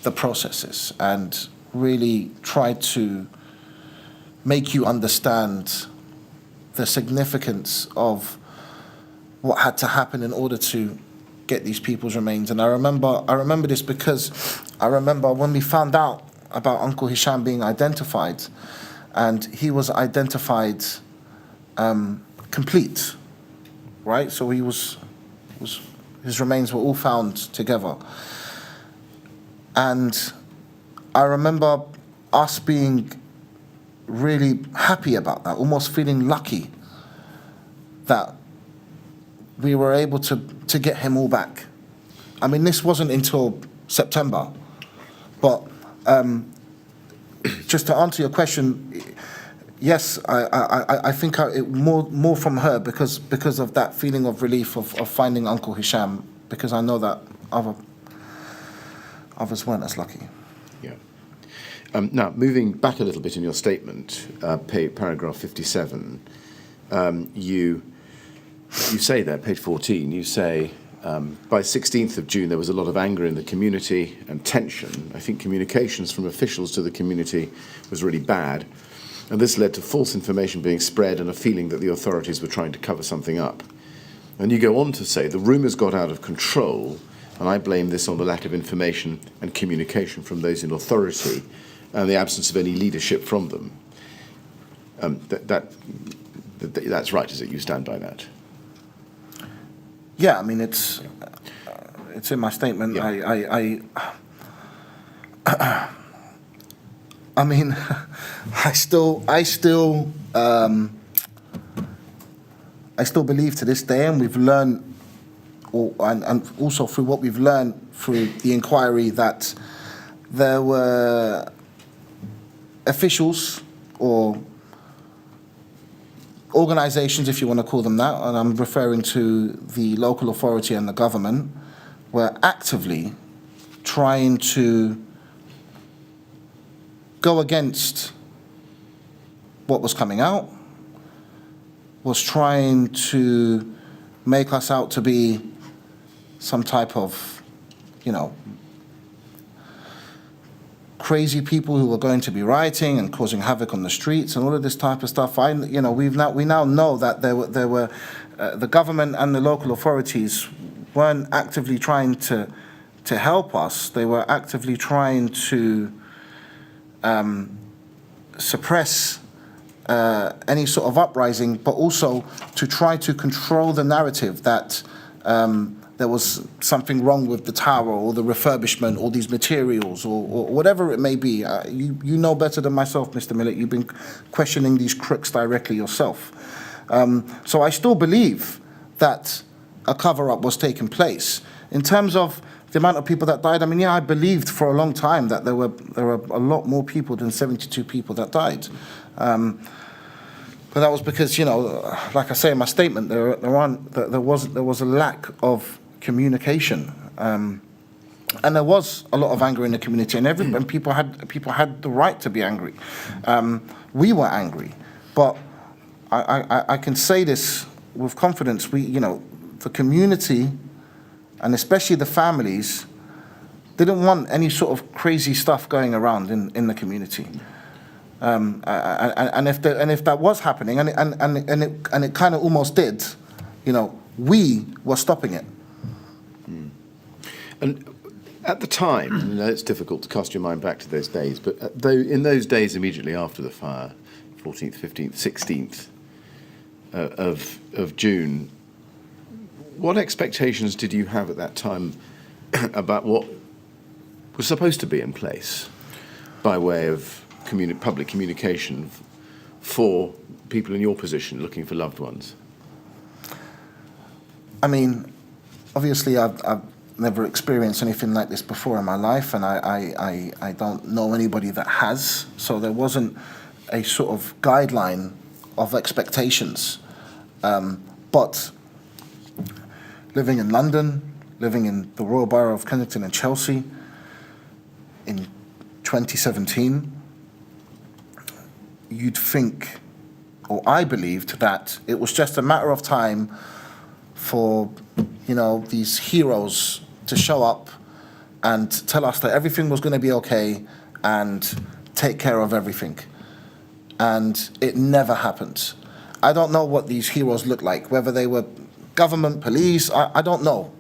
the processes, and really tried to make you understand the significance of what had to happen in order to get these people's remains. And I remember this because I remember when we found out about Uncle Hisham being identified, and he was identified complete, right? So his remains were all found together. And I remember us being really happy about that, almost feeling lucky that we were able to get him all back. This wasn't until September, but just to answer your question, yes, I think more from her because of that feeling of relief of finding Uncle Hisham, because I know that others weren't as lucky. Yeah. Now, moving back a little bit in your statement, paragraph 57, you say there, page 14, you say, by 16th of June, there was a lot of anger in the community and tension. I think communications from officials to the community was really bad. And this led to false information being spread and a feeling that the authorities were trying to cover something up. And you go on to say, the rumours got out of control, and I blame this on the lack of information and communication from those in authority and the absence of any leadership from them. That's right, is it? You stand by that? Yeah, it's in my statement. Yeah. I still believe to this day, and we've learned, and also through what we've learned through the inquiry, that there were officials or organisations, if you want to call them that, and I'm referring to the local authority and the government, were actively trying to go against what was coming out, was trying to make us out to be some type of, crazy people who were going to be rioting and causing havoc on the streets and all of this type of stuff. We now know that there were the government and the local authorities weren't actively trying to help us. They were actively trying to suppress any sort of uprising, but also to try to control the narrative that there was something wrong with the tower or the refurbishment or these materials or whatever it may be. You know better than myself, Mr. Millett. You've been questioning these crooks directly yourself. So I still believe that a cover-up was taking place. In terms of the amount of people that died, I believed for a long time that there were a lot more people than 72 people that died. But that was because, like I say in my statement, there was a lack of communication, and there was a lot of anger in the community, and people had the right to be angry. We were angry, but I can say this with confidence. The community, and especially the families, didn't want any sort of crazy stuff going around in the community. And if that was happening, and it kind of almost did, we were stopping it. And at the time, it's difficult to cast your mind back to those days, but in those days immediately after the fire, 14th, 15th, 16th of June, what expectations did you have at that time about what was supposed to be in place by way of public communication for people in your position looking for loved ones? Obviously, I've never experienced anything like this before in my life, and I don't know anybody that has, so there wasn't a sort of guideline of expectations. But living in London, living in the Royal Borough of Kensington and Chelsea in 2017, you'd think, or I believed, that it was just a matter of time for, these heroes to show up and tell us that everything was going to be okay and take care of everything. And it never happened. I don't know what these heroes looked like, whether they were government, police, I don't know.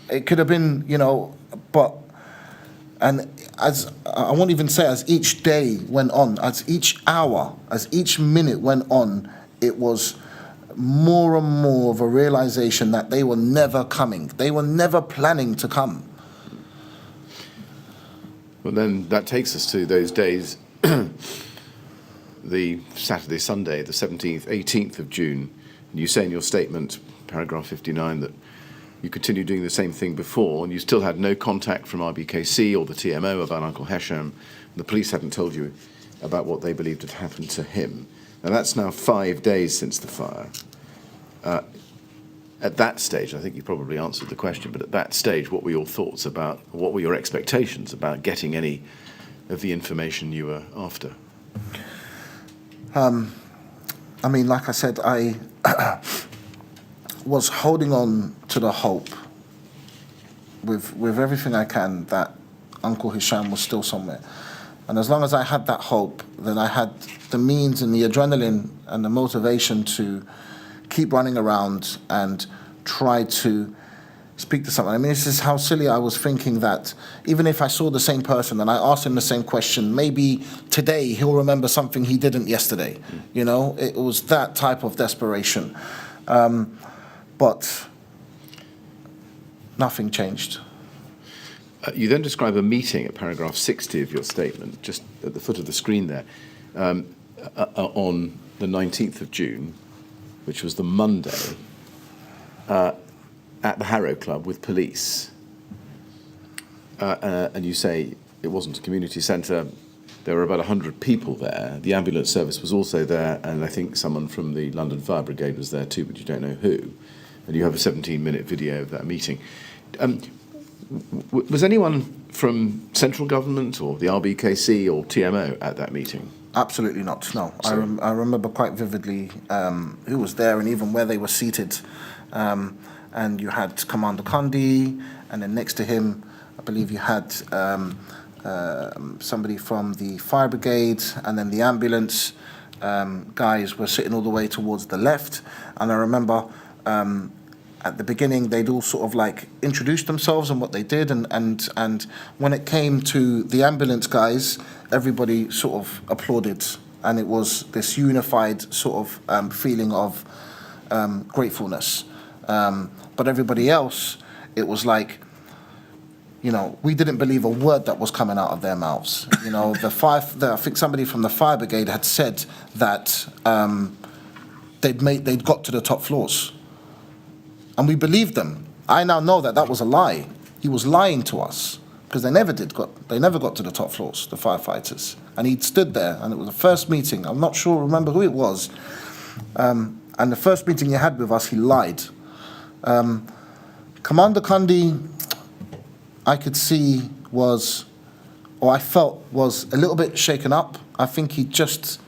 It could have been, but, and as I won't even say as each day went on, as each hour, as each minute went on, it was more and more of a realization that they were never coming. They were never planning to come. Well, then that takes us to those days, the Saturday, Sunday, the 17th, 18th of June. And you say in your statement, paragraph 59, that you continued doing the same thing before, and you still had no contact from RBKC or the TMO about Uncle Hesham. The police hadn't told you about what they believed had happened to him. Now, that's now 5 days since the fire. At that stage, I think you probably answered the question, but at that stage, what were your thoughts about, what were your expectations about getting any of the information you were after? Like I said, I was holding on to the hope with everything I can that Uncle Hesham was still somewhere. And as long as I had that hope, then I had the means and the adrenaline and the motivation to keep running around and try to speak to someone. This is how silly I was thinking that even if I saw the same person and I asked him the same question, maybe today he'll remember something he didn't yesterday. It was that type of desperation. But nothing changed. You then describe a meeting at paragraph 60 of your statement, just at the foot of the screen there, on the 19th of June, which was the Monday, at the Harrow Club with police. And you say it wasn't a community centre. There were about 100 people there. The ambulance service was also there, and I think someone from the London Fire Brigade was there too, but you don't know who. And you have a 17-minute video of that meeting. Was anyone from central government or the RBKC or TMO at that meeting? Absolutely not, no. So- I remember quite vividly who was there and even where they were seated. And you had Commander Condi, and then next to him, I believe you had somebody from the fire brigade, and then the ambulance guys were sitting all the way towards the left. And I remember at the beginning, they'd all sort of like introduced themselves and what they did, and when it came to the ambulance guys, everybody sort of applauded, and it was this unified sort of feeling of gratefulness. But everybody else, it was like, you know, we didn't believe a word that was coming out of their mouths. You know, I think somebody from the fire brigade had said that they'd got to the top floors. And we believed them. I now know that that was a lie. He was lying to us because they never got to the top floors, the firefighters. And he'd stood there, and it was the first meeting. I'm not sure, remember who it was. And the first meeting he had with us, he lied. Commander Condi, I could see I felt was a little bit shaken up. I think he'd just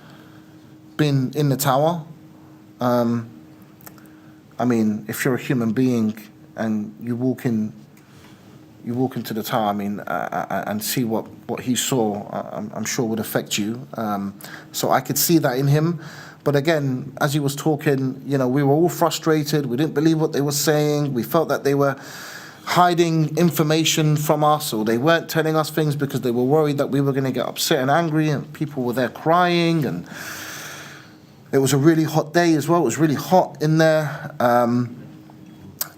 been in the tower. I mean, if you're a human being and you walk into the tower, I mean, and see what he saw, I'm sure would affect you. So I could see that in him. But again, as he was talking, you know, we were all frustrated. We didn't believe what they were saying. We felt that they were hiding information from us, or they weren't telling us things because they were worried that we were going to get upset and angry, and people were there crying, and it was a really hot day as well. It was really hot in there.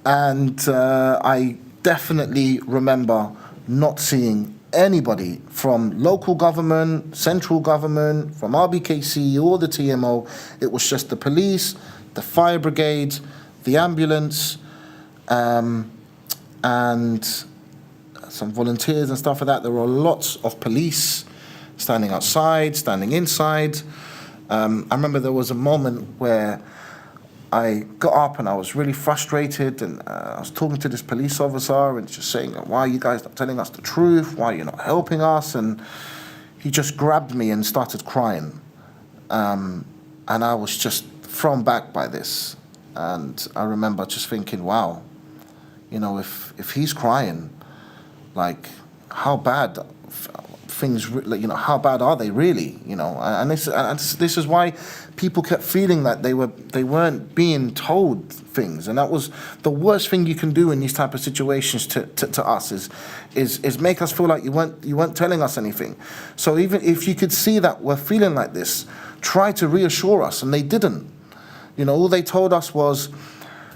I definitely remember not seeing anybody from local government, central government, from RBKC or the TMO. It was just the police, the fire brigade, the ambulance, and some volunteers and stuff like that. There were lots of police standing outside, standing inside. I remember there was a moment where I got up and I was really frustrated, and I was talking to this police officer and just saying, why are you guys not telling us the truth? Why are you not helping us? And he just grabbed me and started crying. And I was just thrown back by this. And I remember just thinking, wow, you know, if he's crying, like, how bad things, you know, how bad are they really, you know? And this is why people kept feeling that they weren't being told things, and that was the worst thing you can do in these type of situations to us is make us feel like you weren't telling us anything. So even if you could see that we're feeling like this, try to reassure us, and they didn't. You know, all they told us was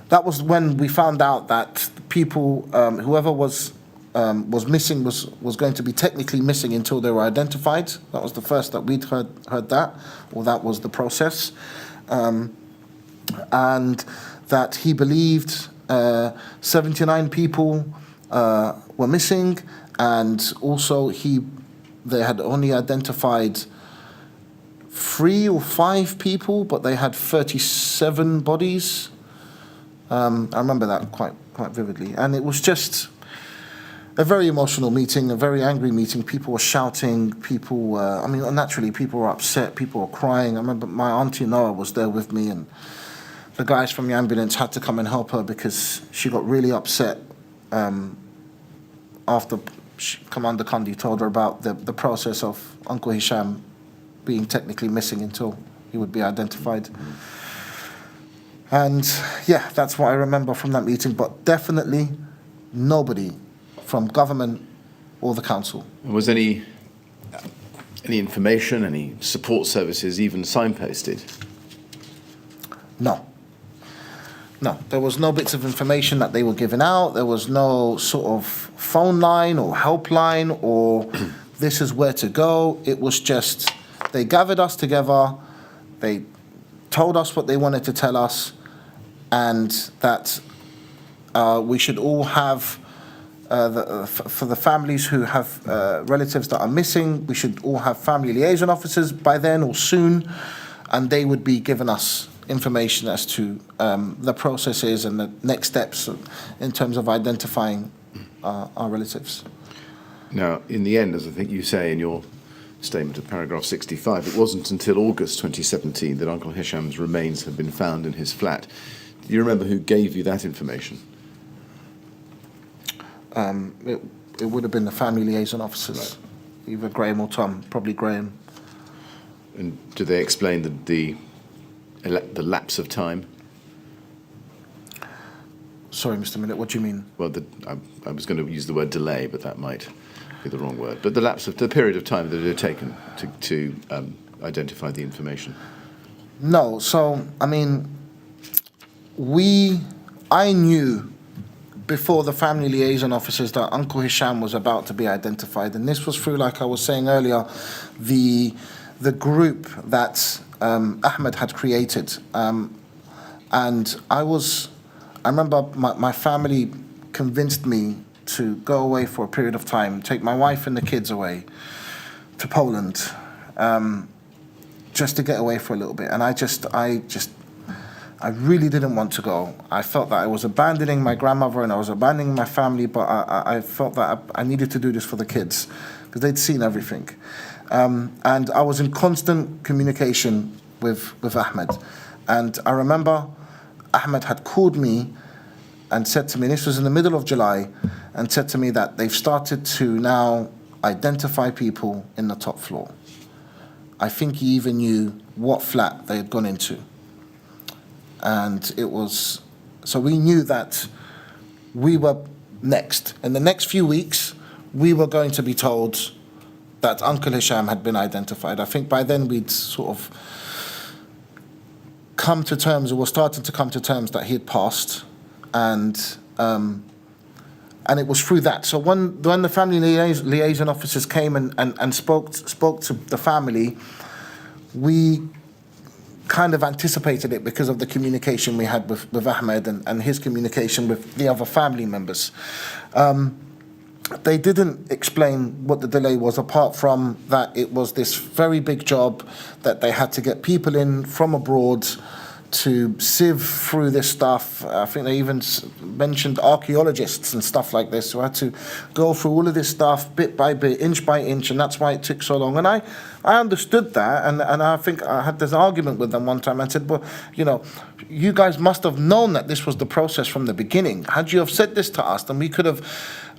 that was when we found out that people, whoever was missing was going to be technically missing until they were identified. That was the first that we'd heard that, or that was the process. And that he believed 79 people were missing, and also they had only identified 3 or 5 people, but they had 37 bodies. I remember that quite vividly, and it was just a very emotional meeting, a very angry meeting. People were shouting, naturally people were upset, people were crying. I remember my auntie Noah was there with me, and the guys from the ambulance had to come and help her because she got really upset after Commander Condi told her about the process of Uncle Hisham being technically missing until he would be identified. And yeah, that's what I remember from that meeting, but definitely nobody from government or the council. Was any information, any support services even signposted? No, there was no bits of information that they were giving out. There was no sort of phone line or helpline or this is where to go. It was just, they gathered us together, they told us what they wanted to tell us, and that we should all have, for the families who have relatives that are missing, we should all have family liaison officers by then or soon, and they would be giving us information as to the processes and the next steps in terms of identifying our relatives. Now, in the end, as I think you say in your statement of paragraph 65. It wasn't until August 2017 that Uncle Hisham's remains had been found in his flat. Do you remember who gave you that information? It would have been the family liaison officers, either Graham or Tom, probably Graham. And do they explain the lapse of time? Sorry, Mr. Millett, what do you mean? Well, I was going to use the word delay, but that might be the wrong word. But the period of time that it had taken to identify the information. No, so, I mean, I knew before the family liaison officers that Uncle Hisham was about to be identified. And this was through, like I was saying earlier, the group that Ahmed had created. And I remember my family convinced me to go away for a period of time, take my wife and the kids away to Poland, just to get away for a little bit. And I really didn't want to go. I felt that I was abandoning my grandmother and I was abandoning my family, but I felt that I needed to do this for the kids because they'd seen everything. And I was in constant communication with Ahmed. And I remember Ahmed had called me and said to me, this was in the middle of July, and said to me that they've started to now identify people in the top floor. I think he even knew what flat they had gone into. And so we knew that we were next. In the next few weeks, we were going to be told that Uncle Hisham had been identified. I think by then we'd sort of come to terms, or were starting to come to terms that he had passed. And it was through that. So when the family liaison officers came and spoke to the family, we kind of anticipated it because of the communication we had with Ahmed and his communication with the other family members. They didn't explain what the delay was, apart from that it was this very big job that they had to get people in from abroad to sieve through this stuff. I think they even mentioned archaeologists and stuff like this who had to go through all of this stuff bit by bit, inch by inch, and that's why it took so long. And I understood that, and I think I had this argument with them one time. I said, well, you guys must have known that this was the process from the beginning. Had you have said this to us, then we could have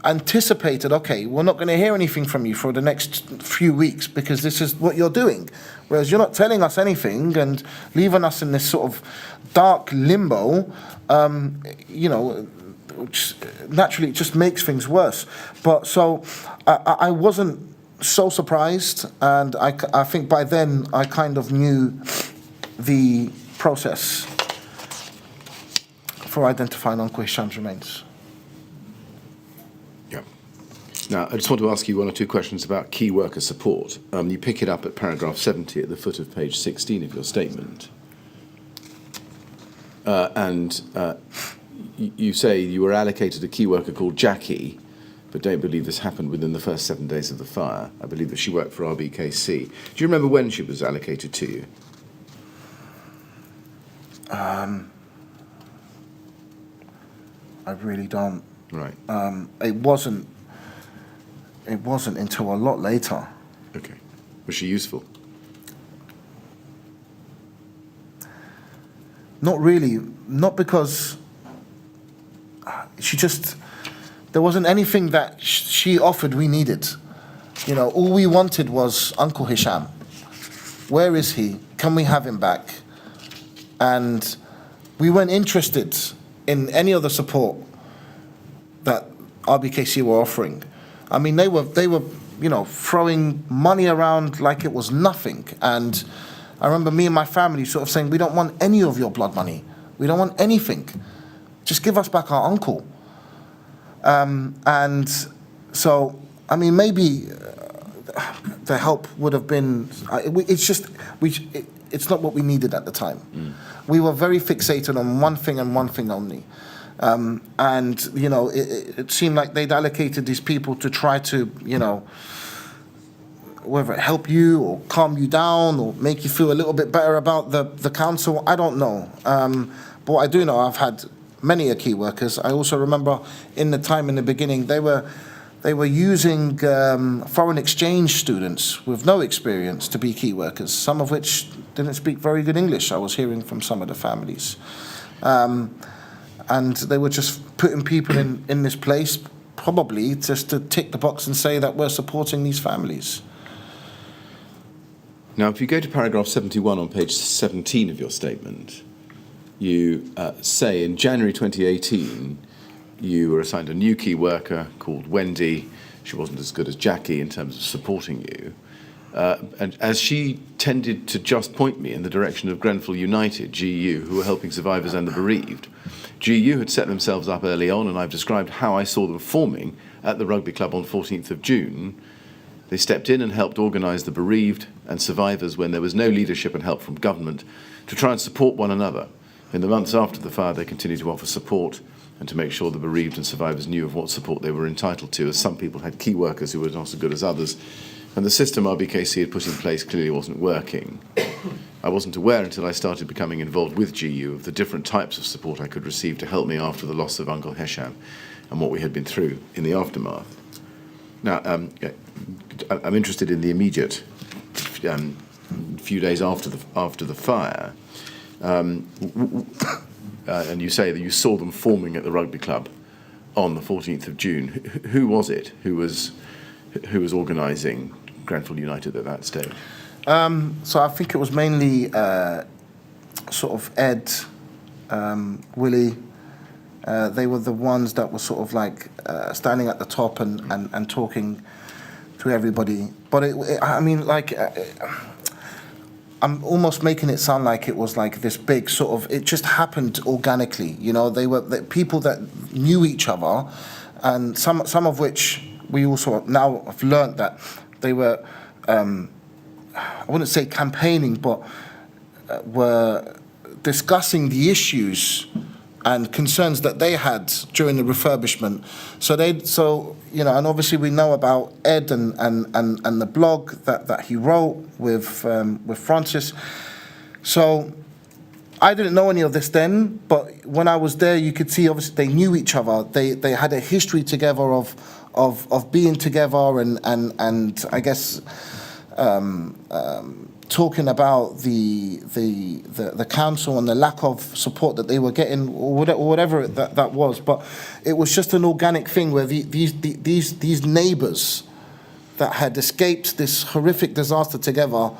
anticipated, okay, we're not going to hear anything from you for the next few weeks because this is what you're doing. Whereas you're not telling us anything and leaving us in this sort of dark limbo, which naturally it just makes things worse. But so I wasn't so surprised, and I think by then I kind of knew the process for identifying Uncle Hisham's remains. Yeah. Now, I just want to ask you one or two questions about key worker support. You pick it up at paragraph 70 at the foot of page 16 of your statement. You say you were allocated a key worker called Jackie, but don't believe this happened within the first 7 days of the fire. I believe that she worked for RBKC. Do you remember when she was allocated to you? I really don't. Right. It wasn't until a lot later. Okay. Was she useful? Not really. Not because there wasn't anything that she offered we needed. All we wanted was Uncle Hisham. Where is he? Can we have him back? And we weren't interested in any other support that RBKC were offering. I mean, they were throwing money around like it was nothing. And I remember me and my family sort of saying, we don't want any of your blood money. We don't want anything. Just give us back our uncle. And so, I mean, maybe the help would have been, it's not what we needed at the time. We were very fixated on one thing and one thing only. It seemed like they'd allocated these people to try to, whether it help you or calm you down or make you feel a little bit better about the council, I don't know. But what I do know, I've had many key workers. I also remember in the time in the beginning, they were they were using foreign exchange students with no experience to be key workers, some of which didn't speak very good English, I was hearing from some of the families. And they were just putting people in this place, probably just to tick the box and say that we're supporting these families. Now, if you go to paragraph 71 on page 17 of your statement, you say in January 2018, you were assigned a new key worker called Wendy. She wasn't as good as Jackie in terms of supporting you. And as she tended to just point me in the direction of Grenfell United, GU, who were helping survivors and the bereaved. GU had set themselves up early on, and I've described how I saw them forming at the rugby club on 14th of June. They stepped in and helped organise the bereaved and survivors when there was no leadership and help from government to try and support one another. In the months after the fire, they continued to offer support and to make sure the bereaved and survivors knew of what support they were entitled to, as some people had key workers who were not as good as others, and the system RBKC had put in place clearly wasn't working. I wasn't aware until I started becoming involved with GU of the different types of support I could receive to help me after the loss of Uncle Hesham and what we had been through in the aftermath. Now, I'm interested in the immediate few days after the fire. And you say that you saw them forming at the rugby club on the 14th of June. Who was it who was organising Grenfell United at that stage? So I think it was mainly sort of Ed, Willie. They were the ones that were sort of like standing at the top and talking to everybody. But I mean, like, I'm almost making it sound like it was like this big sort of, it just happened organically. You know, they were people that knew each other, and some of which we also now have learnt that they were, I wouldn't say campaigning, but were discussing the issues and concerns that they had during the refurbishment. So you know, and obviously we know about Ed and the blog that he wrote with Francis. So I didn't know any of this then, but when I was there, you could see obviously they knew each other. They had a history together of being together and I guess talking about the council and the lack of support that they were getting, or whatever that was. But it was just an organic thing where these neighbours that had escaped this horrific disaster together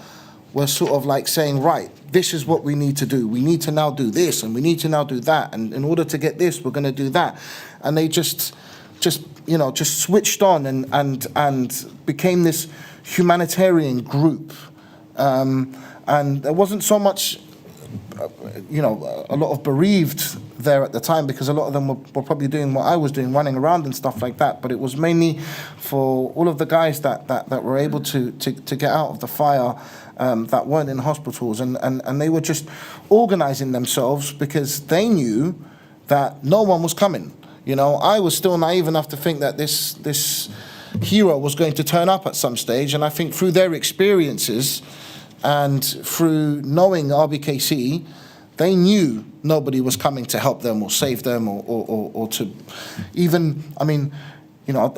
were sort of like saying, right, this is what we need to do. We need to now do this, and we need to now do that, and in order to get this, we're going to do that. And they just switched on and became this humanitarian group. And there wasn't so much, a lot of bereaved there at the time, because a lot of them were probably doing what I was doing, running around and stuff like that. But it was mainly for all of the guys that were able to get out of the fire, that weren't in hospitals. And they were just organising themselves because they knew that no one was coming. You know, I was still naive enough to think that this hero was going to turn up at some stage. And I think through their experiences and through knowing RBKC, they knew nobody was coming to help them or save them or to even, I mean, you know,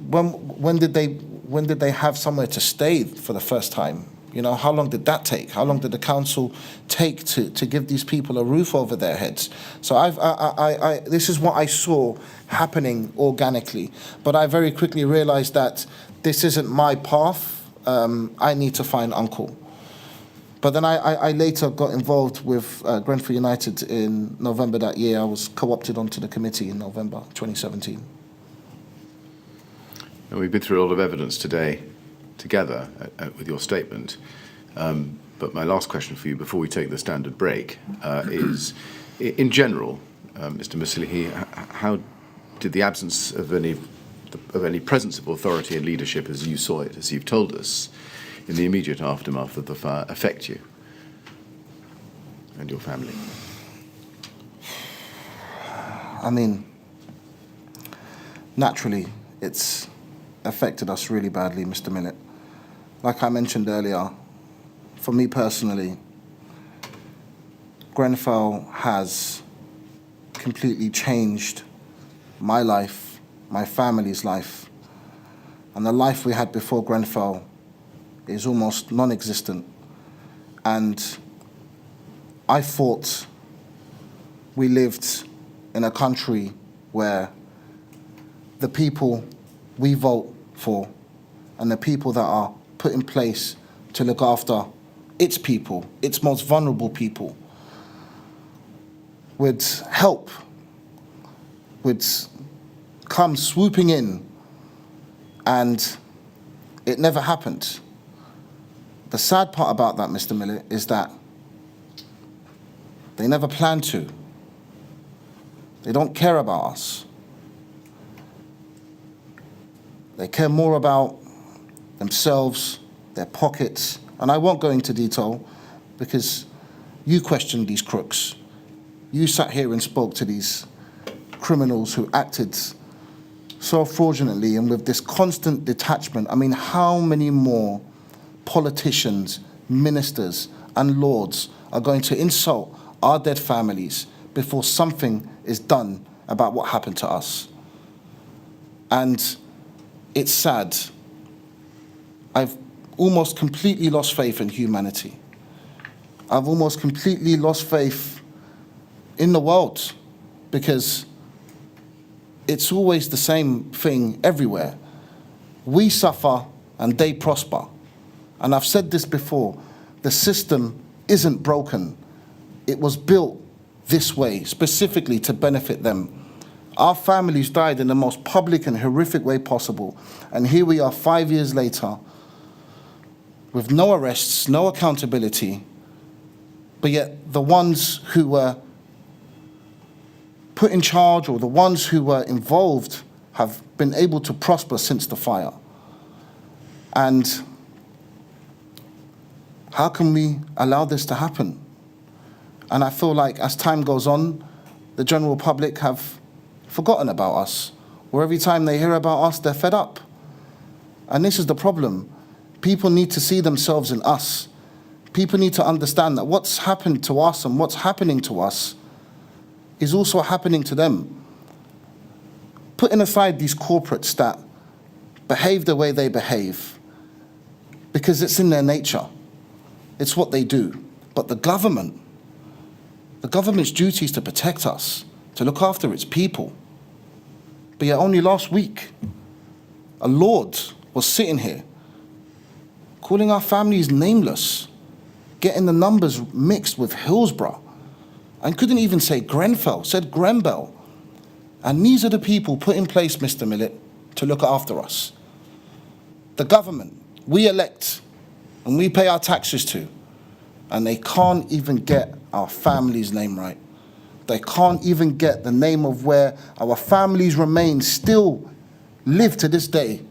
when did they have somewhere to stay for the first time? You know, how long did that take? How long did the council take to give these people a roof over their heads? So this is what I saw happening organically. But I very quickly realized that this isn't my path. I need to find Uncle. But then I later got involved with Grenfell United in November that year. I was co-opted onto the committee in November 2017. And we've been through a lot of evidence today together with your statement. But my last question for you before we take the standard break is, in general, Mr. Mussilhy, how did the absence of any presence of authority and leadership as you saw it, as you've told us, in the immediate aftermath of the fire affect you and your family? I mean, naturally, it's affected us really badly, Mr. Millett. Like I mentioned earlier, for me personally, Grenfell has completely changed my life my family's life. And the life we had before Grenfell is almost non-existent. And I thought we lived in a country where the people we vote for and the people that are put in place to look after its people, its most vulnerable people, would help, would come swooping in, and it never happened. The sad part about that, Mr. Millett, is that they never planned to. They don't care about us. They care more about themselves, their pockets, and I won't go into detail because you questioned these crooks. You sat here and spoke to these criminals who acted so fraudulently and with this constant detachment. I mean, how many more politicians, ministers, and lords are going to insult our dead families before something is done about what happened to us? And it's sad. I've almost completely lost faith in humanity. I've almost completely lost faith in the world because it's always the same thing everywhere. We suffer and they prosper. And I've said this before, the system isn't broken. It was built this way, specifically to benefit them. Our families died in the most public and horrific way possible. And here we are 5 years later with no arrests, no accountability, but yet the ones who were put in charge or the ones who were involved have been able to prosper since the fire. And how can we allow this to happen? And I feel like as time goes on, the general public have forgotten about us, or every time they hear about us, they're fed up. And this is the problem. People need to see themselves in us. People need to understand that what's happened to us and what's happening to us is also happening to them. Putting aside these corporates that behave the way they behave, because it's in their nature. It's what they do. But the government's duty is to protect us, to look after its people. But yet only last week, a lord was sitting here calling our families nameless, getting the numbers mixed with Hillsborough, and couldn't even say Grenfell, said Grenfell. And these are the people put in place, Mr. Millett, to look after us. The government, we elect, and we pay our taxes to, and they can't even get our family's name right. They can't even get the name of where our families' remains still live to this day.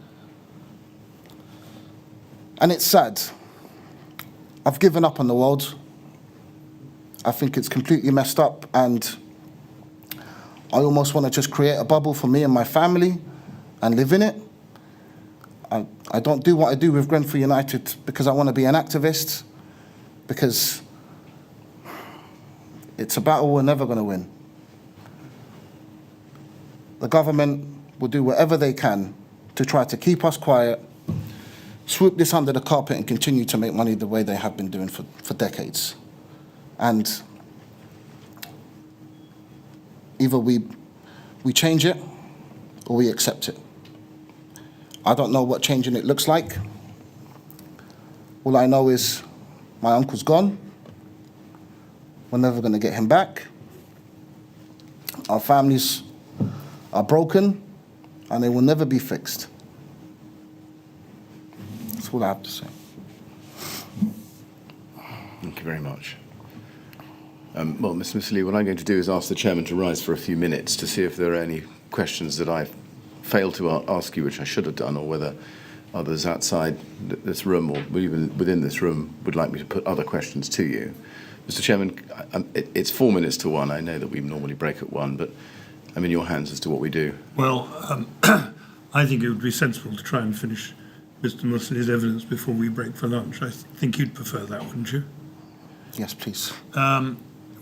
And it's sad. I've given up on the world. I think it's completely messed up, and I almost want to just create a bubble for me and my family and live in it. I don't do what I do with Grenfell United because I want to be an activist, because it's a battle we're never going to win. The government will do whatever they can to try to keep us quiet, swoop this under the carpet and continue to make money the way they have been doing for decades. And either we change it or we accept it. I don't know what changing it looks like. All I know is my uncle's gone. We're never going to get him back. Our families are broken and they will never be fixed. That's all I have to say. Thank you very much. Well, Mr. Mussilhy, what I'm going to do is ask the chairman to rise for a few minutes to see if there are any questions that I've failed to ask you, which I should have done, or whether others outside this room or even within this room would like me to put other questions to you. Mr. Chairman, it's 4 minutes to 1. I know that we normally break at 1, but I'm in your hands as to what we do. Well, I think it would be sensible to try and finish Mr. Mussilhy's evidence before we break for lunch. I think you'd prefer that, wouldn't you? Yes, please.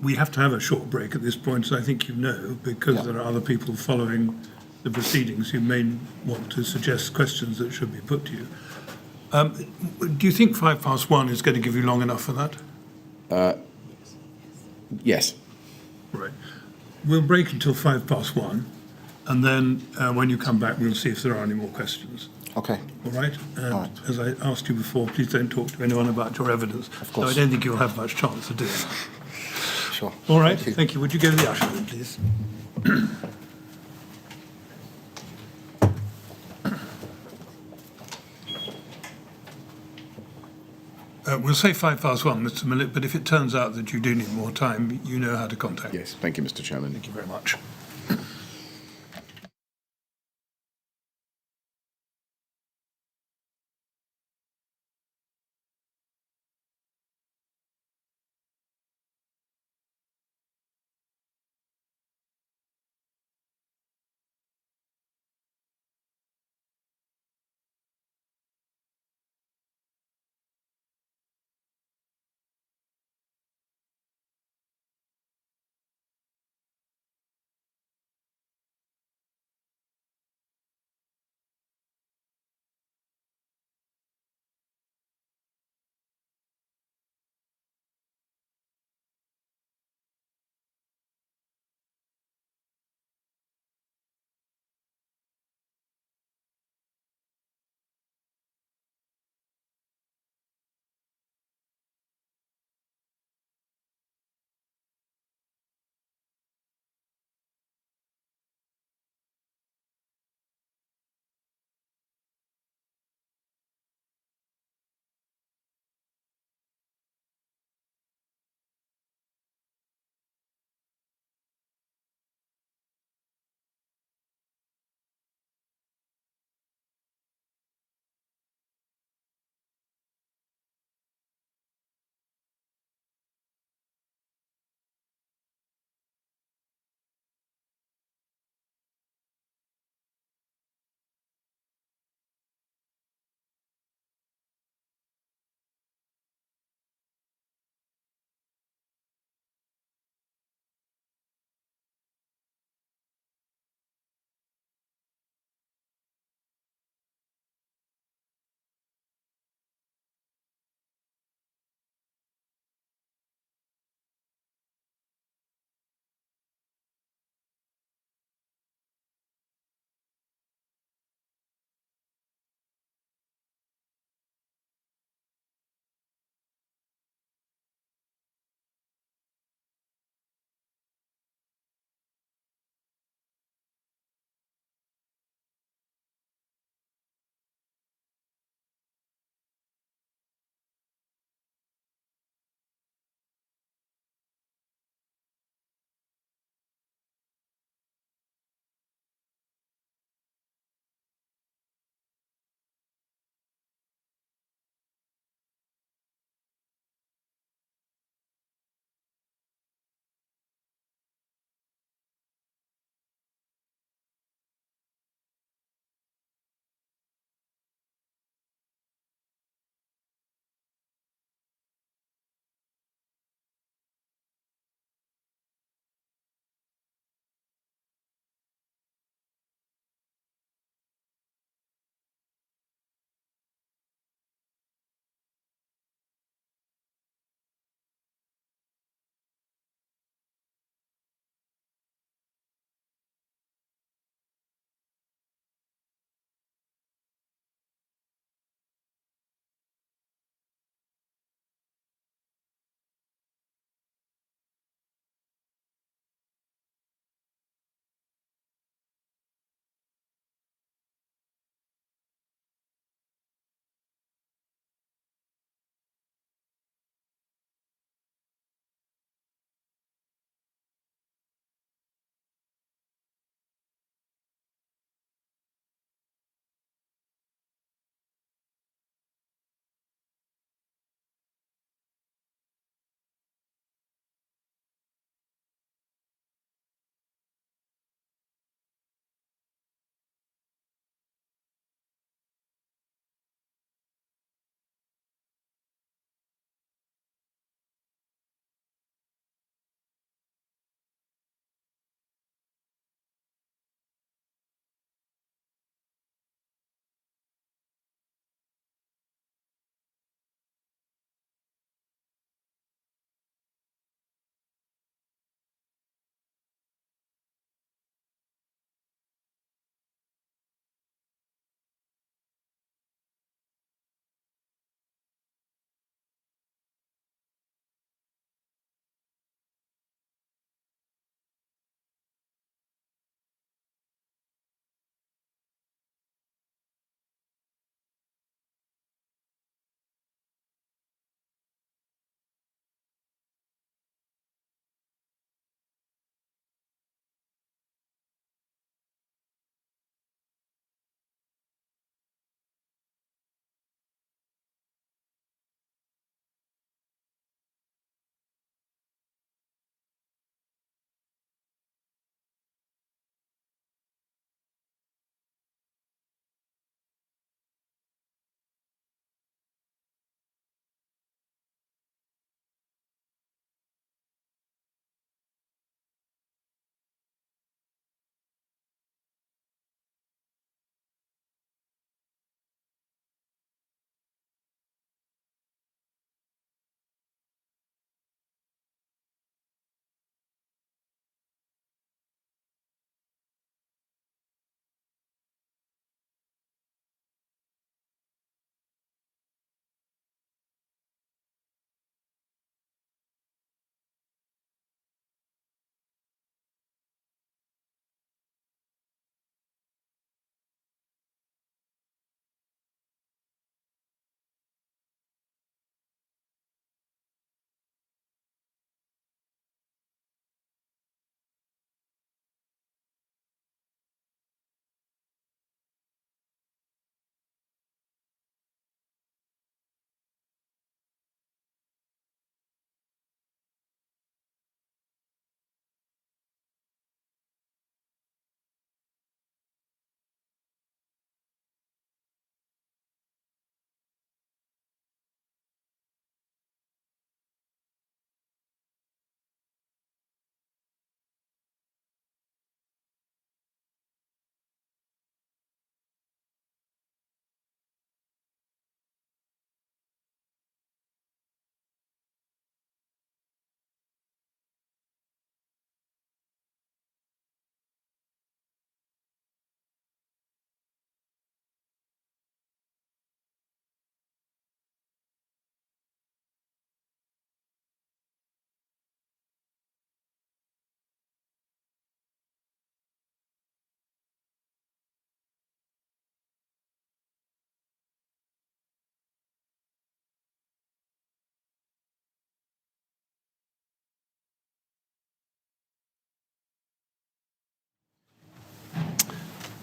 We have to have a short break at this point, as I think you know, because there are other people following the proceedings, you may want to suggest questions that should be put to you. Do you think 1:05 is going to give you long enough for that? Yes. Right. We'll break until 1:05, and then when you come back, we'll see if there are any more questions. Okay. All right? And All right. as I asked you before, please don't talk to anyone about your evidence. Of course. So I don't think you'll have much chance of doing that. Sure. All right. Thank you. Thank you. Would you go to the usher then, please? We'll say 1:05, Mr. Millett, but if it turns out that you do need more time, you know how to contact me. Yes. Thank you, Mr. Chairman. Thank you very much.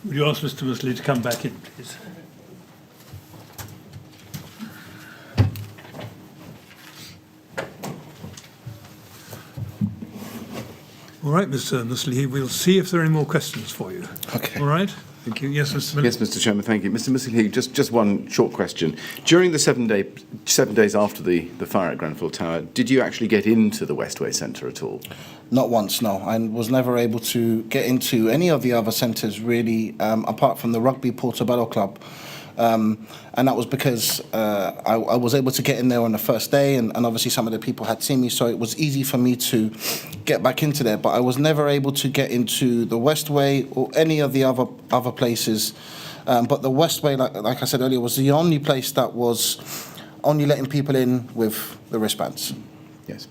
Would you ask Mr. Mussilhy to come back in, please? All right, Mr. Mussilhy, we'll see if there are any more questions for you. Okay. All right. Thank you. Yes, Mr. Miller. Yes, Mr. Chairman, thank you. Mr. Mussilhy, just one short question. During the 7 days after the fire at Grenfell Tower, did you actually get into the Westway Centre at all? Not once, no. I was never able to get into any of the other centres, really, apart from the Rugby Portobello Club. And that was because I was able to get in there on the first day, and obviously some of the people had seen me, so it was easy for me to get back into there. But I was never able to get into the Westway or any of the other places. But the Westway, like I said earlier, was the only place that was only letting people in with the wristbands. Yes.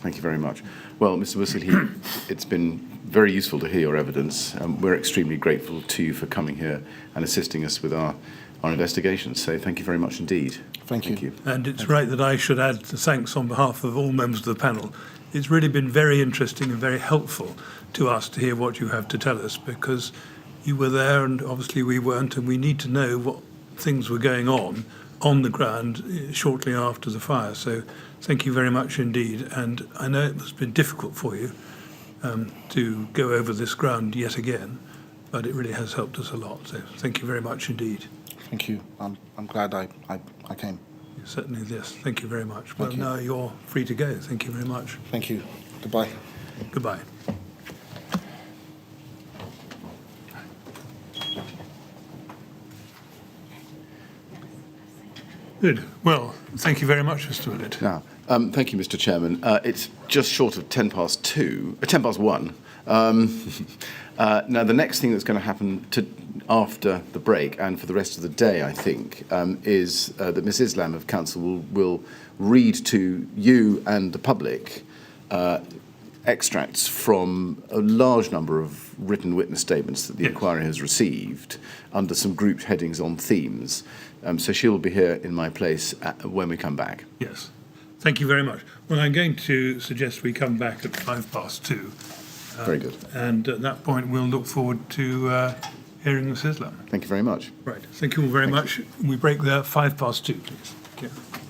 Thank you very much. Well, Mr. Mussilhy, it's been very useful to hear your evidence. We're extremely grateful to you for coming here and assisting us with our investigations. So thank you very much indeed. Thank you. And it's right that I should add the thanks on behalf of all members of the panel. It's really been very interesting and very helpful to us to hear what you have to tell us, because you were there and obviously we weren't, and we need to know what things were going on the ground shortly after the fire. So thank you very much indeed. And I know it has been difficult for you to go over this ground yet again, but it really has helped us a lot. So thank you very much indeed. Thank you. I'm glad I came. Certainly, yes. Thank you very much. Thank you. Now you're free to go. Thank you very much. Thank you. Goodbye. Goodbye. Good. Well, thank you very much, Mr. Willett. Now, thank you, Mr. Chairman. It's just short of 10 past 1. Now, the next thing that's going to happen after the break and for the rest of the day, I think, is that Ms. Islam of Council will read to you and the public extracts from a large number of written witness statements that the inquiry has received under some grouped headings on themes. So she will be here in my place when we come back. Yes. Thank you very much. Well, I'm going to suggest we come back at 2:05. Very good. And at that point, we'll look forward to hearing Ms. Islam. Thank you very much. Right. Thank you all very much. We break there at 2:05, please. Thank you.